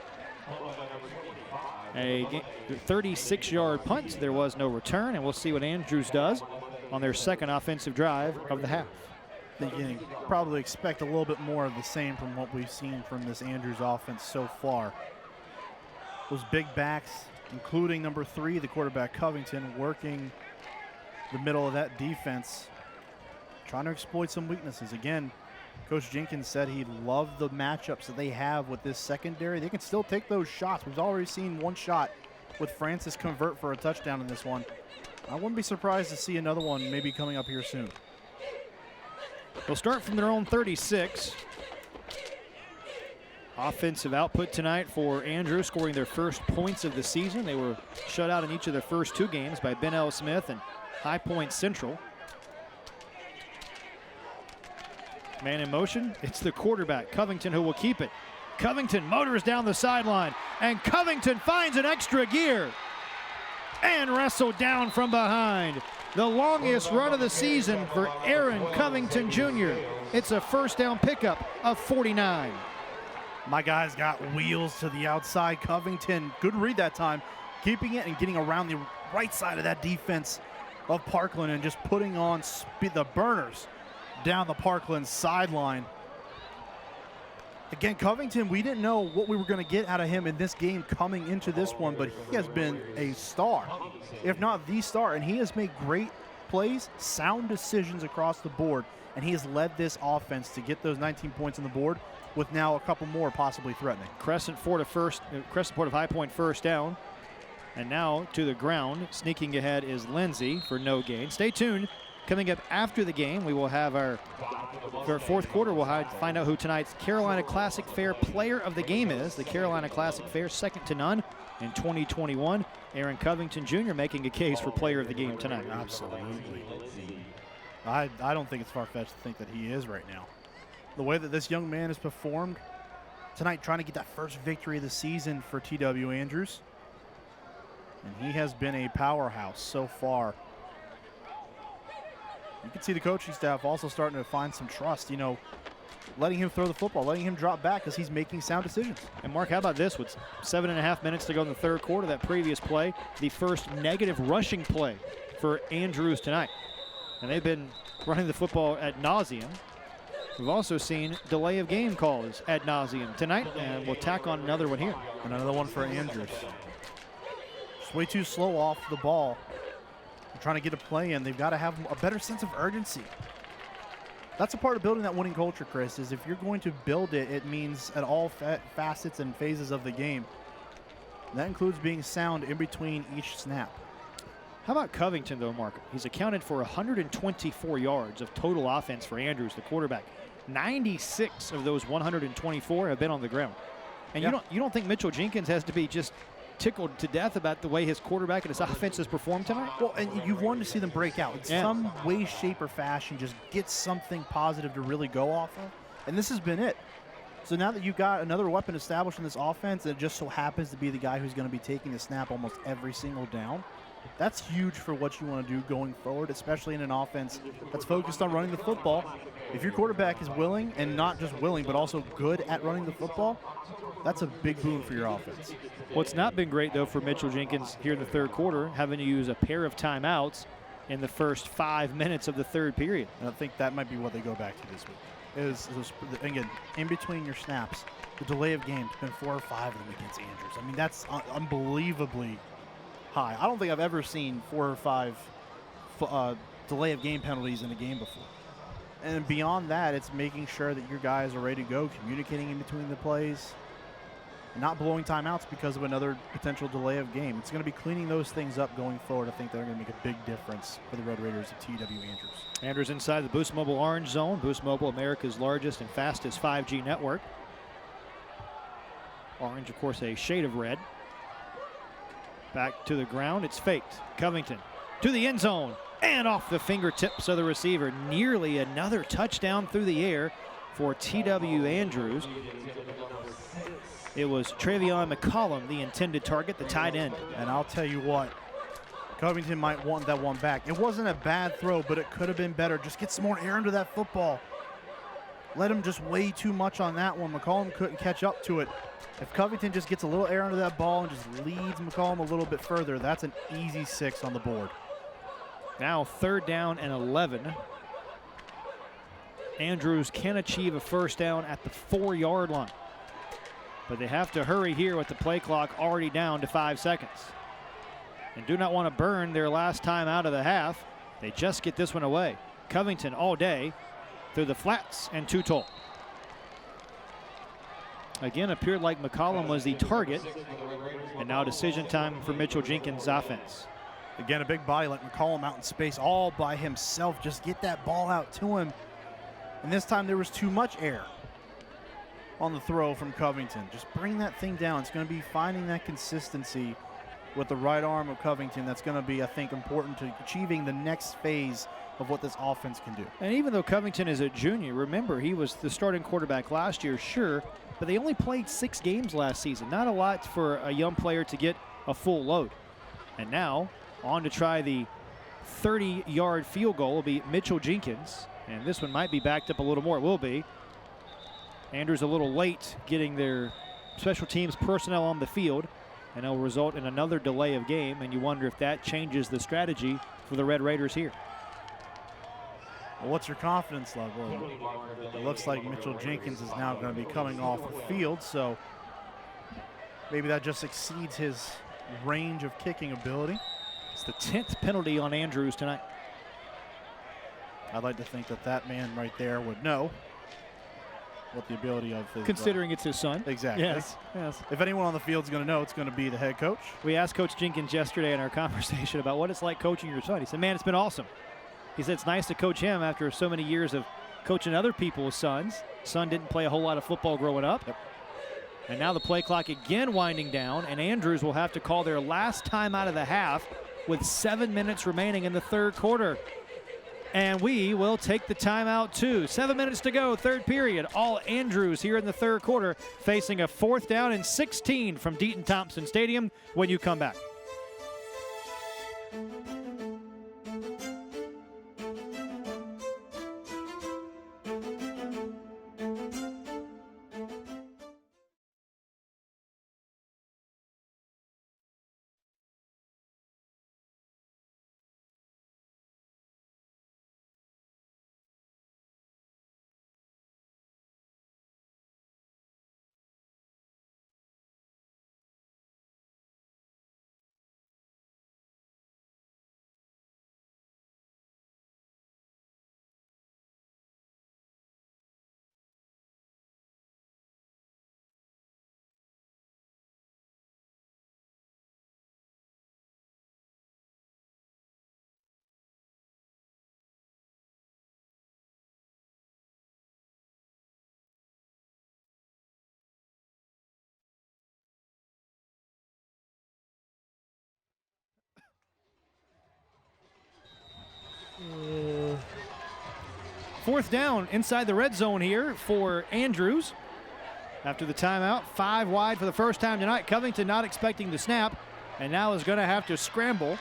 A 36-yard punt. There was no return, and we'll see what Andrews does on their second offensive drive of the half. You can probably expect a little bit more of the same from what we've seen from this Andrews offense so far. Those big backs, including number 3, the quarterback Covington, working the middle of that defense, trying to exploit some weaknesses. Again, Coach Jenkins said he loved the matchups that they have with this secondary. They can still take those shots. We've already seen one shot with Francis convert for a touchdown in this one. I wouldn't be surprised to see another one maybe coming up here soon. They'll start from their own 36. Offensive output tonight for Andrews, scoring their first points of the season. They were shut out in each of their first 2 games by Ben L. Smith and High Point Central. Man in motion, it's the quarterback, Covington, who will keep it. Covington motors down the sideline, and Covington finds an extra gear and wrestled down from behind. The longest run of the season for Aaron Covington Jr. It's a first down pickup of 49. My guy's got wheels to the outside. Covington, good read that time, keeping it and getting around the right side of that defense of Parkland and just putting on speed, the burners down the Parkland sideline. Again, Covington, we didn't know what we were going to get out of him in this game coming into this one, but he has been a star, if not the star, and he has made great plays, sound decisions across the board, and he has led this offense to get those 19 points on the board with now a couple more possibly threatening. Crescent Fort of High Point first down, and now to the ground. Sneaking ahead is Lindsey for no gain. Stay tuned. Coming up after the game, we will have our fourth quarter. We'll find out who tonight's Carolina Classic Fair Player of the Game is. The Carolina Classic Fair, second to none in 2021. Aaron Covington Jr. making a case for Player of the Game tonight. Absolutely. I don't think it's far-fetched to think that he is right now. The way that this young man has performed tonight, trying to get that first victory of the season for T.W. Andrews. And he has been a powerhouse so far. You can see the coaching staff also starting to find some trust, you know, letting him throw the football, letting him drop back because he's making sound decisions. And Mark, how about this? With 7.5 minutes to go in the third quarter, that previous play, the first negative rushing play for Andrews tonight. And they've been running the football ad nauseum. We've also seen delay of game calls ad nauseum tonight, and we'll tack on another one here. Another one for Andrews. Just way too slow off the ball. Trying to get a play in, they've got to have a better sense of urgency. That's a part of building that winning culture, Chris, is if you're going to build it, it means at all facets and phases of the game. That includes being sound in between each snap. How about Covington, though, Mark? He's accounted for 124 yards of total offense for Andrews, the quarterback. 96 of those 124 have been on the ground. And you don't think Mitchell Jenkins has to be just tickled to death about the way his quarterback and his offense has performed tonight? Well, and you've wanted to see them break out in some way, shape, or fashion, just get something positive to really go off of. And this has been it. So now that you've got another weapon established in this offense, it just so happens to be the guy who's going to be taking the snap almost every single down. That's huge for what you want to do going forward, especially in an offense that's focused on running the football. If your quarterback is willing, and not just willing, but also good at running the football, that's a big boon for your offense. What's not been great, though, for Mitchell Jenkins here in the third quarter, having to use a pair of timeouts in the first 5 minutes of the third period. And I think that might be what they go back to this week. Again, in between your snaps, the delay of game, it's been 4 or 5 of them against Andrews. I mean, that's unbelievably high. I don't think I've ever seen 4 or 5 delay of game penalties in a game before. And beyond that, it's making sure that your guys are ready to go, communicating in between the plays, and not blowing timeouts because of another potential delay of game. It's going to be cleaning those things up going forward. I think they're going to make a big difference for the Red Raiders of TW Andrews. Andrews inside the Boost Mobile orange zone. Boost Mobile, America's largest and fastest 5G network. Orange, of course, a shade of red. Back to the ground. It's faked. Covington to the end zone and off the fingertips of the receiver. Nearly another touchdown through the air for TW Andrews. It was Travion McCollum, the intended target, the tight end. And I'll tell you what, Covington might want that one back. It wasn't a bad throw, but it could have been better. Just get some more air into that football. Let him just way too much on that one. McCollum couldn't catch up to it. If Covington just gets a little air under that ball and just leads McCollum a little bit further, that's an easy 6 on the board. Now 3rd down and 11. Andrews can achieve a first down at the 4-yard line. But they have to hurry here with the play clock already down to 5 seconds. And do not want to burn their last time out of the half. They just get this one away. Covington all day through the flats and 2 toll. Again, appeared like McCollum was the target. And now decision time for Mitchell Jenkins' offense. Again, a big body like McCollum out in space all by himself. Just get that ball out to him. And this time there was too much air on the throw from Covington. Just bring that thing down. It's going to be finding that consistency with the right arm of Covington. That's going to be, I think, important to achieving the next phase of what this offense can do. And even though Covington is a junior, remember, he was the starting quarterback last year, sure, but they only played 6 games last season. Not a lot for a young player to get a full load. And now, on to try the 30-yard field goal will be Mitchell Jenkins. And this one might be backed up a little more. It will be. Andrews a little late getting their special teams personnel on the field, and it'll result in another delay of game, and you wonder if that changes the strategy for the Red Raiders here. Well, what's your confidence level? It looks like Mitchell Jenkins is now going to be coming off the field, so maybe that just exceeds his range of kicking ability. It's the 10th penalty on Andrews tonight. I'd like to think that that man right there would know what the ability of his... Considering it's his son. Exactly. Yes, yes. If anyone on the field is going to know, it's going to be the head coach. We asked Coach Jenkins yesterday in our conversation about what it's like coaching your son. He said, man, it's been awesome. He said it's nice to coach him after so many years of coaching other people's sons. Son didn't play a whole lot of football growing up. Yep. And now the play clock again winding down, and Andrews will have to call their last time out of the half with 7 minutes remaining in the 3rd quarter. And we will take the timeout too. 7 minutes to go, 3rd period. All Andrews here in the 3rd quarter, facing a 4th down and 16 from Deaton Thompson Stadium when you come back. Fourth down inside the red zone here for Andrews. After the timeout, 5 wide for the first time tonight. Covington not expecting the snap, and now is going to have to scramble.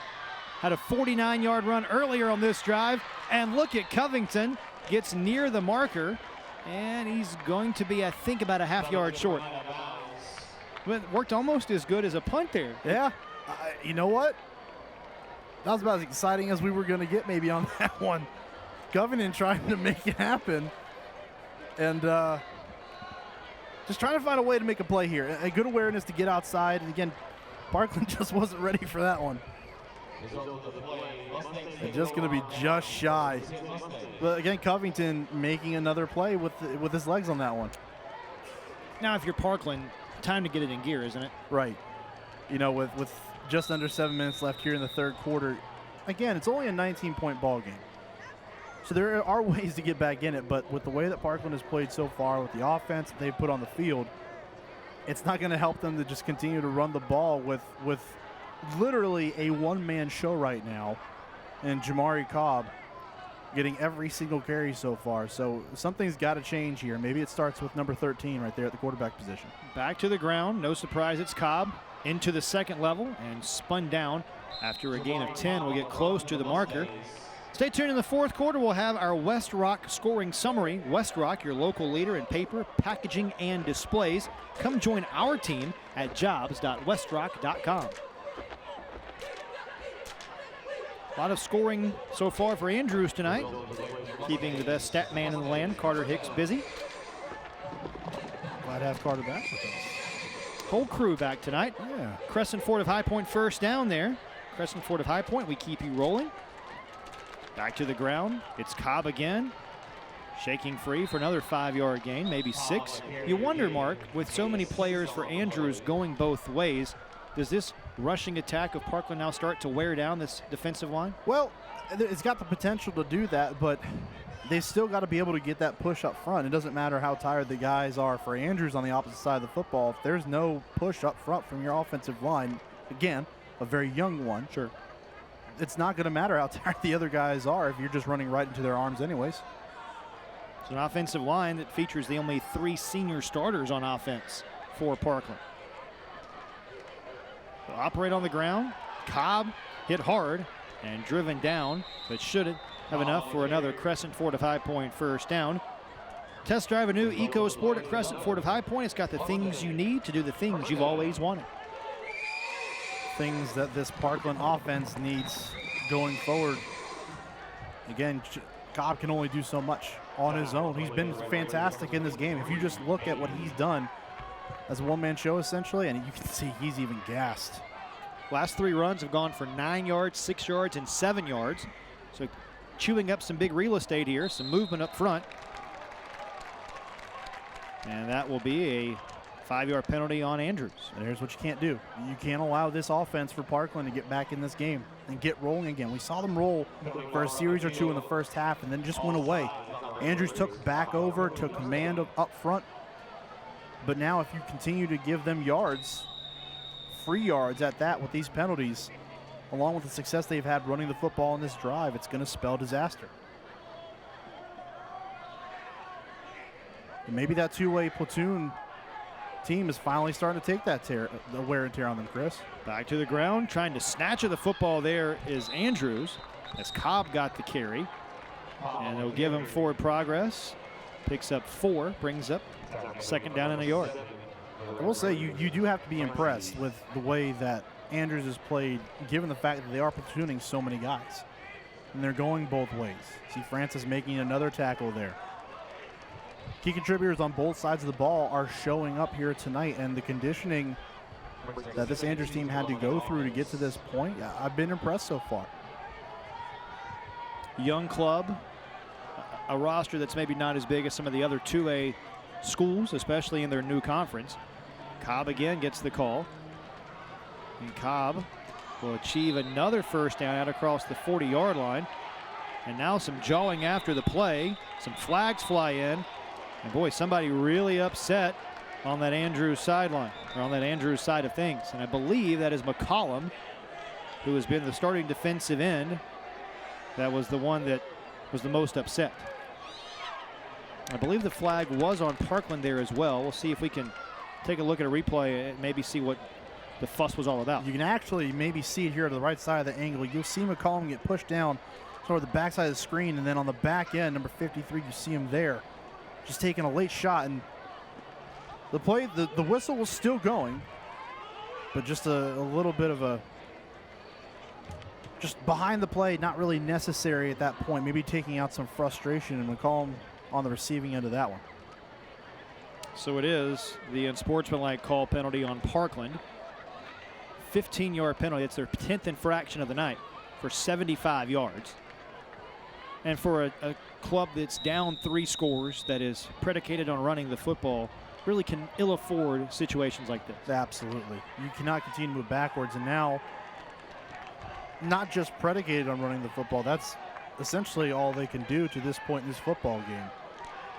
Had a 49-yard run earlier on this drive, and look at Covington. Gets near the marker, and he's going to be, I think, about a half-yard short. But worked almost as good as a punt there. Yeah. You know what? That was about as exciting as we were going to get maybe on that one. Covington trying to make it happen. And just trying to find a way to make a play here. A good awareness to get outside. And again, Parkland just wasn't ready for that one. And just going to be just shy. But again, Covington making another play with his legs on that one. Now, if you're Parkland, time to get it in gear, isn't it? Right. You know, with just under 7 minutes left here in the third quarter, again, it's only a 19-point ball game. So there are ways to get back in it, but with the way that Parkland has played so far, with the offense that they've put on the field, it's not going to help them to just continue to run the ball with literally a one-man show right now, and Jamari Cobb getting every single carry so far. So something's got to change here. Maybe it starts with number 13 right there at the quarterback position. Back to the ground. No surprise, it's Cobb into the second level and spun down after a gain of 10. We'll get close to the marker. Stay tuned in the fourth quarter. We'll have our West Rock scoring summary. West Rock, your local leader in paper, packaging, and displays. Come join our team at jobs.westrock.com. A lot of scoring so far for Andrews tonight, keeping the best stat man in the land, Carter Hicks, busy. Glad to have Carter back with us. Whole crew back tonight. Yeah. Crescent Ford of High Point first down there. Crescent Ford of High Point, we keep you rolling. Back to the ground. It's Cobb again. Shaking free for another 5-yard gain, maybe 6. You wonder, Mark, with so many players for Andrews going both ways, does this rushing attack of Parkland now start to wear down this defensive line? Well, it's got the potential to do that, but they still got to be able to get that push up front. It doesn't matter how tired the guys are for Andrews on the opposite side of the football. If there's no push up front from your offensive line, again, a very young one, sure, it's not going to matter how tired the other guys are if you're just running right into their arms anyways. It's an offensive line that features the only 3 senior starters on offense for Parkland. They'll operate on the ground. Cobb hit hard and driven down, but should have enough for another Crescent Ford of High Point first down. Test drive a new EcoSport at Crescent Ford of High Point. It's got the things you need to do the things you've always wanted. Things that this Parkland offense needs going forward. Again, Cobb can only do so much on his own. He's been fantastic in this game. If you just look at what he's done as a one-man show, essentially, and you can see he's even gassed. Last 3 runs have gone for 9 yards, 6 yards, and 7 yards. So chewing up some big real estate here, some movement up front. And that will be a 5-yard penalty on Andrews. And here's what you can't do. You can't allow this offense for Parkland to get back in this game and get rolling again. We saw them roll for a series or 2 in the first half and then just went away. Andrews took back over, took command up front. But now if you continue to give them yards, free yards at that with these penalties, along with the success they've had running the football in this drive, it's going to spell disaster. And maybe that two-way platoon team is finally starting to take that the wear and tear on them, Chris. Back to the ground, trying to snatch at the football there is Andrews, as Cobb got the carry. And they'll give him forward progress. Picks up 4, brings up second down and a yard. I will say you do have to be impressed with the way that Andrews has played, given the fact that they are platooning so many guys. And they're going both ways. See Francis making another tackle there. Key contributors on both sides of the ball are showing up here tonight, and the conditioning that this Andrews team had to go through to get to this point, I've been impressed so far. Young club, a roster that's maybe not as big as some of the other 2A schools, especially in their new conference. Cobb again gets the call. And Cobb will achieve another first down out across the 40-yard line. And now some jawing after the play. Some flags fly in. And boy, somebody really upset on that Andrews sideline, or on that Andrews side of things. And I believe that is McCollum, who has been the starting defensive end. That was the one that was the most upset. I believe the flag was on Parkland there as well. We'll see if we can take a look at a replay and maybe see what the fuss was all about. You can actually maybe see it here to the right side of the angle. You'll see McCollum get pushed down toward the backside of the screen, and then on the back end, number 53, you see him there, just taking a late shot. And the play, the whistle was still going, but just a little bit of a, just behind the play, not really necessary at that point. Maybe taking out some frustration, and McCollum on the receiving end of that one. So it is the unsportsmanlike call penalty on Parkland. 15-yard penalty. It's their 10th infraction of the night for 75 yards. And for a club that's down 3 scores, that is predicated on running the football, really can ill afford situations like this. Absolutely. You cannot continue to move backwards. And now, not just predicated on running the football, that's essentially all they can do to this point in this football game.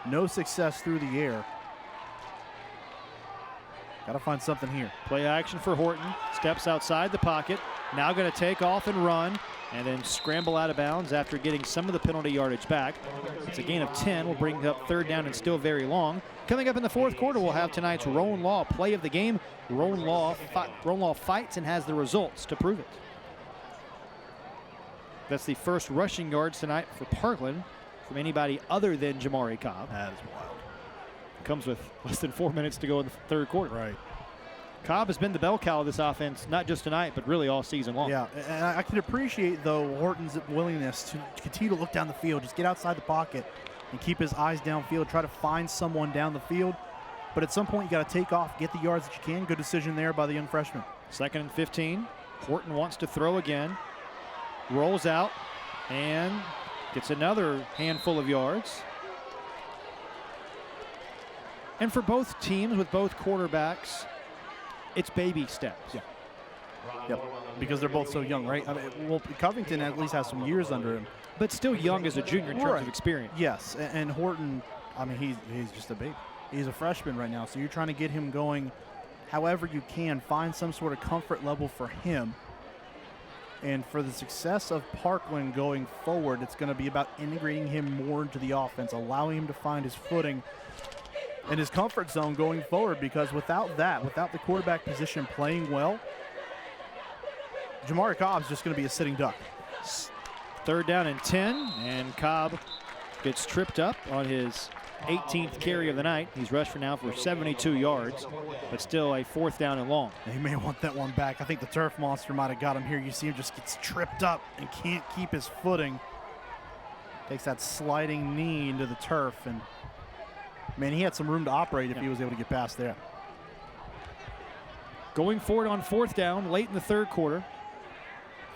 No success through the air. Got to find something here. Play action for Horton. Steps outside the pocket. Now going to take off and run, and then scramble out of bounds after getting some of the penalty yardage back. It's a gain of 10. We'll bring up 3rd down and still very long. Coming up in the 4th quarter, we'll have tonight's Rowan Law play of the game. Rowan Law fights and has the results to prove it. That's the first rushing yards tonight for Parkland from anybody other than Jamari Cobb. That is wild. Comes with less than 4 minutes to go in the 3rd quarter. Right. Cobb has been the bell cow of this offense, not just tonight, but really all season long. Yeah, and I can appreciate, though, Horton's willingness to continue to look down the field, just get outside the pocket and keep his eyes downfield, try to find someone down the field. But at some point, you got to take off, get the yards that you can. Good decision there by the young freshman. 2nd and 15. Horton wants to throw again. Rolls out and gets another handful of yards. And for both teams, with both quarterbacks, it's baby steps. Yeah. Yep. Because they're both so young, right? I mean, well, Covington at least has some years under him. But still young as a junior in terms of experience. Yes, and Horton, I mean, he's just a baby. He's a freshman right now, so you're trying to get him going however you can, find some sort of comfort level for him. And for the success of Parkland going forward, it's going to be about integrating him more into the offense, allowing him to find his footing and his comfort zone going forward, because without that, without the quarterback position playing well, Jamari Cobb's just going to be a sitting duck. 3rd down and 10, and Cobb gets tripped up on his 18th carry of the night. He's rushed for now for 72 yards, but still a 4th down and long. He may want that one back. I think the turf monster might have got him here. You see him just gets tripped up and can't keep his footing. Takes that sliding knee into the turf, and man, he had some room to operate if he was able to get past there. Going forward on 4th down, late in the 3rd quarter.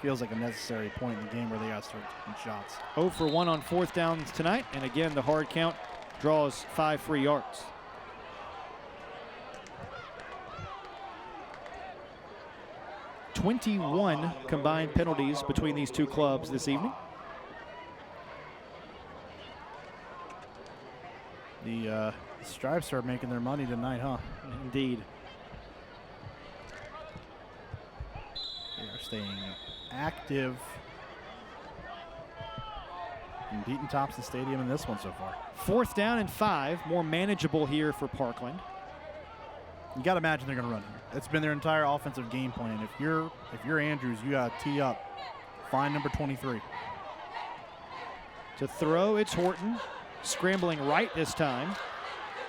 Feels like a necessary point in the game where they got to start taking shots. 0 for 1 on 4th downs tonight, and again, the hard count draws 5 free yards. "21 combined penalties between these two clubs this evening. The Stripes are making their money tonight, huh? Indeed. They are staying active and beating Thompson Stadium in this one so far. 4th down and 5, more manageable here for Parkland. You got to imagine they're going to run here. It's been their entire offensive game plan. If you're Andrews, you got to tee up. Find number 23. To throw, it's Horton. Scrambling right this time.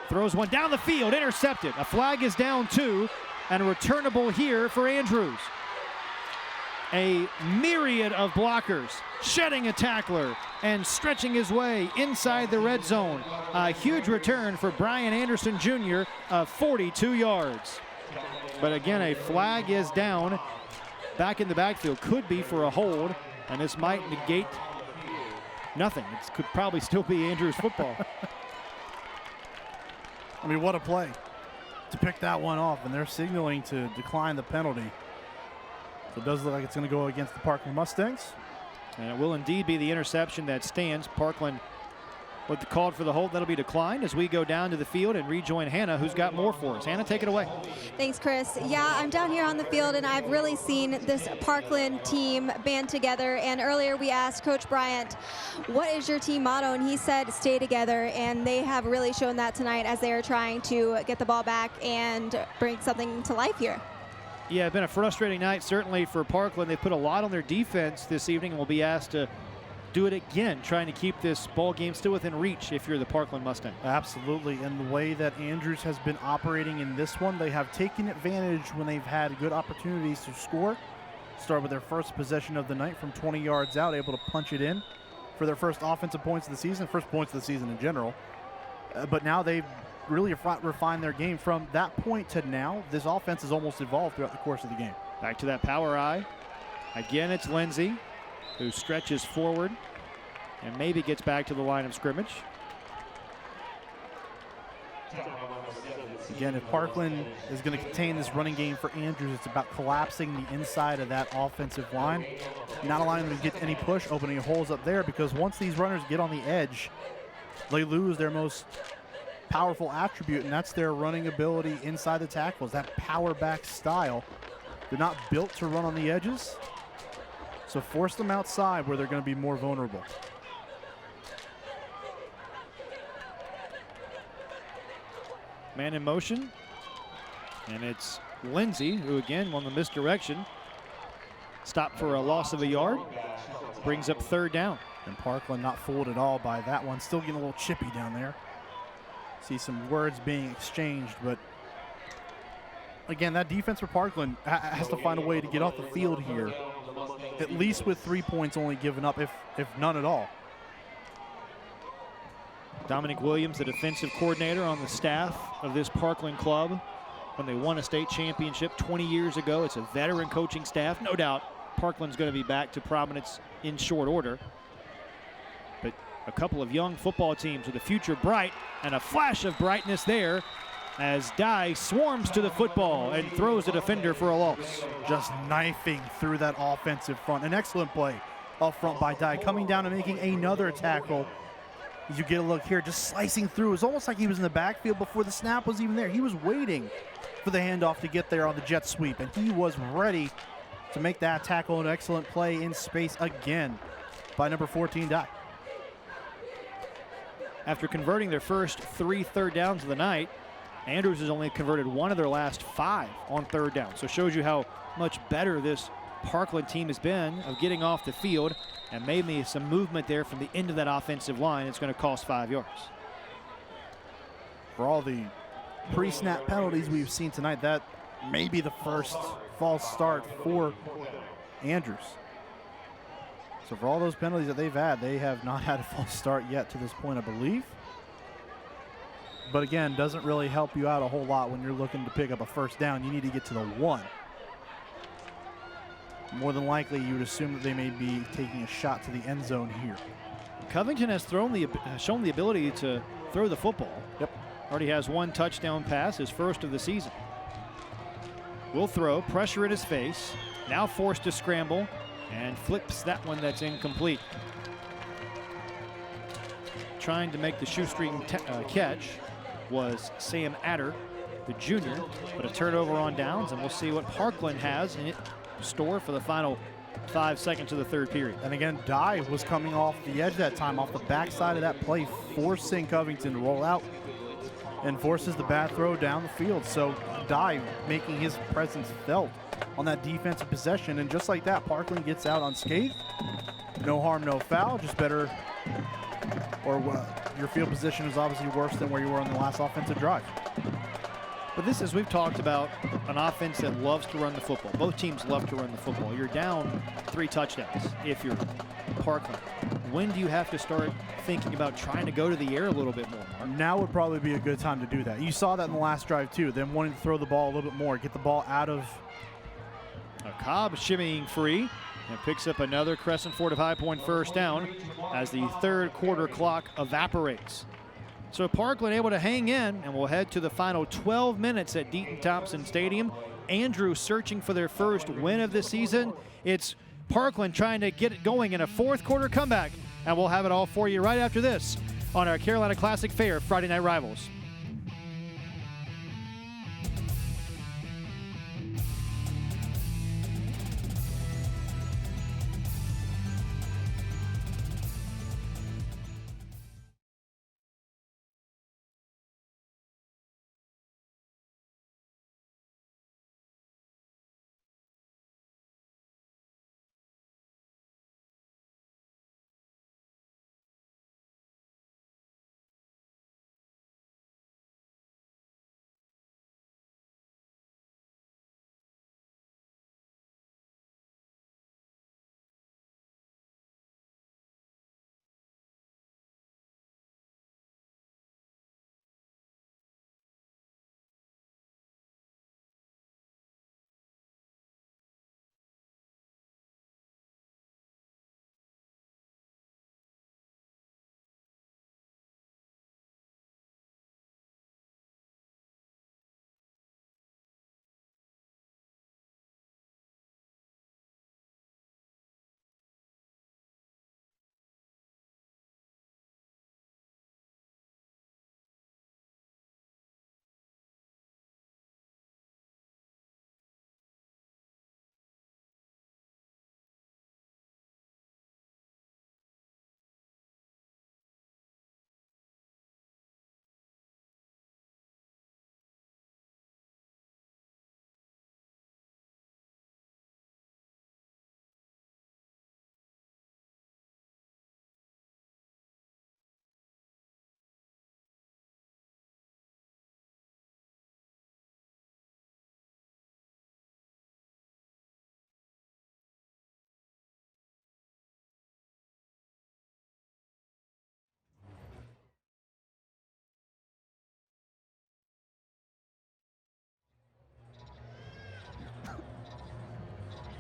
Throws one down the field, intercepted. A flag is down 2, and a returnable here for Andrews. A myriad of blockers, shedding a tackler, and stretching his way inside the red zone. A huge return for Brian Anderson Jr. of 42 yards. But again, a flag is down. Back in the backfield, could be for a hold, and this might negate nothing. It could probably still be Andrews football. I mean, what a play to pick that one off, and they're signaling to decline the penalty. So it does look like it's going to go against the Parkland Mustangs. And it will indeed be the interception that stands. Parkland with the call for the hold. That'll be declined as we go down to the field and rejoin Hannah, who's got more for us. Hannah, take it away. Thanks, Chris. Yeah, I'm down here on the field, and I've really seen this Parkland team band together. And earlier we asked Coach Bryant, what is your team motto? And he said, stay together. And they have really shown that tonight as they are trying to get the ball back and bring something to life here. Yeah, it's been a frustrating night, certainly for Parkland. They put a lot on their defense this evening and will be asked to do it again, trying to keep this ball game still within reach if you're the Parkland Mustangs. Absolutely, and the way that Andrews has been operating in this one, they have taken advantage when they've had good opportunities to score. Start with their first possession of the night from 20 yards out, able to punch it in for their first offensive points of the season, first points of the season in general. But now they've really refined their game. From that point to now, this offense has almost evolved throughout the course of the game. Back to that power eye. Again, it's Lindsey who stretches forward and maybe gets back to the line of scrimmage. Again, if Parkland is going to contain this running game for Andrews, it's about collapsing the inside of that offensive line, not allowing them to get any push, opening holes up there, because once these runners get on the edge, they lose their most powerful attribute, and that's their running ability inside the tackles, that power back style. They're not built to run on the edges, so force them outside where they're going to be more vulnerable. Man in motion, and it's Lindsey who again won the misdirection. Stopped for a loss of a yard, brings up 3rd down. And Parkland not fooled at all by that one, still getting a little chippy down there. See some words being exchanged, but again, that defense for Parkland has to find a way to get off the field here, at least with 3 points only given up, if none at all. Dominic Williams, the defensive coordinator on the staff of this Parkland club when they won a state championship 20 years ago. It's a veteran coaching staff. No doubt Parkland's going to be back to prominence in short order. But a couple of young football teams with a future bright, and a flash of brightness there as Dye swarms to the football and throws the defender for a loss. Just knifing through that offensive front. An excellent play up front by Dye, coming down and making another tackle. As you get a look here, just slicing through. It's almost like he was in the backfield before the snap was even there. He was waiting for the handoff to get there on the jet sweep, and he was ready to make that tackle. An excellent play in space again by number 14, Dye. After converting their first 3 third downs of the night, Andrews has only converted 1 of their last 5 on 3rd down. So it shows you how much better this Parkland team has been of getting off the field, and maybe some movement there from the end of that offensive line. It's going to cost 5 yards. For all the pre-snap penalties we've seen tonight, that may be the first false start for Andrews. So for all those penalties that they've had, they have not had a false start yet to this point, I believe. But again, doesn't really help you out a whole lot when you're looking to pick up a 1st down. You need to get to the 1. More than likely, you would assume that they may be taking a shot to the end zone here. Covington has shown the ability to throw the football. Yep. Already has 1 touchdown pass, his first of the season. Will throw, pressure at his face, now forced to scramble, and flips that one that's incomplete. Trying to make the shoestring catch was Sam Adder, the junior, but a turnover on downs, and we'll see what Parkland has in store for the final 5 seconds of the 3rd period. And again, Dye was coming off the edge that time, off the backside of that play, forcing Covington to roll out and forces the bad throw down the field. So Dye making his presence felt on that defensive possession, and just like that, Parkland gets out unscathed. No harm, no foul, just better, or your field position is obviously worse than where you were on the last offensive drive. But this, as we've talked about, an offense that loves to run the football. Both teams love to run the football. You're down 3 touchdowns if you're Parkland. When do you have to start thinking about trying to go to the air a little bit more, Mark? Now would probably be a good time to do that. You saw that in the last drive too, them wanting to throw the ball a little bit more, get the ball out of. Cobb shimmying free and picks up another Crescent Ford of High Point 1st down as the 3rd quarter clock evaporates. So Parkland able to hang in, and we'll head to the final 12 minutes at Deaton-Thompson Stadium. Andrews searching for their first win of the season. It's Parkland trying to get it going in a 4th quarter comeback, and we'll have it all for you right after this on our Carolina Classic Fair Friday Night Rivals.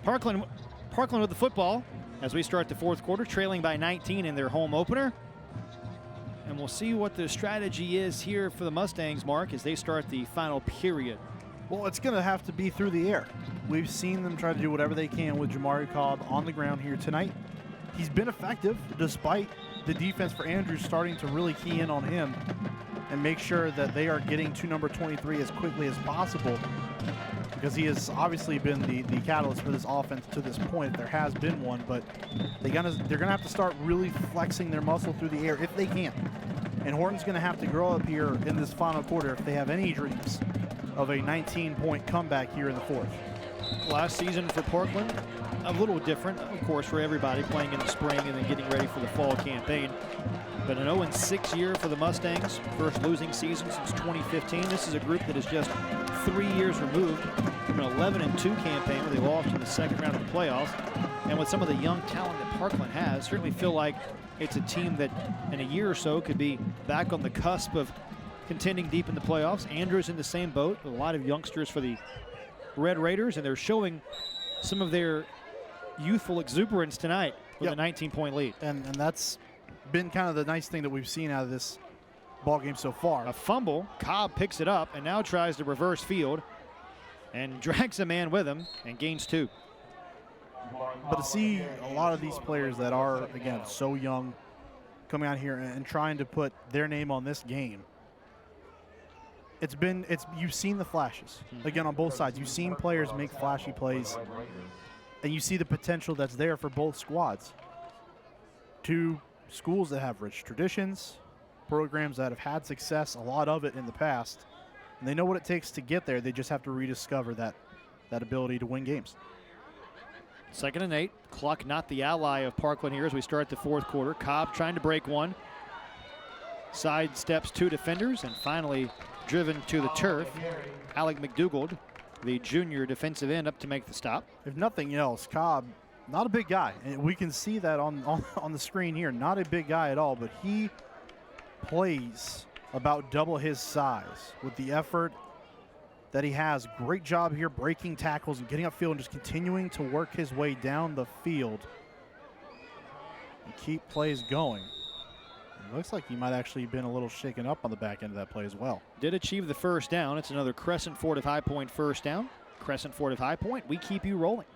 Parkland with the football as we start the fourth quarter, trailing by 19 in their home opener. And we'll see what the strategy is here for the Mustangs, Mark, as they start the final period. Well, it's going to have to be through the air. We've seen them try to do whatever they can with Jamari Cobb on the ground here tonight. He's been effective despite the defense for Andrews starting to really key in on him and make sure that they are getting to number 23 as quickly as possible, because he has obviously been the catalyst for this offense to this point. There has been one, but they're gonna have to start really flexing their muscle through the air if they can. And Horton's gonna have to grow up here in this final quarter if they have any dreams of a 19-point comeback here in the fourth. Last season for Parkland, a little different, of course, for everybody playing in the spring and then getting ready for the fall campaign. But an 0-6 year for the Mustangs, first losing season since 2015. This is a group that is just 3 years removed from an 11-2 campaign where they lost in the second round of the playoffs. And with some of the young talent that Parkland has, certainly feel like it's a team that in a year or so could be back on the cusp of contending deep in the playoffs. Andrews in the same boat, with a lot of youngsters for the Red Raiders, and they're showing some of their youthful exuberance tonight with a 19-point lead. And that's been kind of the nice thing that we've seen out of this ball game so far. A fumble, Cobb picks it up and now tries to reverse field and drags a man with him and gains 2. But to see a lot of these players that are, again, so young coming out here and trying to put their name on this game, you've seen the flashes. Again, on both sides, you've seen players make flashy plays, and you see the potential that's there for both squads. Two schools that have rich traditions, programs that have had success, a lot of it in the past, and they know what it takes to get there. They just have to rediscover that ability to win games. 2nd and 8. Cluck not the ally of Parkland here as we start the fourth quarter. Cobb trying to break one. Side steps 2 defenders and finally driven to the turf. Alec McDougald, the junior defensive end, up to make the stop. If nothing else, Cobb, not a big guy. And we can see that on the screen here. Not a big guy at all, but he plays about double his size with the effort that he has. Great job here breaking tackles and getting upfield and just continuing to work his way down the field and keep plays going. It looks like he might actually have been a little shaken up on the back end of that play as well. Did achieve the first down. It's another Crescent Ford of High Point first down. Crescent Ford of High Point, we keep you rolling.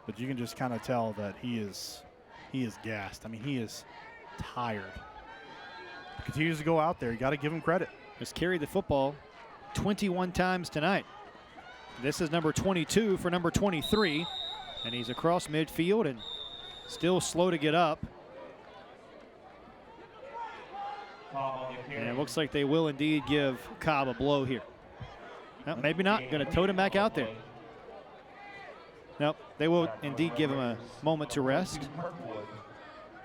But you can just kind of tell that he is gassed. I mean, he is tired. He continues to go out there. You got to give him credit. Has carried the football 21 times tonight. This is number 22 for number 23, and he's across midfield and still slow to get up. And it looks like they will indeed give Cobb a blow here. No, maybe not. Going to tote him back out there. Nope, they will indeed give him a moment to rest.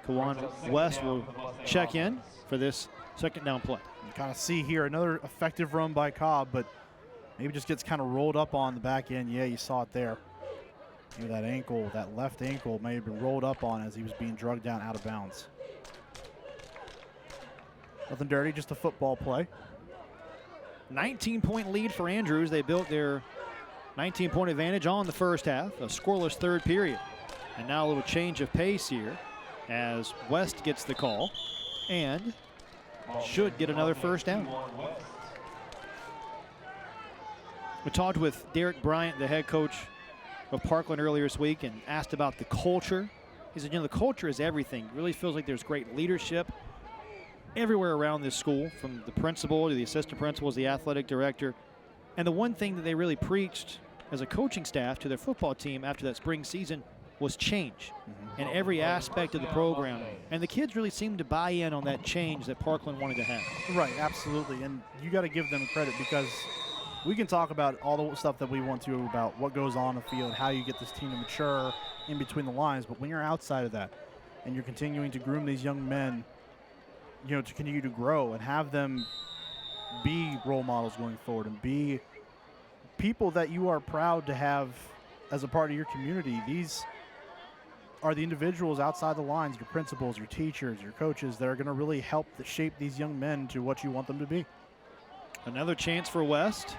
Kawan West will check in for this second down play. You kind of see here another effective run by Cobb, but maybe just gets kind of rolled up on the back end. Yeah, you saw it there. Maybe that ankle, that left ankle may have been rolled up on as he was being drugged down out of bounds. Nothing dirty, just a football play. 19-point lead for Andrews. They built their 19-point advantage on the first half, a scoreless third period. And now a little change of pace here as West gets the call and should get another first down. We talked with Derek Bryant, the head coach of Parkland, earlier this week and asked about the culture. He said, the culture is everything. It really feels like there's great leadership everywhere around this school, from the principal to the assistant principals, the athletic director. And the one thing that they really preached as a coaching staff to their football team after that spring season was change in every aspect of the program. And the kids really seemed to buy in on that change that Parkland wanted to have. Right, absolutely. And you got to give them credit, because we can talk about all the stuff that we want to about what goes on the field, how you get this team to mature in between the lines. But when you're outside of that and you're continuing to groom these young men, to continue to grow and have them be role models going forward and be people that you are proud to have as a part of your community. These are the individuals outside the lines, your principals, your teachers, your coaches, that are going to really help shape these young men to what you want them to be. Another chance for West.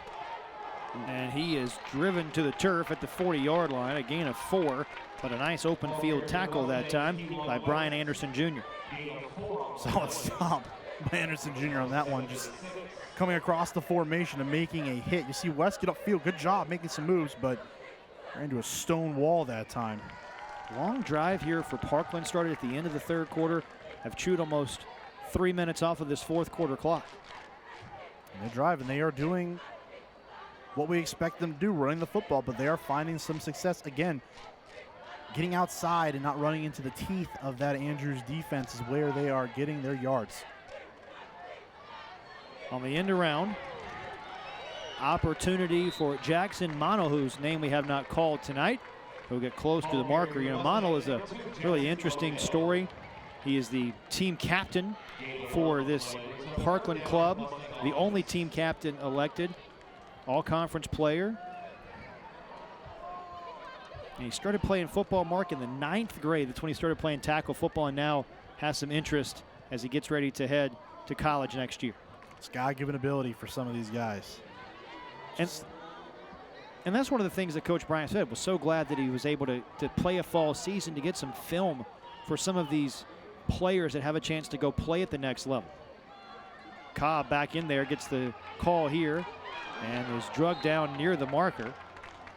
And he is driven to the turf at the 40-yard line, a gain of 4, but a nice open field tackle that time by Brian Anderson Jr. Solid stop by Anderson Jr. on that one, just coming across the formation and making a hit. You see West get upfield, good job making some moves, but ran into a stone wall that time. Long drive here for Parkland, started at the end of the third quarter, have chewed almost 3 minutes off of this fourth quarter clock. And they're driving, they are doing what we expect them to do, running the football, but they are finding some success. Again, getting outside and not running into the teeth of that Andrews defense is where they are getting their yards. On the end around, opportunity for Jackson Mono, whose name we have not called tonight. He'll get close to the marker. You know, Mono is a really interesting story. He is the team captain for this Parkland club, the only team captain elected, all-conference player. And he started playing football, Mark, in the 9th grade. That's when he started playing tackle football, and now has some interest as he gets ready to head to college next year. It's God-given ability for some of these guys. And that's one of the things that Coach Bryant said, was so glad that he was able to play a fall season to get some film for some of these players that have a chance to go play at the next level. Cobb back in there, gets the call here, and is drugged down near the marker.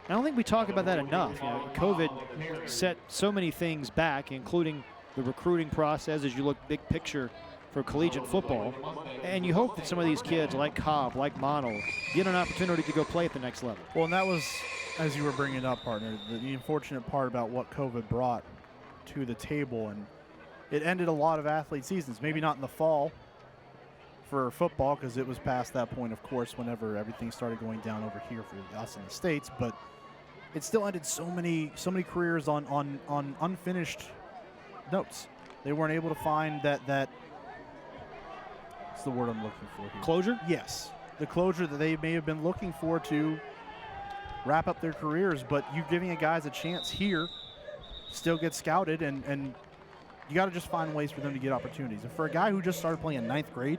I don't think we talk about that enough. You know, COVID set so many things back, including the recruiting process as you look big picture for collegiate football. And you hope that some of these kids like Cobb, like Mono, get an opportunity to go play at the next level. Well, and that was, as you were bringing it up, partner, the unfortunate part about what COVID brought to the table. And it ended a lot of athlete seasons, maybe not in the fall for football, because it was past that point, of course, whenever everything started going down over here for us in the States. But it still ended so many careers on unfinished notes. They weren't able to find that what's the word I'm looking for here? Closure? Yes. The closure that they may have been looking for to wrap up their careers, but you giving guys a chance here, still get scouted, and you got to just find ways for them to get opportunities. And for a guy who just started playing in 9th grade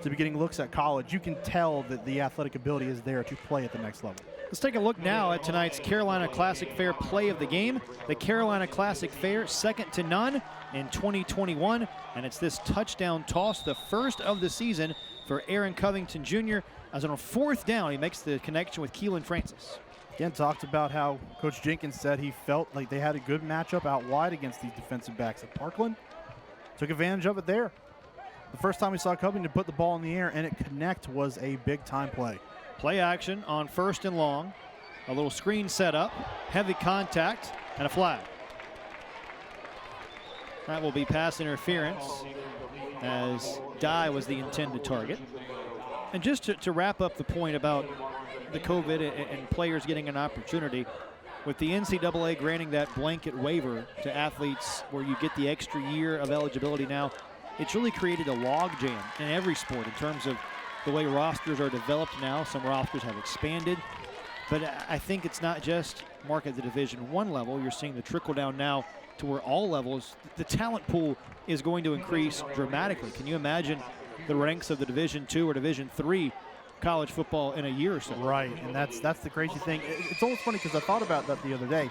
to be getting looks at college, you can tell that the athletic ability is there to play at the next level. Let's take a look now at tonight's Carolina Classic Fair play of the game. The Carolina Classic Fair, second to none in 2021, and it's this touchdown toss, the first of the season for Aaron Covington Jr. As on a 4th down, he makes the connection with Keelan Francis. Again, talked about how Coach Jenkins said he felt like they had a good matchup out wide against these defensive backs at Parkland. Took advantage of it there. The first time we saw Covington put the ball in the air and it connect was a big-time play. Play action on 1st and long. A little screen set up, heavy contact, and a flag. That will be pass interference, as Dye was the intended target. And just to wrap up the point about the COVID and players getting an opportunity, with the NCAA granting that blanket waiver to athletes where you get the extra year of eligibility now, it's really created a logjam in every sport in terms of the way rosters are developed now. Some rosters have expanded, but I think it's not just, Mark, at the Division I level. You're seeing the trickle down now to where all levels, the talent pool is going to increase dramatically. Can you imagine the ranks of the Division II or Division III college football in a year or so? Right, and that's the crazy thing. It's almost funny because I thought about that the other day.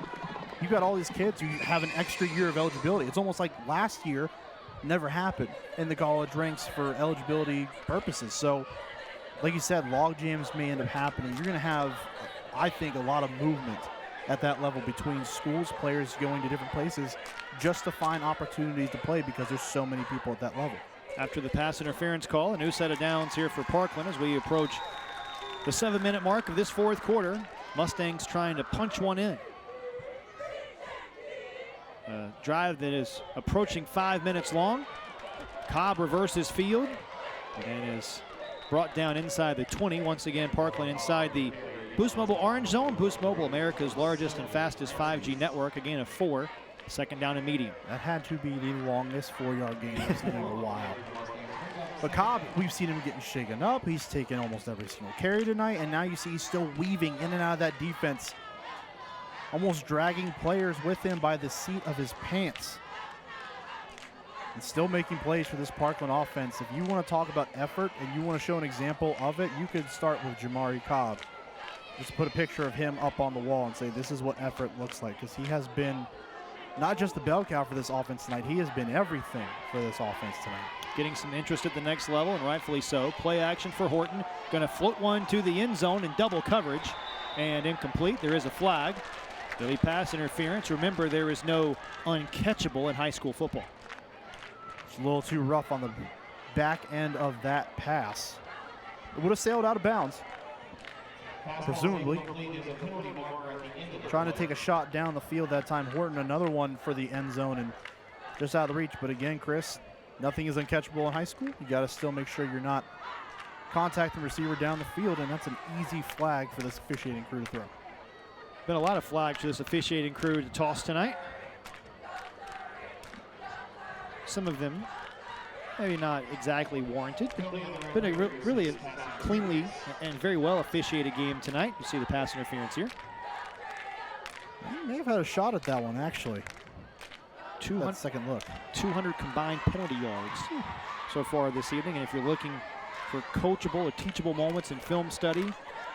You got all these kids who have an extra year of eligibility. It's almost like last year never happened in the college ranks for eligibility purposes. So, like you said, log jams may end up happening. You're going to have, I think, a lot of movement at that level between schools, players going to different places just to find opportunities to play because there's so many people at that level. After the pass interference call, a new set of downs here for Parkland as we approach the 7-minute mark of this fourth quarter. Mustangs trying to punch one in. A drive that is approaching 5 minutes long. Cobb reverses field and is brought down inside the 20. Once again, Parkland inside the Boost Mobile orange zone. Boost Mobile, America's largest and fastest 5G network. A gain of 4. Second down and medium. That had to be the longest 4-yard gain I've seen in a while. But Cobb, we've seen him getting shaken up. He's taken almost every single carry tonight, and now you see he's still weaving in and out of that defense, almost dragging players with him by the seat of his pants. And still making plays for this Parkland offense. If you want to talk about effort and you want to show an example of it, you could start with Jamari Cobb. just put a picture of him up on the wall and say this is what effort looks like, because he has been not just the bell cow for this offense tonight, he has been everything for this offense tonight. Getting some interest at the next level, and rightfully so. Play action for Horton. Going to float one to the end zone in double coverage, and incomplete. There is a flag. Delay pass interference. Remember, there is no uncatchable in high school football. It's a little too rough on the back end of that pass. It would have sailed out of bounds, presumably. Trying to take a shot down the field that time. Horton, another one for the end zone and just out of the reach. But again, Chris, nothing is uncatchable in high school. You got to still make sure you're not contacting the receiver down the field, and that's an easy flag for this officiating crew to throw. Been a lot of flags for this officiating crew to toss tonight. Some of them maybe not exactly warranted. Been a really cleanly and very well officiated game tonight. You see the pass interference here. He may have had a shot at that one, actually. 200, second look. 200 combined penalty yards so far this evening. And if you're looking for coachable or teachable moments in film study,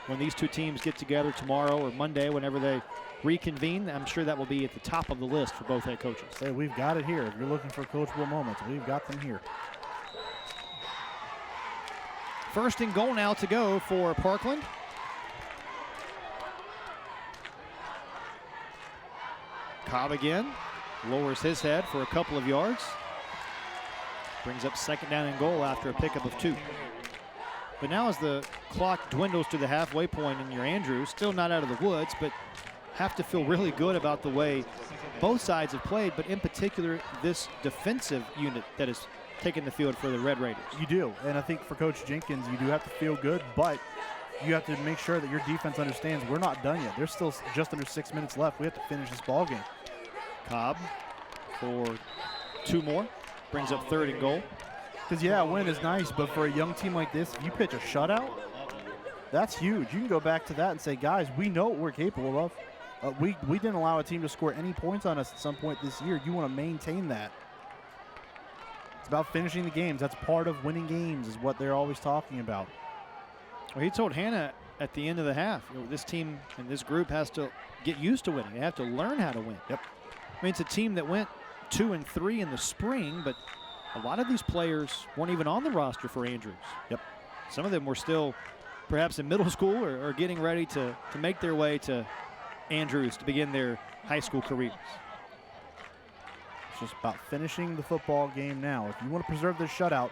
when these two teams get together tomorrow or Monday, whenever they reconvene, I'm sure that will be at the top of the list for both head coaches. Hey, we've got it here. If you're looking for coachable moments, we've got them here. First and goal now to go for Parkland. Cobb again, lowers his head for a couple of yards. Brings up second down and goal after a pickup of 2. But now as the clock dwindles to the halfway point in your Andrews, still not out of the woods, but have to feel really good about the way both sides have played, but in particular this defensive unit that has taken the field for the Red Raiders. You do, and I think for Coach Jenkins, you do have to feel good, but you have to make sure that your defense understands we're not done yet. There's still just under 6 minutes left. We have to finish this ball game. Cobb for 2 more, brings up third and goal. Because, yeah, a win is nice, but for a young team like this, if you pitch a shutout, that's huge. You can go back to that and say, guys, we know what we're capable of. We didn't allow a team to score any points on us at some point this year. You want to maintain that. It's about finishing the games. That's part of winning games is what they're always talking about. Well, he told Hannah at the end of the half, this team and this group has to get used to winning. They have to learn how to win. Yep. I mean, it's a team that went 2-3 in the spring, but a lot of these players weren't even on the roster for Andrews. Yep. Some of them were still perhaps in middle school or getting ready to make their way to Andrews to begin their high school careers. It's just about finishing the football game now. If you want to preserve this shutout,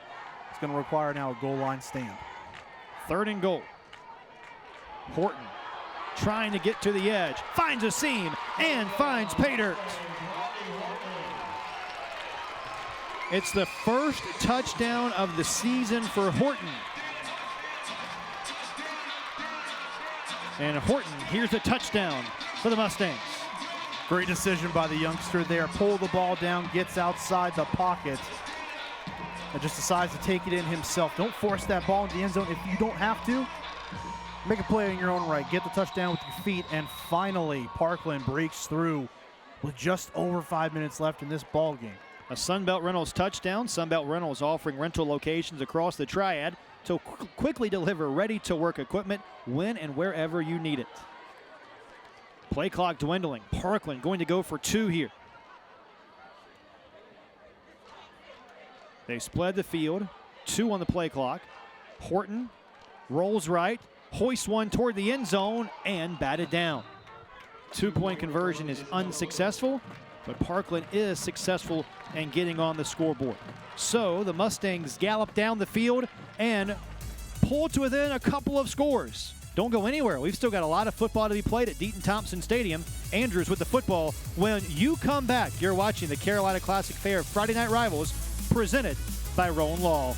it's going to require now a goal line stand. Third and goal. Horton trying to get to the edge, finds a seam and finds pay dirt. It's the first touchdown of the season for Horton. And Horton, here's a touchdown for the Mustangs. Great decision by the youngster there. Pull the ball down, gets outside the pocket, and just decides to take it in himself. Don't force that ball into the end zone if you don't have to. Make a play in your own right. Get the touchdown with your feet, and finally Parkland breaks through with just over 5 minutes left in this ball game. A Sunbelt Rentals touchdown. Sunbelt Rentals offering rental locations across the Triad to quickly deliver ready-to-work equipment when and wherever you need it. Play clock dwindling. Parkland going to go for 2 here. They split the field. 2 on the play clock. Horton rolls right, hoists one toward the end zone, and batted down. 2-point conversion is unsuccessful, but Parkland is successful in getting on the scoreboard. So the Mustangs gallop down the field and pull to within a couple of scores. Don't go anywhere. We've still got a lot of football to be played at Deaton-Thompson Stadium. Andrews with the football. When you come back, you're watching the Carolina Classic Fair Friday Night Rivals presented by Rowan Law.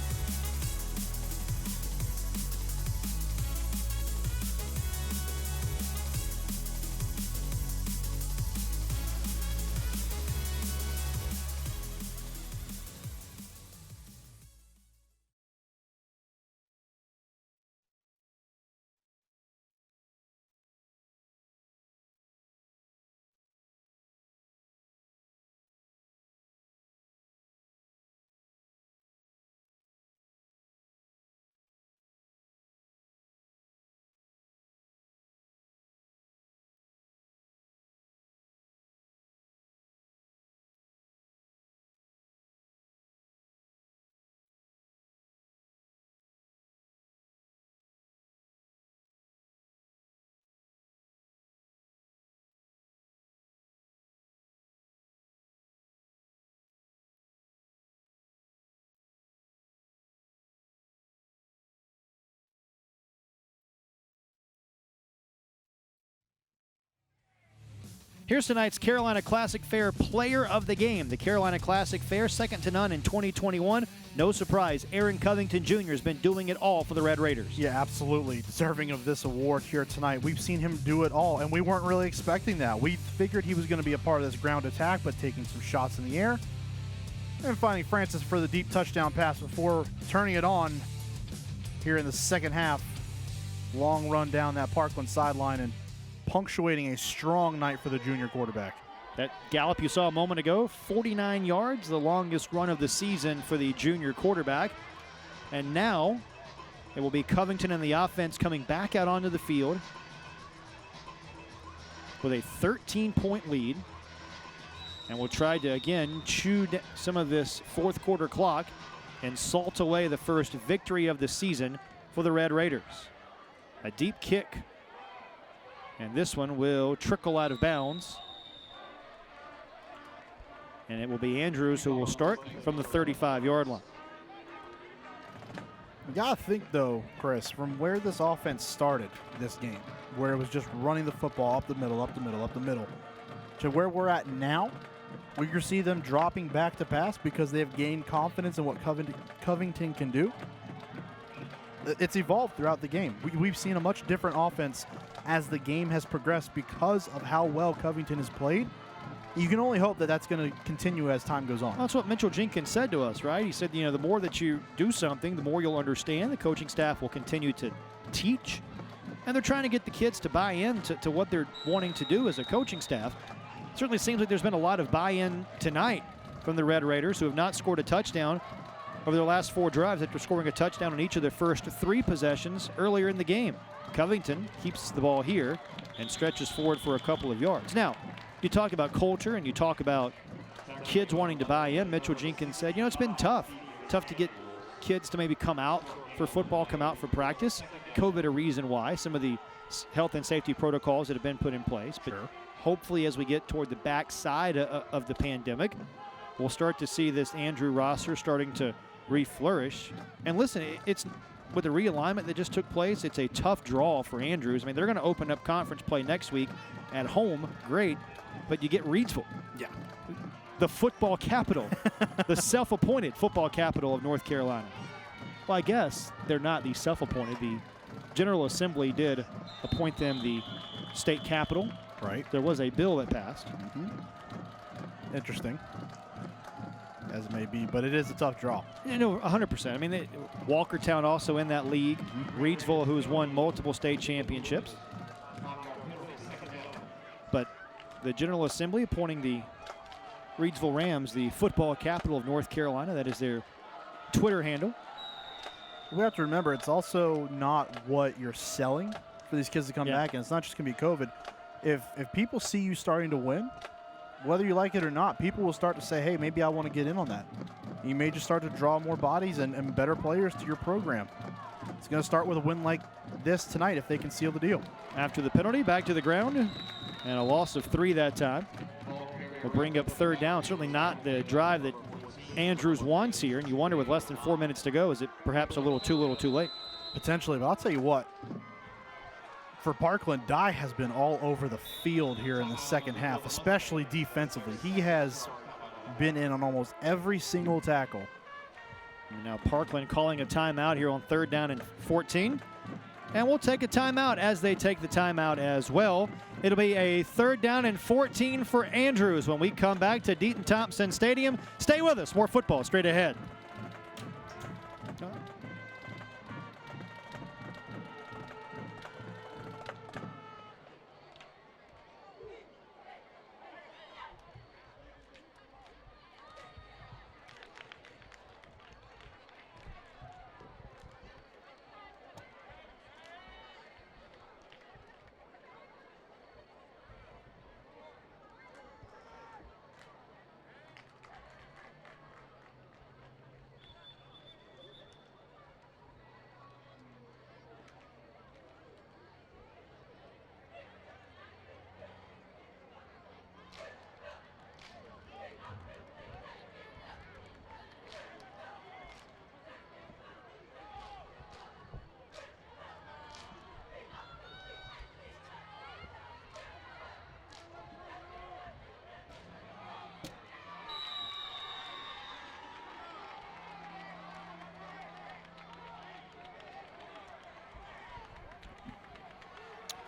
Here's tonight's Carolina Classic Fair Player of the Game. The Carolina Classic Fair, second to none in 2021. No surprise, Aaron Covington Jr. has been doing it all for the Red Raiders. Yeah, absolutely. Deserving of this award here tonight. We've seen him do it all, and we weren't really expecting that. We figured he was going to be a part of this ground attack, but taking some shots in the air and finding Francis for the deep touchdown pass before turning it on here in the second half. Long run down that Parkland sideline and punctuating a strong night for the junior quarterback. That gallop you saw a moment ago, 49 yards, the longest run of the season for the junior quarterback. And now it will be Covington and the offense coming back out onto the field with a 13-point lead. And we'll try to, again, chew some of this fourth quarter clock and salt away the first victory of the season for the Red Raiders. A deep kick. And this one will trickle out of bounds. And it will be Andrews who will start from the 35-yard line. You got to think, though, Chris, from where this offense started this game, where it was just running the football up the middle, up the middle, up the middle, to where we're at now, we can see them dropping back to pass because they have gained confidence in what Covington can do. It's evolved throughout the game. We've seen a much different offense as the game has progressed because of how well Covington has played. You can only hope that that's going to continue as time goes on. Well, that's what Mitchell Jenkins said to us, right? He said, you know, the more that you do something, the more you'll understand. The coaching staff will continue to teach. And they're trying to get the kids to buy in to what they're wanting to do as a coaching staff. It certainly seems like there's been a lot of buy-in tonight from the Red Raiders, who have not scored a touchdown over their last 4 drives after scoring a touchdown on each of their first 3 possessions earlier in the game. Covington keeps the ball here and stretches forward for a couple of yards. Now, you talk about culture and you talk about kids wanting to buy in. Mitchell Jenkins said, you know, it's been tough to get kids to maybe come out for football, come out for practice. COVID a reason why, some of the health and safety protocols that have been put in place. But hopefully as we get toward the backside of the pandemic, we'll start to see this Andrew roster starting to reflourish. And listen, it's with the realignment that just took place, it's a tough draw for Andrews. I mean, they're going to open up conference play next week at home, great, but you get Reidsville. Yeah. The football capital, the self-appointed football capital of North Carolina. Well, I guess they're not the self-appointed. The General Assembly did appoint them the state capital. Right. There was a bill that passed. Interesting, as it may be, but it is a tough draw. You know, 100%. I mean, Walkertown also in that league. Reidsville, who has won multiple state championships. But the General Assembly appointing the Reidsville Rams the football capital of North Carolina. That is their Twitter handle. We have to remember, it's also not what you're selling for these kids to come back, and it's not just going to be COVID. If people see you starting to win, whether you like it or not, people will start to say, hey, maybe I want to get in on that. You may just start to draw more bodies and better players to your program. It's going to start with a win like this tonight if they can seal the deal. After the penalty, back to the ground, and a loss of 3 that time. Will bring up 3rd down. Certainly not the drive that Andrews wants here, and you wonder with less than 4 minutes to go, is it perhaps a little too late? Potentially, but I'll tell you what, for Parkland, Dye has been all over the field here in the second half, especially defensively. He has been in on almost every single tackle. And now Parkland calling a timeout here on 3rd down and 14. And we'll take a timeout as they take the timeout as well. It'll be a 3rd down and 14 for Andrews when we come back to Deaton-Thompson Stadium. Stay with us. More football straight ahead.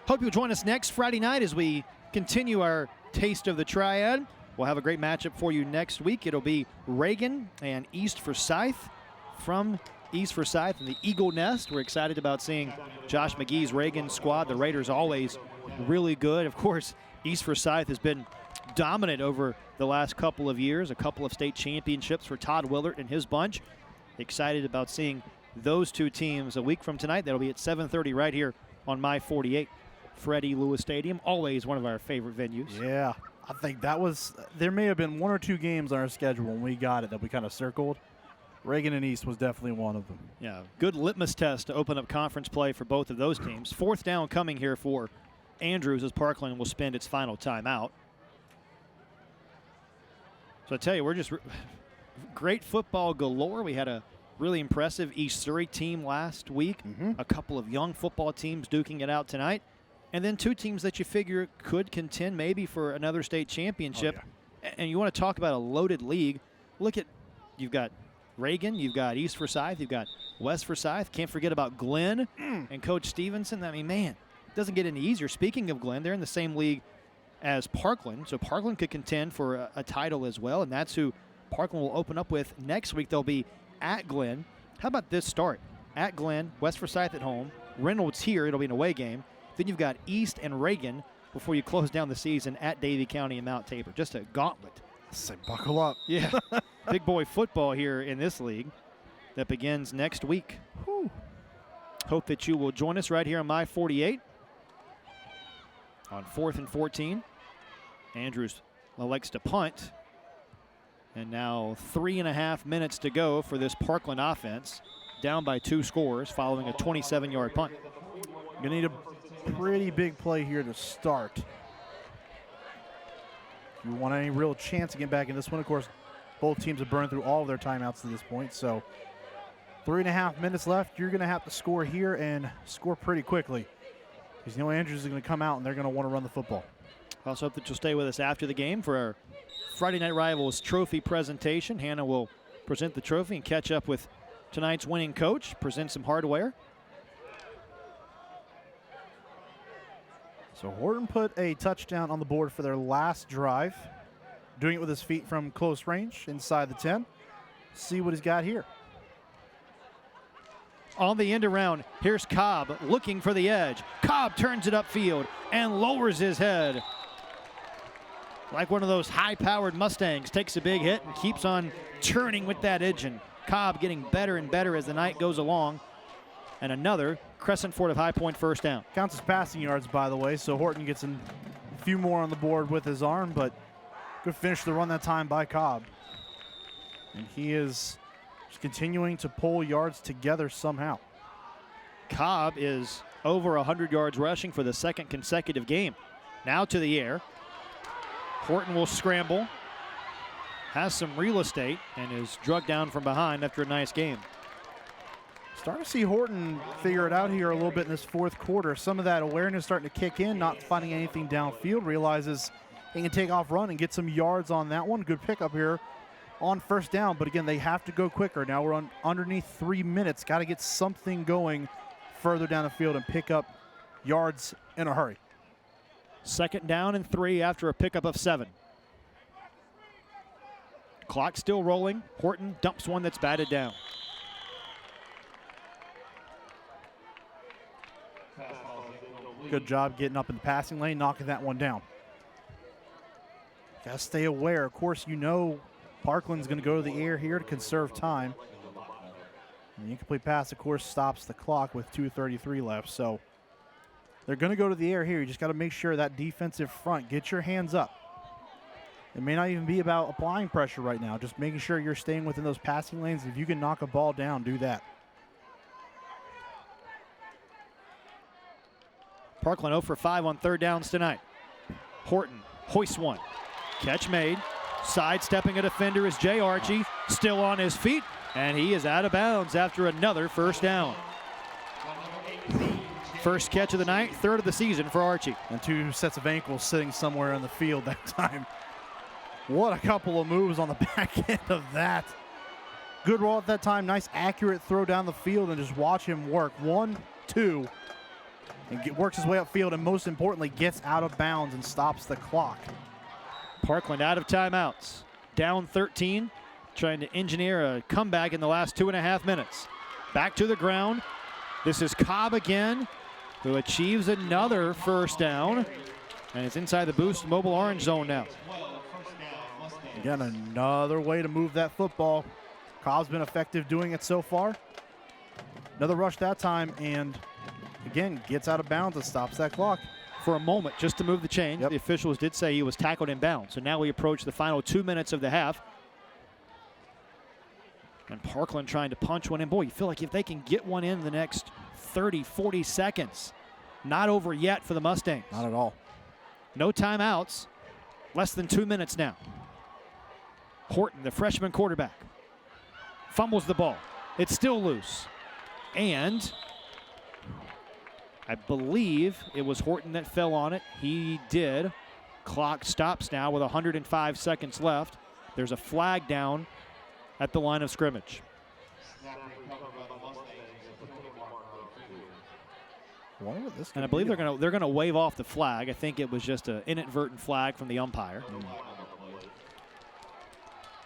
Hope you'll join us next Friday night as we continue our Taste of the Triad. We'll have a great matchup for you next week. It'll be Reagan and East Forsyth from East Forsyth and the Eagle Nest. We're excited about seeing Josh McGee's Reagan squad. The Raiders always really good. Of course, East Forsyth has been dominant over the last couple of years, a couple of state championships for Todd Willert and his bunch. Excited about seeing those two teams a week from tonight. That'll be at 7:30 right here on My 48, Freddie Lewis Stadium. Always one of our favorite venues. Yeah, I think that was, there may have been 1 or 2 games on our schedule when we got it that we kind of circled. Reagan and East was definitely one of them. Yeah, good litmus test to open up conference play for both of those teams. 4th down coming here for Andrews as Parkland will spend its final timeout. So I tell you, we're just great football galore. We had a really impressive East Surrey team last week. A couple of young football teams duking it out tonight. And then 2 teams that you figure could contend maybe for another state championship. Oh, yeah. And you want to talk about a loaded league. Look at, you've got Reagan, you've got East Forsyth, you've got West Forsyth. Can't forget about Glenn and Coach Stevenson. I mean, man, it doesn't get any easier. Speaking of Glenn, they're in the same league as Parkland. So Parkland could contend for a title as well. And that's who Parkland will open up with next week. They'll be at Glenn. How about this start? At Glenn, West Forsyth at home, Reynolds here. It'll be an away game. Then you've got East and Reagan before you close down the season at Davie County and Mount Tabor. Just a gauntlet. Say, buckle up. Yeah. Big boy football here in this league that begins next week. Whew. Hope that you will join us right here on My 48 on 4th and 14. Andrews elects to punt. And now 3.5 minutes to go for this Parkland offense. Down by 2 scores following a 27-yard punt. Gonna need a pretty big play here to start. If you want any real chance to get back in this one, of course, both teams have burned through all of their timeouts to this point. So 3.5 minutes left. You're gonna have to score here and score pretty quickly, because you know Andrews is gonna come out and they're gonna want to run the football. I also hope that you'll stay with us after the game for our Friday Night Rivals trophy presentation. Hannah will present the trophy and catch up with tonight's winning coach, present some hardware. So Horton put a touchdown on the board for their last drive, doing it with his feet from close range inside the 10. See what he's got here. On the end around, here's Cobb looking for the edge. Cobb turns it upfield and lowers his head. Like one of those high-powered Mustangs, takes a big hit and keeps on turning with that engine. Cobb getting better and better as the night goes along. And another Crescent Fort of High Point first down. Counts as passing yards, by the way, so Horton gets a few more on the board with his arm, but good finish to run that time by Cobb. And he is just continuing to pull yards together somehow. Cobb is over 100 yards rushing for the 2nd consecutive game. Now to the air. Horton will scramble, has some real estate, and is drugged down from behind after a nice game. Starting to see Horton figure it out here a little bit in this 4th quarter. Some of that awareness starting to kick in, not finding anything downfield, realizes he can take off run and get some yards on that one. Good pickup here on first down, but again, they have to go quicker. Now we're on underneath 3 minutes. Got to get something going further down the field and pick up yards in a hurry. 2nd down and 3 after a pickup of 7. Clock still rolling. Horton dumps one that's batted down. Good job getting up in the passing lane, knocking that one down. Got to stay aware. Of course, you know Parkland's going to go to the air here to conserve time. And the incomplete pass, of course, stops the clock with 2:33 left. So they're going to go to the air here. You just got to make sure that defensive front, get your hands up. It may not even be about applying pressure right now, just making sure you're staying within those passing lanes. If you can knock a ball down, do that. Parkland 0 for 5 on 3rd downs tonight. Horton hoists one. Catch made. Sidestepping a defender is Jay Archie. Still on his feet, and he is out of bounds after another first down. First catch of the night, 3rd of the season for Archie. And 2 sets of ankles sitting somewhere on the field that time. What a couple of moves on the back end of that. Good roll at that time. Nice accurate throw down the field, and just watch him work. 1, 2. and works his way upfield, and most importantly, gets out of bounds and stops the clock. Parkland out of timeouts, down 13, trying to engineer a comeback in the last 2.5 minutes. Back to the ground. This is Cobb again, who achieves another first down, and it's inside the Boost Mobile Orange zone now. Again, another way to move that football. Cobb's been effective doing it so far. Another rush that time, and again, gets out of bounds and stops that clock. For a moment, just to move the chains, the officials did say he was tackled in bounds. So now we approach the final 2 minutes of the half. And Parkland trying to punch one in. Boy, you feel like if they can get one in the next 30, 40 seconds. Not over yet for the Mustangs. Not at all. No timeouts. Less than 2 minutes now. Horton, the freshman quarterback, fumbles the ball. It's still loose. And I believe it was Horton that fell on it. He did. Clock stops now with 105 seconds left. There's a flag down at the line of scrimmage. And I believe they're gonna wave off the flag. I think it was just an inadvertent flag from the umpire.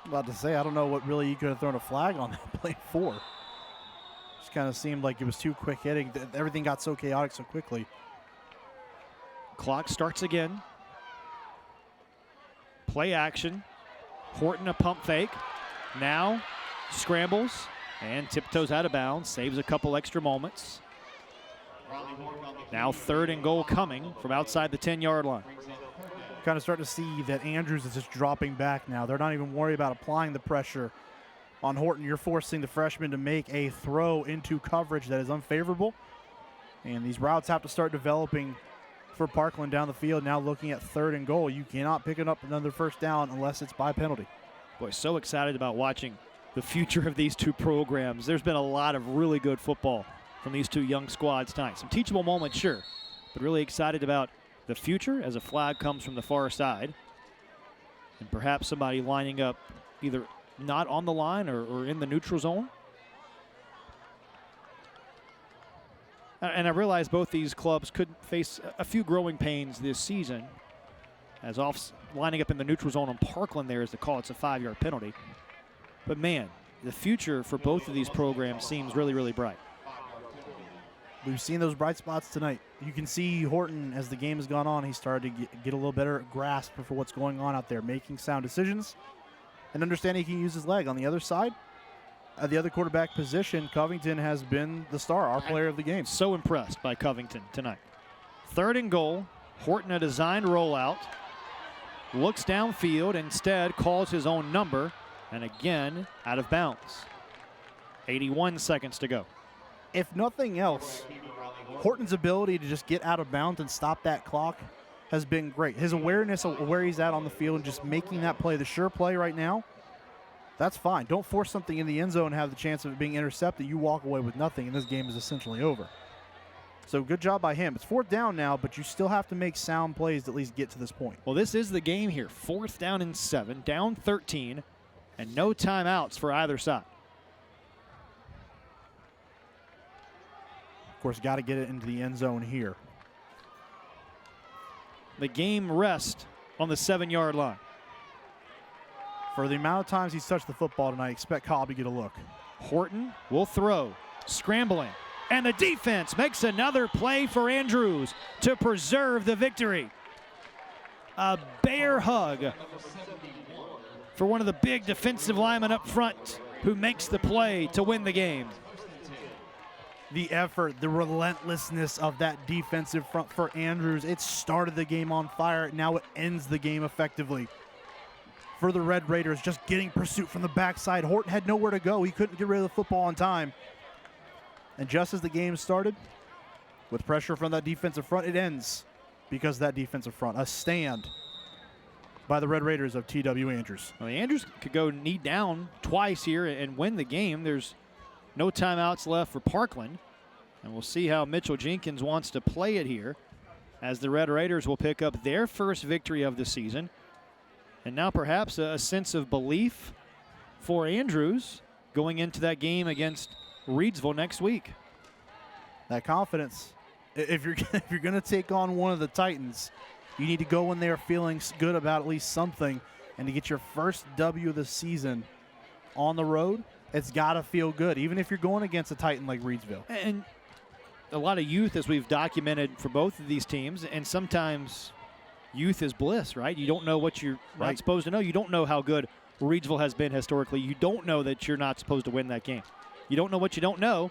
I'm about to say, I don't know what really you could have thrown a flag on that play for. Just kind of seemed like it was too quick hitting. Everything got so chaotic so quickly. Clock starts again. Play action. Horton a pump fake. Now scrambles and tiptoes out of bounds. Saves a couple extra moments. Now 3rd and goal coming from outside the 10-yard line. Kind of starting to see that Andrews is just dropping back now. They're not even worried about applying the pressure on Horton. You're forcing the freshman to make a throw into coverage that is unfavorable. And these routes have to start developing for Parkland down the field. Now looking at 3rd and goal. You cannot pick it up another first down unless it's by penalty. Boy, so excited about watching the future of these two programs. There's been a lot of really good football from these two young squads tonight. Some teachable moments, sure, but really excited about the future as a flag comes from the far side. And perhaps somebody lining up either not on the line or in the neutral zone. And I realize both these clubs could face a few growing pains this season, as lining up in the neutral zone on Parkland there is the call. It's a 5-yard penalty. But man, the future for both of these programs seems really, really bright. We've seen those bright spots tonight. You can see Horton, as the game has gone on, he started to get a little better grasp for what's going on out there, making sound decisions and understanding he can use his leg. On the other side, at the other quarterback position, Covington has been the star, our player of the game. So impressed by Covington tonight. 3rd and goal. Horton a designed rollout. Looks downfield, instead calls his own number, and again out of bounds. 81 seconds to go. If nothing else, Horton's ability to just get out of bounds and stop that clock has been great. His awareness of where he's at on the field and just making that play, the sure play right now, that's fine. Don't force something in the end zone and have the chance of it being intercepted. You walk away with nothing, and this game is essentially over. So good job by him. It's 4th down now, but you still have to make sound plays to at least get to this point. Well, this is the game here. 4th down and 7, down 13, and no timeouts for either side. Of course, got to get it into the end zone here. The game rests on the 7-yard line. For the amount of times he's touched the football tonight, expect Cobb to get a look. Horton will throw, scrambling, and the defense makes another play for Andrews to preserve the victory. A bear hug for one of the big defensive linemen up front who makes the play to win the game. The effort, the relentlessness of that defensive front for Andrews. It started the game on fire. Now it ends the game effectively. For the Red Raiders, just getting pursuit from the backside. Horton had nowhere to go. He couldn't get rid of the football on time. And just as the game started, with pressure from that defensive front, it ends because of that defensive front. A stand by the Red Raiders of T.W. Andrews. Well, the Andrews could go knee down twice here and win the game. There's no timeouts left for Parkland. And we'll see how Mitchell Jenkins wants to play it here, as the Red Raiders will pick up their first victory of the season. And now perhaps a sense of belief for Andrews going into that game against Reidsville next week. That confidence If you're going to take on one of the Titans, you need to go in there feeling good about at least something, and to get your first W of the season on the road, it's got to feel good, even if you're going against a Titan like Reidsville. And a lot of youth, as we've documented for both of these teams, and sometimes youth is bliss, right? You don't know what you're not supposed to know. You don't know how good Reidsville has been historically. You don't know that you're not supposed to win that game. You don't know what you don't know,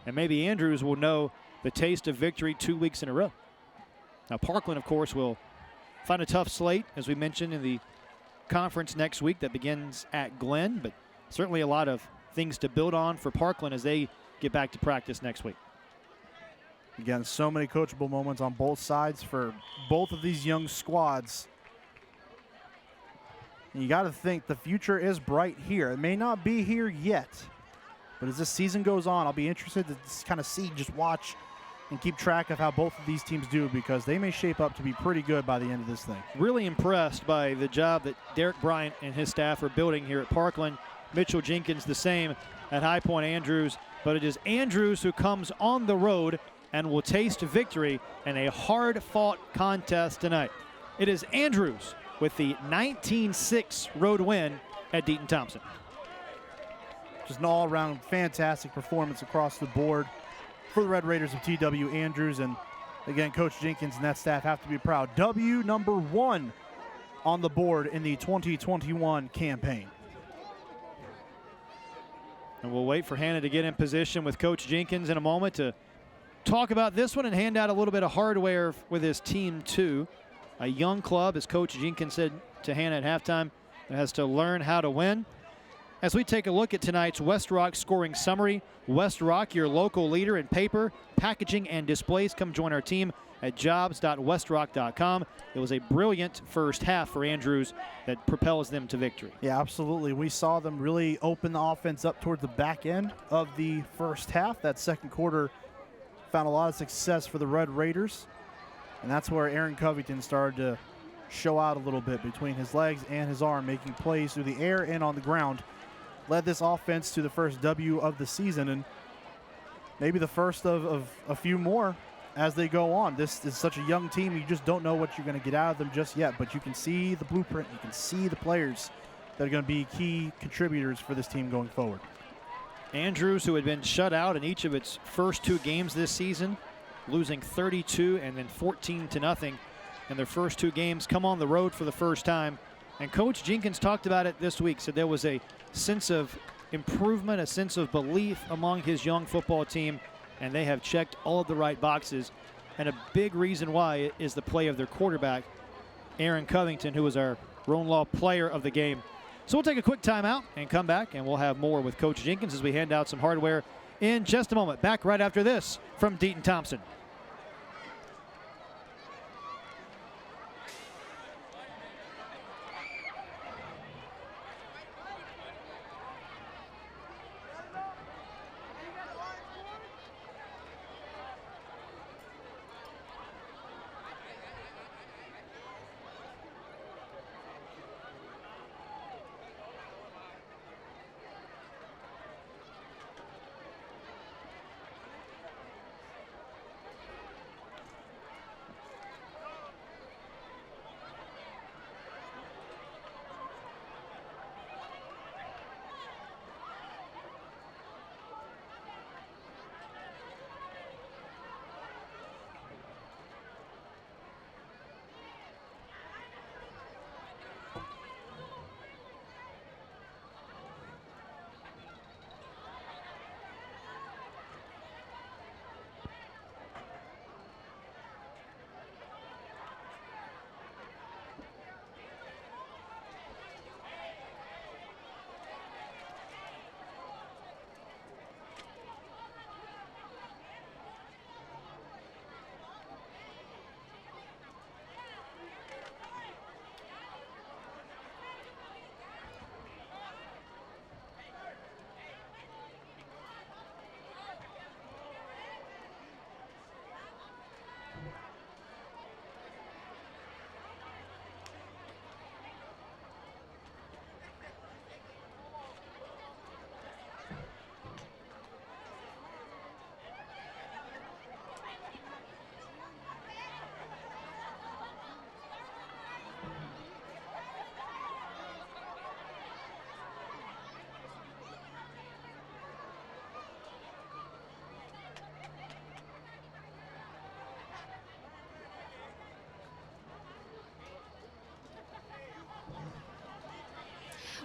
and maybe Andrews will know the taste of victory 2 weeks in a row. Now, Parkland, of course, will find a tough slate, as we mentioned, in the conference next week that begins at Glenn, but certainly a lot of things to build on for Parkland as they get back to practice next week. Again, so many coachable moments on both sides for both of these young squads. And you got to think the future is bright here. It may not be here yet, but as this season goes on, I'll be interested to kind of see, just watch and keep track of how both of these teams do, because they may shape up to be pretty good by the end of this thing. Really impressed by the job that Derek Bryant and his staff are building here at Parkland. Mitchell Jenkins the same at High Point Andrews, but it is Andrews who comes on the road and will taste victory in a hard-fought contest tonight. It is Andrews with the 19-6 road win at Deaton Thompson. Just an all-around fantastic performance across the board for the Red Raiders of T.W. Andrews. And again, Coach Jenkins and that staff have to be proud. W number 1 on the board in the 2021 campaign. And we'll wait for Hannah to get in position with Coach Jenkins in a moment to talk about this one and hand out a little bit of hardware with his team too. A young club, as Coach Jenkins said to Hannah at halftime, that has to learn how to win. As we take a look at tonight's West Rock scoring summary, West Rock, your local leader in paper, packaging, and displays. Come join our team at jobs.westrock.com. It was a brilliant first half for Andrews that propels them to victory. Yeah, absolutely. We saw them really open the offense up towards the back end of the first half. That second quarter found a lot of success for the Red Raiders, and that's where Aaron Covington started to show out a little bit between his legs and his arm, making plays through the air and on the ground. Led this offense to the first W of the season, and maybe the first of a few more as they go on. This is such a young team. You just don't know what you're going to get out of them just yet, but you can see the blueprint. You can see the players that are going to be key contributors for this team going forward. Andrews, who had been shut out in each of its first 2 games this season, losing 32 and then 14-0 in their first 2 games, come on the road for the first time. And Coach Jenkins talked about it this week, said there was a sense of improvement, a sense of belief among his young football team, and they have checked all of the right boxes. And a big reason why is the play of their quarterback, Aaron Covington, who was our Roan Law player of the game. So we'll take a quick timeout and come back, and we'll have more with Coach Jenkins as we hand out some hardware in just a moment. Back right after this from Deaton Thompson.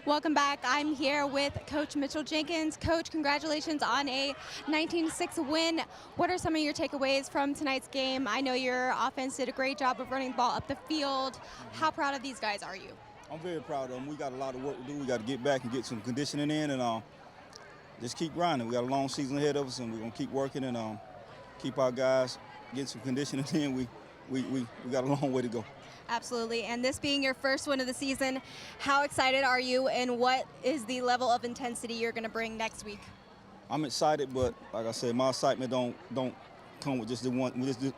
Welcome back. I'm here with Coach Mitchell Jenkins. Coach, congratulations on a 19-6 win. What are some of your takeaways from tonight's game? I know your offense did a great job of running the ball up the field. How proud of these guys are you? I'm very proud of them. We got a lot of work to do. We got to get back and get some conditioning in and just keep grinding. We got a long season ahead of us, and we're going to keep working and keep our guys getting some conditioning in. We got a long way to go. Absolutely. And this being your first win of the season, how excited are you, and what is the level of intensity you're going to bring next week? I'm excited, but like I said, my excitement don't come with just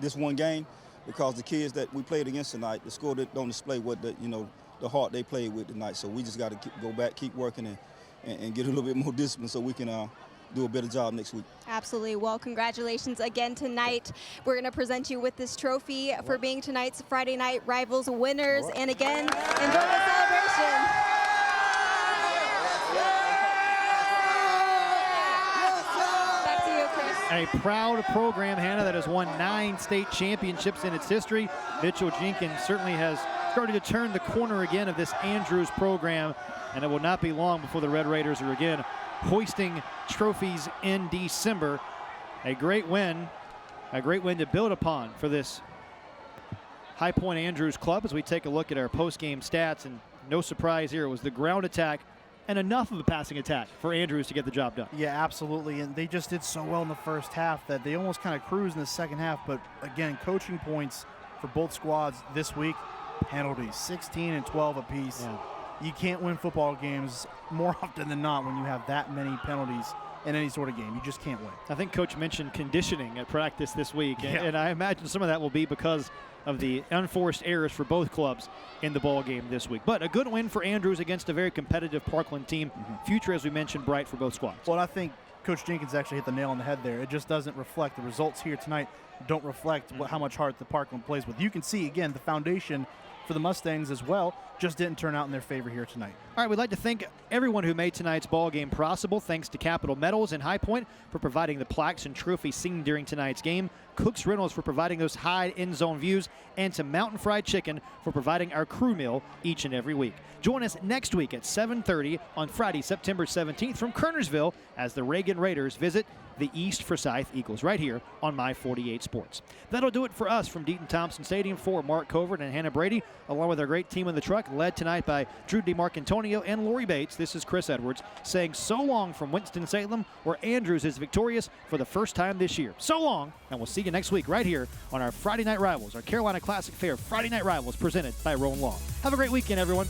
this one game, because the kids that we played against tonight, the score don't display what the heart they played with tonight. So we just got to go back, keep working, and get a little bit more discipline so we can do a better job next week. Absolutely. Well, congratulations again tonight. We're going to present you with this trophy for being tonight's Friday Night Rivals winners. And again, enjoy the celebration. Back to you, Chris. A proud program, Hannah, that has won 9 state championships in its history. Mitchell Jenkins certainly has started to turn the corner again of this Andrews program, and it will not be long before the Red Raiders are again hoisting trophies in December. A great win to build upon for this High Point Andrews club as we take a look at our post-game stats. And no surprise here, it was the ground attack and enough of a passing attack for Andrews to get the job done. Yeah, absolutely. And they just did so well in the first half that they almost kind of cruised in the second half. But again, coaching points for both squads this week, penalties, 16 and 12 apiece. Yeah. You can't win football games more often than not when you have that many penalties in any sort of game. You just can't win. I think Coach mentioned conditioning at practice this week, Yeah. and I imagine some of that will be because of the unforced errors for both clubs in the ball game this week. But a good win for Andrews against a very competitive Parkland team. Future, as we mentioned, bright for both squads. Well, I think Coach Jenkins actually hit the nail on the head there. It just doesn't reflect. The results here tonight don't reflect how much heart the Parkland plays with. You can see, again, the foundation for the Mustangs as well just didn't turn out in their favor here tonight. All right, we'd like to thank everyone who made tonight's ball game possible. Thanks to Capitol Metals and High Point for providing the plaques and trophies seen during tonight's game. Cook's Reynolds for providing those high end zone views, and to Mountain Fried Chicken for providing our crew meal each and every week. Join us next week at 7:30 on Friday, September 17th from Kernersville as the Reagan Raiders visit the East Forsyth Eagles right here on My 48 Sports. That'll do it for us from Deaton-Thompson Stadium. For Mark Covert and Hannah Brady, along with our great team in the truck, led tonight by Drew DeMarcantonio and Lori Bates. This is Chris Edwards saying so long from Winston-Salem, where Andrews is victorious for the first time this year. So long, and we'll see you next week right here on our Friday Night Rivals, our Carolina Classic Fair Friday Night Rivals presented by Roan Law. Have a great weekend, everyone.